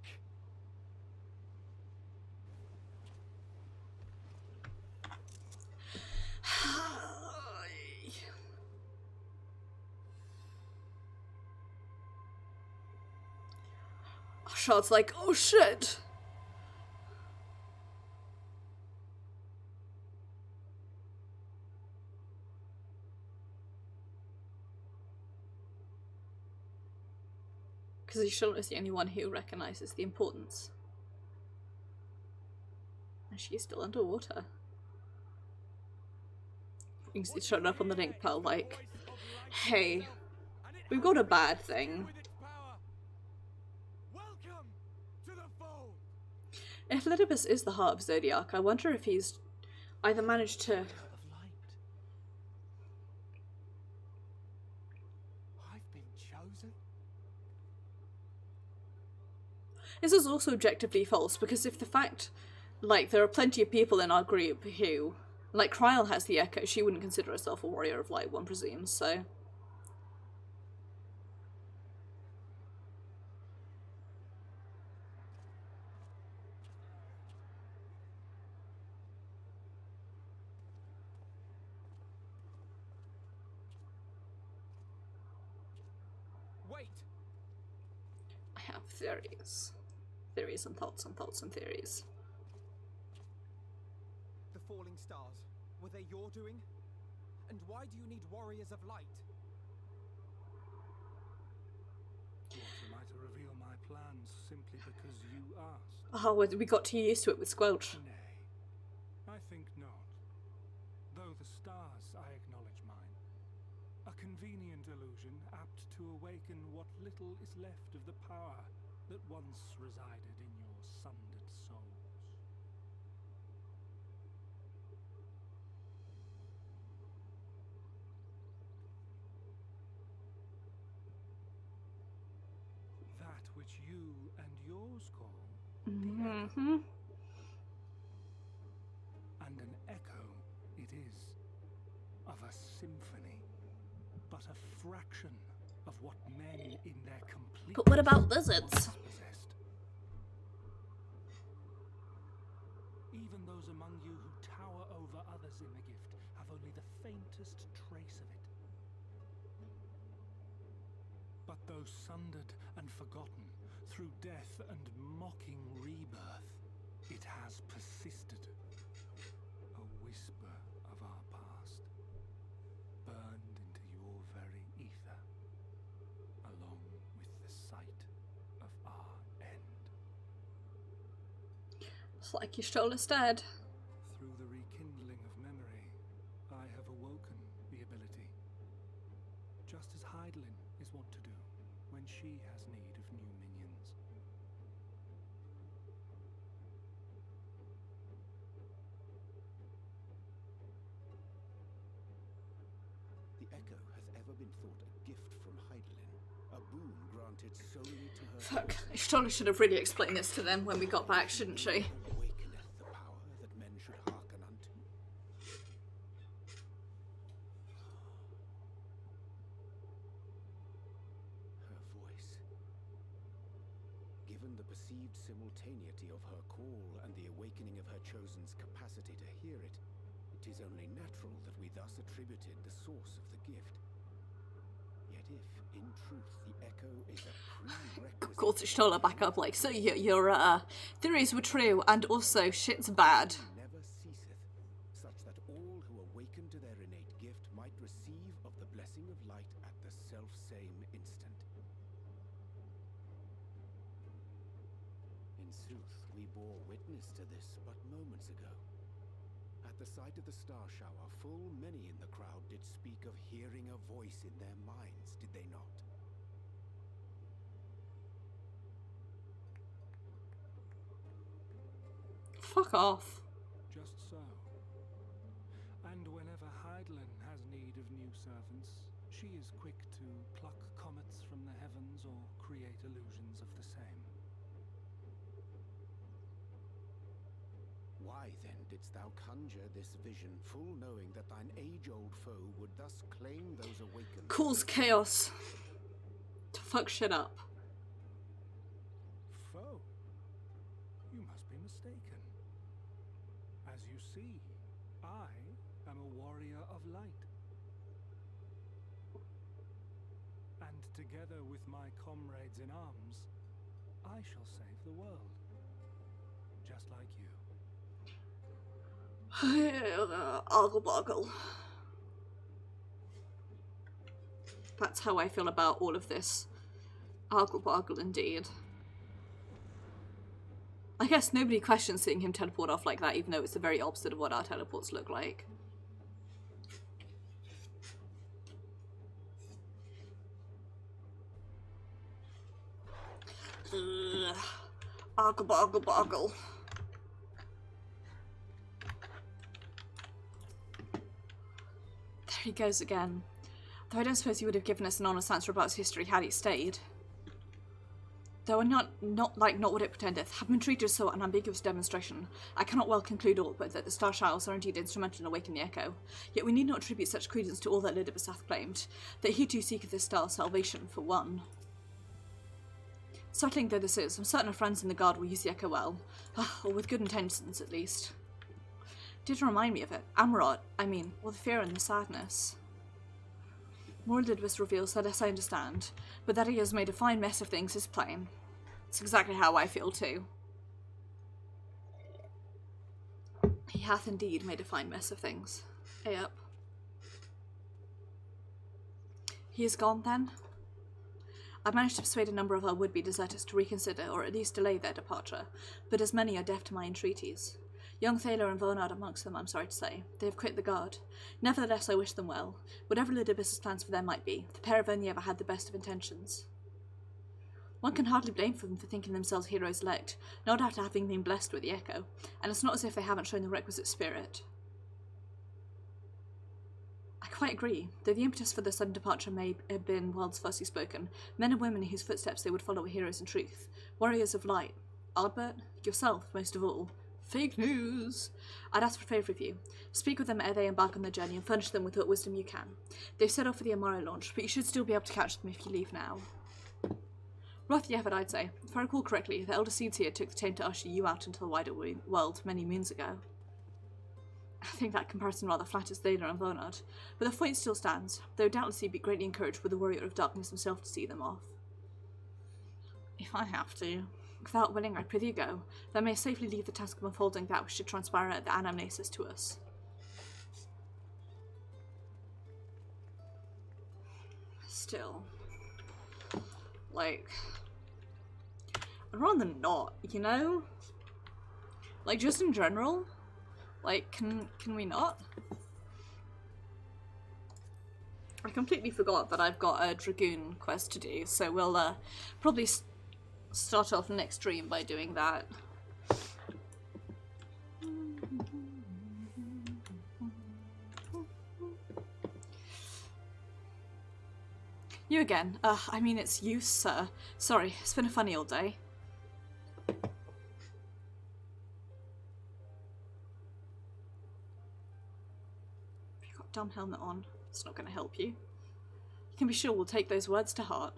Shot's like, oh shit. Because Charlotte is the only one who recognises the importance. And she is still underwater. You can see showing up on the link pile like, hey, we've got a bad thing. If Lidibus is the heart of Zodiac, I wonder if he's either managed to... I've been chosen? This is also objectively false, because if the fact, like, there are plenty of people in our group who, like, Kryl has the Echo, she wouldn't consider herself a warrior of light, one presumes, so... Wait! I have theories. Theories and thoughts and thoughts and theories. The falling stars, were they your doing? And why do you need warriors of light? What, am I to reveal my plans simply because you asked? Oh, we got too used to it with Squelch. Nay, I think not. Though the stars, I acknowledge mine. A convenient illusion, apt to awaken what little is left of the power that once resided in your sundered souls. That which you and yours call Mm-hmm. and an echo it is, of a symphony, but a fraction of what men in their complete... But what about lizards? Possessed. Even those among you who tower over others in the gift have only the faintest trace of it. But though sundered and forgotten through death and mocking rebirth, it has persisted. A whisper of our past, burned into your very ether, along with the sight of our end. It's like you stole us dead. Through the rekindling of memory, I have awoken the ability, just as Heidelin is wont to do when she has need of new minions. sought a gift from Heidelin, a boon granted solely to her. Fuck, Ishtola should have really explained this to them when we got back, shouldn't she? Awakeneth the power that men should hearken unto. Her voice. Given the perceived simultaneity of her call and the awakening of her chosen's capacity to hear it, it is only natural that we thus attributed the source of the gift. Yet if, in truth, the echo is a prerequisite... Calls Ishtola back up like, so your theories were true, and also shit's bad. ...never ceaseth, such that all who awaken to their innate gift might receive of the blessing of light at the self-same instant. In sooth, we bore witness to this but moments ago. At the sight of the star shower, full many in the crowd did speak of hearing a voice in their minds, did they not? Fuck off. Just so. And whenever Heidelin has need of new servants, she is quick to pluck comets from the heavens or create illusions of the same. Why then didst thou conjure this vision, full knowing that thine age-old foe would thus claim those awakened? Cause chaos. To fuck shit up. Foe? You must be mistaken. As you see, I am a warrior of light. And together with my comrades in arms, I shall save the world. Just like you. Ogle boggle. That's how I feel about all of this. Ogle boggle indeed. I guess nobody questions seeing him teleport off like that, even though it's the very opposite of what our teleports look like. Ogle boggle boggle. There he goes again. Though I don't suppose he would have given us an honest answer about his history had he stayed. Though not what it pretendeth, have been treated as so unambiguous demonstration, I cannot well conclude aught but that the star showers are indeed instrumental in awakening the echo. Yet we need not attribute such credence to all that Elidibus hath claimed, that he too seeketh this star's salvation, for one. Startling though this is, I'm certain our friends in the guard will use the echo well, or with good intentions at least. Did remind me of it. Amrot, I mean, or the fear and the sadness. More Elidibus reveals that as I understand, but that he has made a fine mess of things is plain. It's exactly how I feel too. He hath indeed made a fine mess of things. Yep. He is gone then? I've managed to persuade a number of our would-be deserters to reconsider or at least delay their departure, but as many are deaf to my entreaties. Young Thaler and Vonard amongst them, I'm sorry to say. They have quit the guard. Nevertheless, I wish them well. Whatever Elidibus' plans for them might be, the pair have only ever had the best of intentions. One can hardly blame them for thinking themselves heroes elect, not after having been blessed with the echo, and it's not as if they haven't shown the requisite spirit. I quite agree. Though the impetus for their sudden departure may have been words fussy spoken, men and women in whose footsteps they would follow are heroes in truth. Warriors of light. Ardbert, yourself, most of all. Fake news! I'd ask for a favour of you. Speak with them ere they embark on their journey and furnish them with what wisdom you can. They've set off for the Amaro launch, but you should still be able to catch them if you leave now. Worth the effort, I'd say. If I recall correctly, the Elder Seeds here took the time to usher you out into the wider world many moons ago. I think that comparison rather flatters Thaler and Vonard, but the point still stands, though doubtless he'd be greatly encouraged with the Warrior of Darkness himself to see them off. If I have to. Without willing, I prithee go, that I may safely leave the task of unfolding that which should transpire at the anamnesis to us. Still. Like, I'd rather not, you know? Like, just in general? Like, can we not? I completely forgot that I've got a Dragoon quest to do, so we'll probably start off next stream by doing that. You again. I mean, it's you, sir. Sorry, it's been a funny old day. You've got a dumb helmet on. It's not going to help you. You can be sure we'll take those words to heart.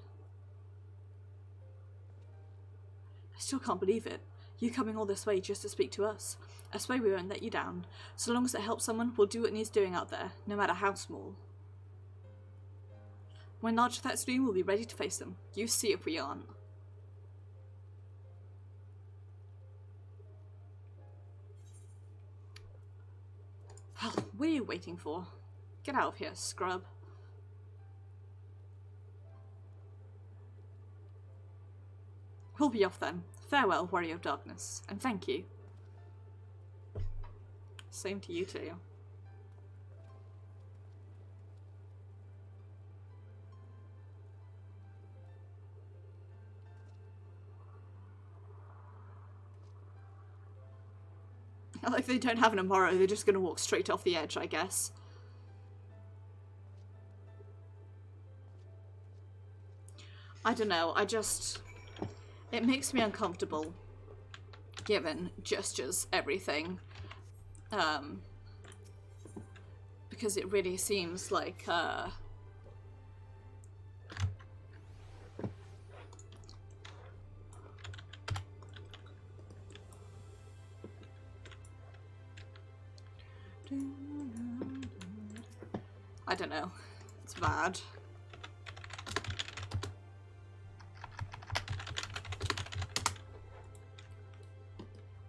I still can't believe it. You coming all this way just to speak to us. I swear we won't let you down. So long as it helps someone, we'll do what needs doing out there, no matter how small. When large threats loom, we'll be ready to face them. You see if we aren't. Well, what are you waiting for? Get out of here, scrub. We'll be off then. Farewell, warrior of darkness, and thank you. Same to you too. Like they don't have an tomorrow, they're just gonna walk straight off the edge, I guess. I don't know, it makes me uncomfortable, given gestures, everything. Because it really seems like, I don't know. It's bad.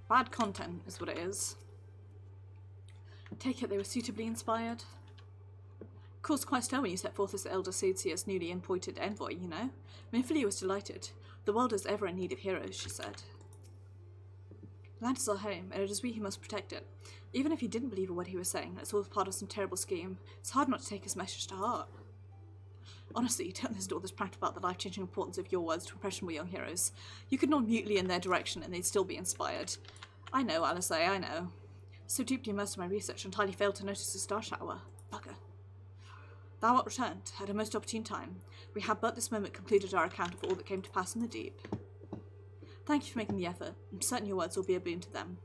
Bad content is what it is. Take it they were suitably inspired. Of course, quite stir when you set forth as the elder Sootsia's newly appointed envoy, you know. Minfilia was delighted. The world is ever in need of heroes, she said. Land is our home, and it is we who must protect it. Even if he didn't believe in what he was saying, it's all part of some terrible scheme. It's hard not to take his message to heart. Honestly, don't listen to all this prat about the life-changing importance of your words to impressionable young heroes. You could nod mutely in their direction and they'd still be inspired. I know, Alice, I know. So deeply immersed in my research, I entirely failed to notice the star shower. Bugger. Thou art returned, at a most opportune time. We have but this moment concluded our account of all that came to pass in the deep. Thank you for making the effort. I'm certain your words will be a boon to them.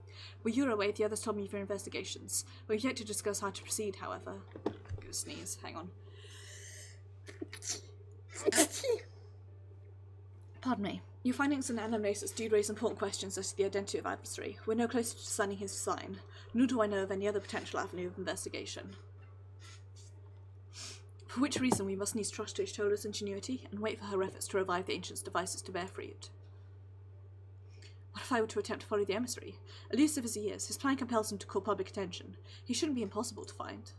While you were away, the others told me of your investigations. We've yet to discuss how to proceed, however. Go sneeze, hang on. Pardon me. Your findings and anamnesis do raise important questions as to the identity of adversary. We're no closer to discerning his design, nor do I know of any other potential avenue of investigation. For which reason we must needs trust to Ishtola's ingenuity and wait for her efforts to revive the ancient's devices to bear fruit. What if I were to attempt to follow the emissary? Elusive as he is, his plan compels him to call public attention. He shouldn't be impossible to find.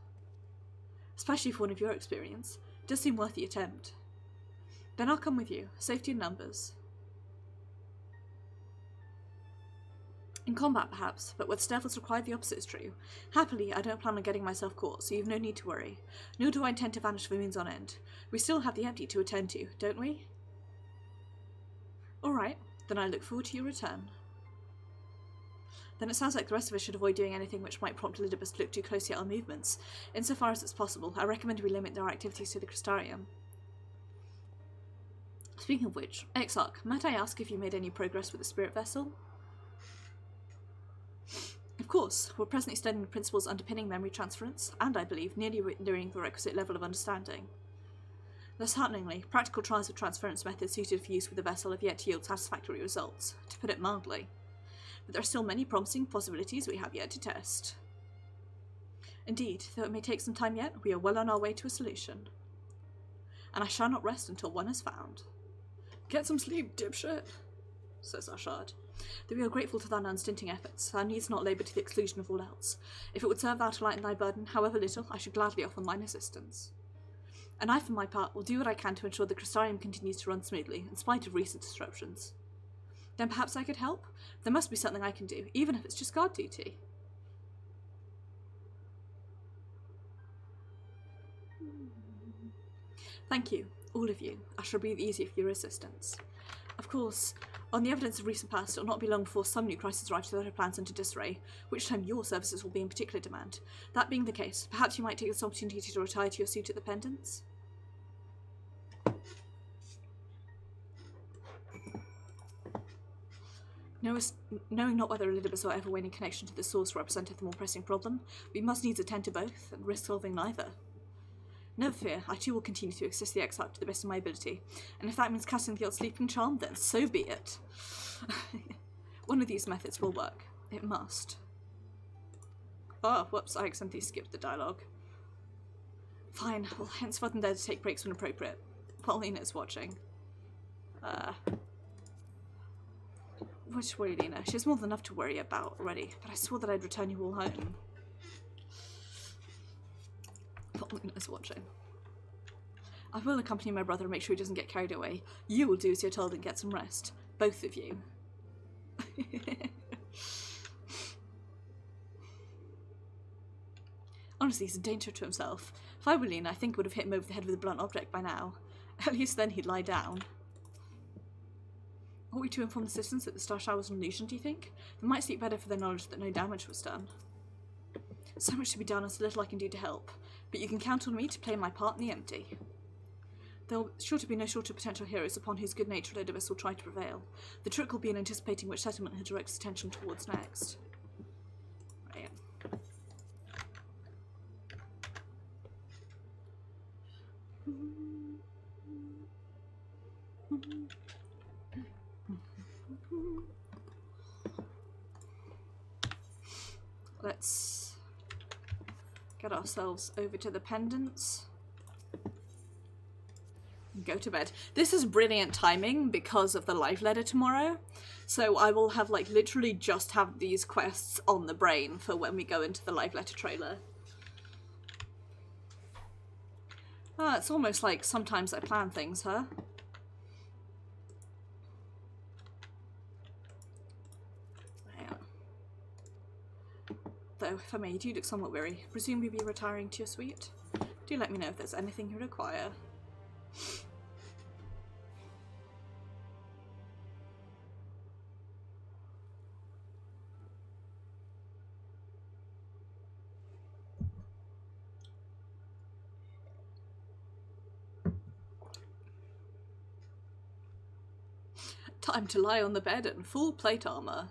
Especially for one of your experience. It does seem worth the attempt. Then I'll come with you. Safety in numbers. In combat, perhaps, but with stealth is required, the opposite is true. Happily, I don't plan on getting myself caught, so you've no need to worry. Nor do I intend to vanish for moons on end. We still have the empty to attend to, don't we? Alright, then I look forward to your return. Then it sounds like the rest of us should avoid doing anything which might prompt Elidibus to look too closely at our movements. Insofar as it's possible, I recommend we limit our activities to the Crystarium. Speaking of which, Exarch, might I ask if you made any progress with the spirit vessel? Of course, we're presently studying the principles underpinning memory transference, and, I believe, nearly nearing the requisite level of understanding. Thus, hearteningly, practical trials of transference methods suited for use with the vessel have yet to yield satisfactory results, to put it mildly. But there are still many promising possibilities we have yet to test. Indeed, though it may take some time yet, we are well on our way to a solution. And I shall not rest until one is found. Get some sleep, dipshit, says Ashard. Though we are grateful to thine unstinting efforts, thou needst not labour to the exclusion of all else. If it would serve thou to lighten thy burden, however little, I should gladly offer mine assistance. And I, for my part, will do what I can to ensure the Crystarium continues to run smoothly, in spite of recent disruptions. Then perhaps I could help? There must be something I can do, even if it's just guard duty. Thank you, all of you. I shall breathe easier for your assistance. Of course, on the evidence of recent past, it will not be long before some new crisis arrives to throw our plans into disarray, which time your services will be in particular demand. That being the case, perhaps you might take this opportunity to retire to your suit at the Pendants? Knowing not whether Elidibus or ever any connection to the source represented the more pressing problem, we must needs attend to both, and risk solving neither. Never fear, I too will continue to assist the exile to the best of my ability, and if that means casting the old sleeping charm, then so be it. One of these methods will work. It must. Oh, whoops, I accidentally skipped the dialogue. Fine, well, henceforth I'm there to take breaks when appropriate. Paulina is watching. Which worry, Lena? She has more than enough to worry about already, but I swore that I'd return you all home. Paulina is watching. I will accompany my brother and make sure he doesn't get carried away. You will do as you're told and get some rest. Both of you. Honestly, he's a danger to himself. If I were Lena, I think I would have hit him over the head with a blunt object by now. At least then he'd lie down. Ought we to inform the citizens that the star shower was an illusion, do you think? They might sleep better for their knowledge that no damage was done. So much to be done and so little I can do to help, but you can count on me to play my part in the empty. There will sure to be no shortage of potential heroes upon whose good nature Elidibus will try to prevail. The trick will be in anticipating which settlement he'll direct his attention towards next. Right. Let's get ourselves over to the pendants and go to bed. This is brilliant timing because of the live letter tomorrow, so I will have like literally just have these quests on the brain for when we go into the live letter trailer. It's almost like sometimes I plan things, huh? Though, if I may, you do look somewhat weary. Presume you'll be retiring to your suite? Do let me know if there's anything you require. Time to lie on the bed in full plate armor.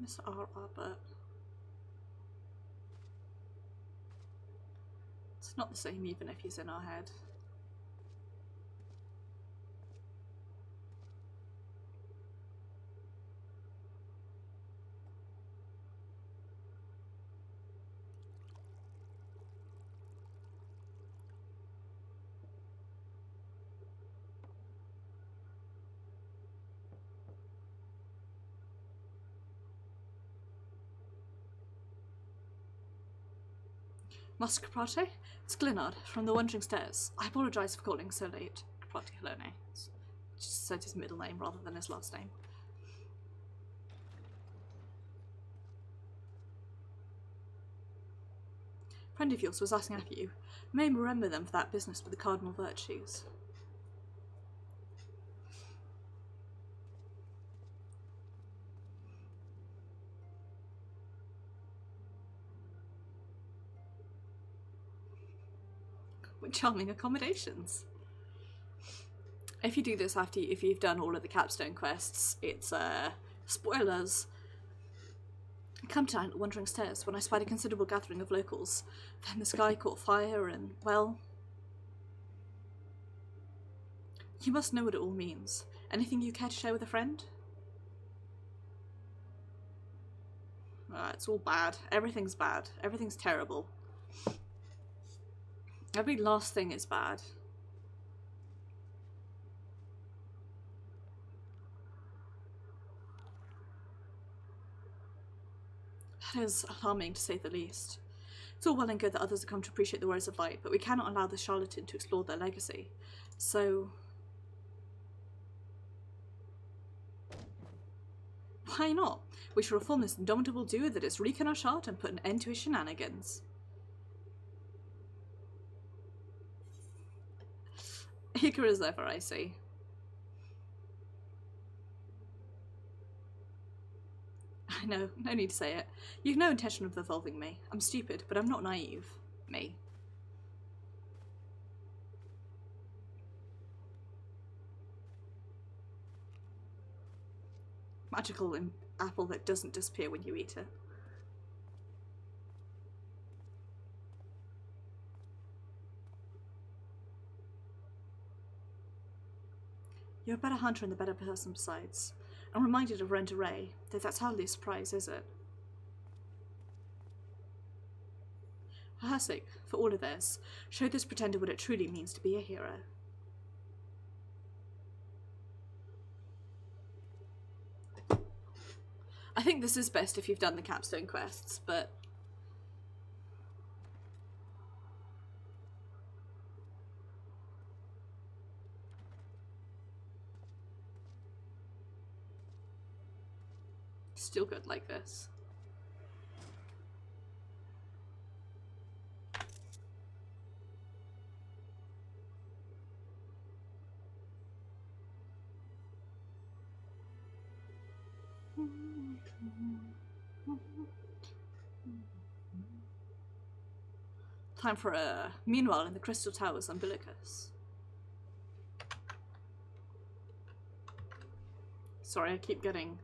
Miss R.R. but it's not the same even if he's in our head. Master Caprate? It's Glenard, from the Wandering Stairs. I apologise for calling so late. Caprate Helone. Just said his middle name rather than his last name. A friend of yours was asking after you. May remember them for that business with the cardinal virtues. Charming accommodations. If you do this after if you've done all of the capstone quests, it's spoilers. Come tonight at Wandering Stairs when I spied a considerable gathering of locals. Then the sky caught fire and, well, you must know what it all means. Anything you care to share with a friend? It's all bad. Everything's bad. Everything's terrible. Every last thing is bad. That is alarming, to say the least. It's all well and good that others have come to appreciate the words of light, but we cannot allow the charlatan to explore their legacy. So why not? We shall reform this indomitable doer that is wreaking our shard and put an end to his shenanigans. Eager as ever, I see. I know, no need to say it. You've no intention of evolving me. I'm stupid, but I'm not naive. Me. Magical apple that doesn't disappear when you eat it. You're a better hunter and a better person besides. I'm reminded of Rent a Ray, though that's hardly a surprise, is it? For her sake, for all of theirs, show this pretender what it truly means to be a hero. I think this is best if you've done the capstone quests, but... still good like this. Time for a meanwhile in the Crystal Towers umbilicus. Sorry, I keep getting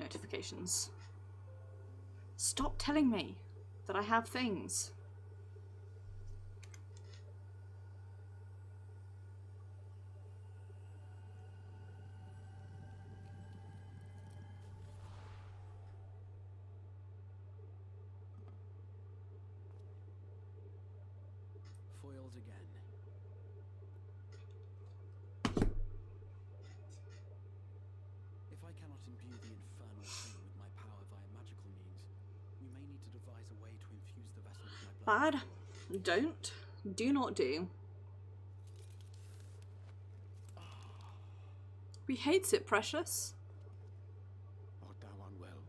notifications. Stop telling me that I have things. Foiled again. If I cannot imbue the infernal thing with my power via magical means, we may need to devise a way to infuse the vessel with my blood. Bad. Don't. Do not do. We hates it, precious. Art thou unwell?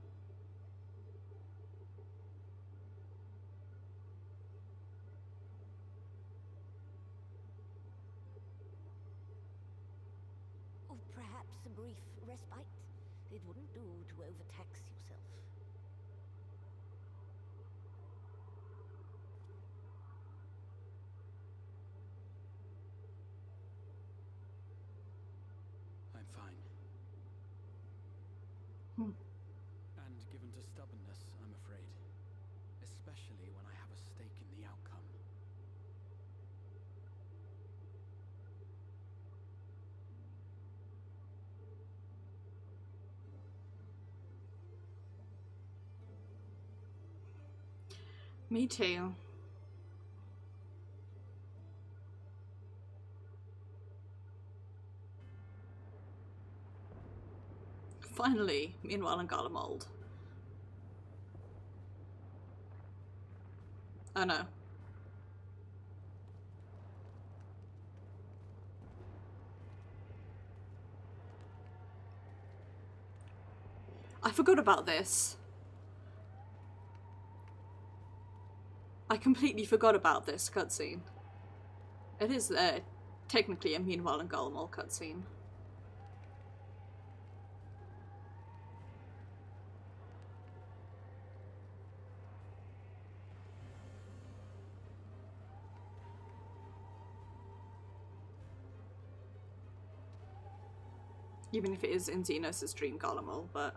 Or perhaps a brief respite? It wouldn't do to overtax yourself. I'm fine. And given to stubbornness, I'm afraid. Especially when I have a stake in the outcome. Me too. Finally, meanwhile in Garlemald. Oh no. I forgot about this. I completely forgot about this cutscene. It is technically a meanwhile in Garlemald cutscene. Even if it is in Xenos' dream Garlemald, but...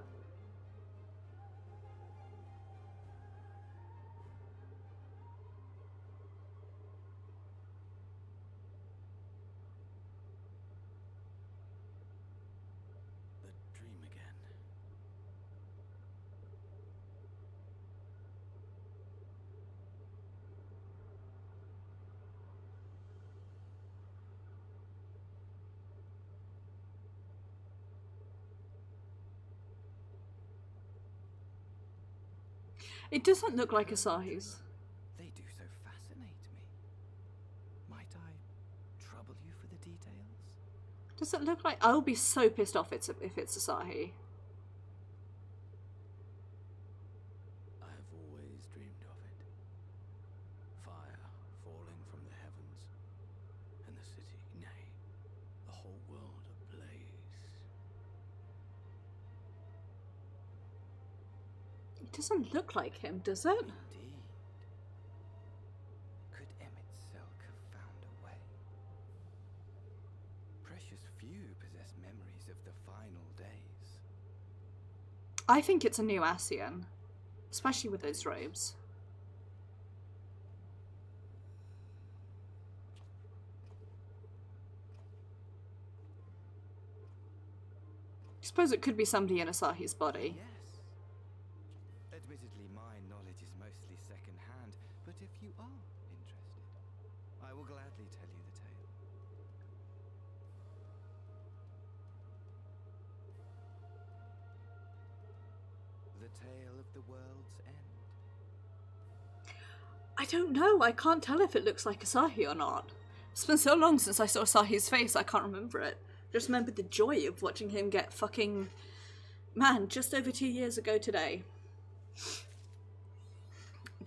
The dream again. It doesn't look like Asahi's. They do so fascinate me. Might I trouble you for the details? Does it look like... I'll be so pissed off if it's Asahi. I have always dreamed of it. Fire falling from the heavens, and the city, nay, Doesn't look like him, does it? Indeed. Could Emet-Selch have found a way? Precious few possess memories of the final days. I think it's a new Ascian, especially with those robes. I suppose it could be somebody in Asahi's body. Yes. Admittedly, my knowledge is mostly second-hand, but if you are interested, I will gladly tell you the tale. The tale of the world's end. I don't know. I can't tell if it looks like Asahi or not. It's been so long since I saw Asahi's face, I can't remember it. Just remember the joy of watching him get fucking... Man, just over 2 years ago today.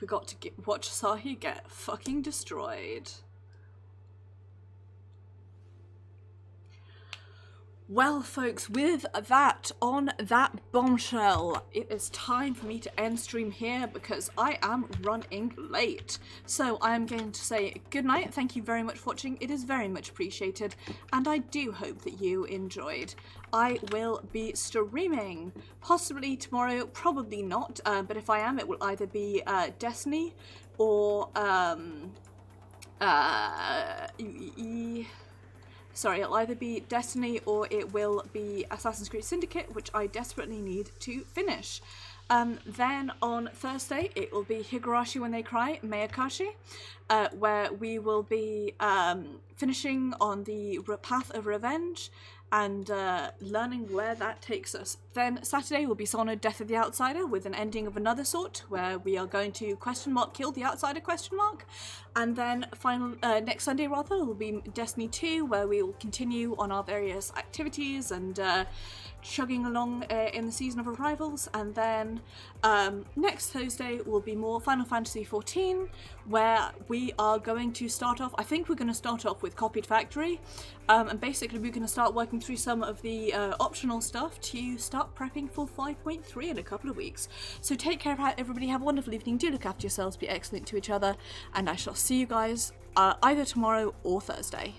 We got to watch Asahi get fucking destroyed. Well, folks, with that, on that bombshell, it is time for me to end stream here because I am running late. So I am going to say good night. Thank you very much for watching. It is very much appreciated, and I do hope that you enjoyed. I will be streaming possibly tomorrow, probably not, but if I am, it will either be Destiny or sorry, it'll either be Destiny or it will be Assassin's Creed Syndicate, which I desperately need to finish. Then on Thursday, it will be Higurashi When They Cry, Mayakashi, where we will be finishing on the Path of Revenge and learning where that takes us. Then Saturday will be Dishonored Death of the Outsider with an ending of another sort, where we are going to kill the outsider ? And then next Sunday rather will be Destiny 2, where we will continue on our various activities and chugging along in the season of arrivals. And then next Thursday will be more Final Fantasy XIV, where we are going to start off, I think we're going to start off with Copied Factory, and basically we're going to start working through some of the optional stuff to start prepping for 5.3 in a couple of weeks. So take care, everybody, have a wonderful evening, do look after yourselves, be excellent to each other, and I shall see you guys either tomorrow or Thursday.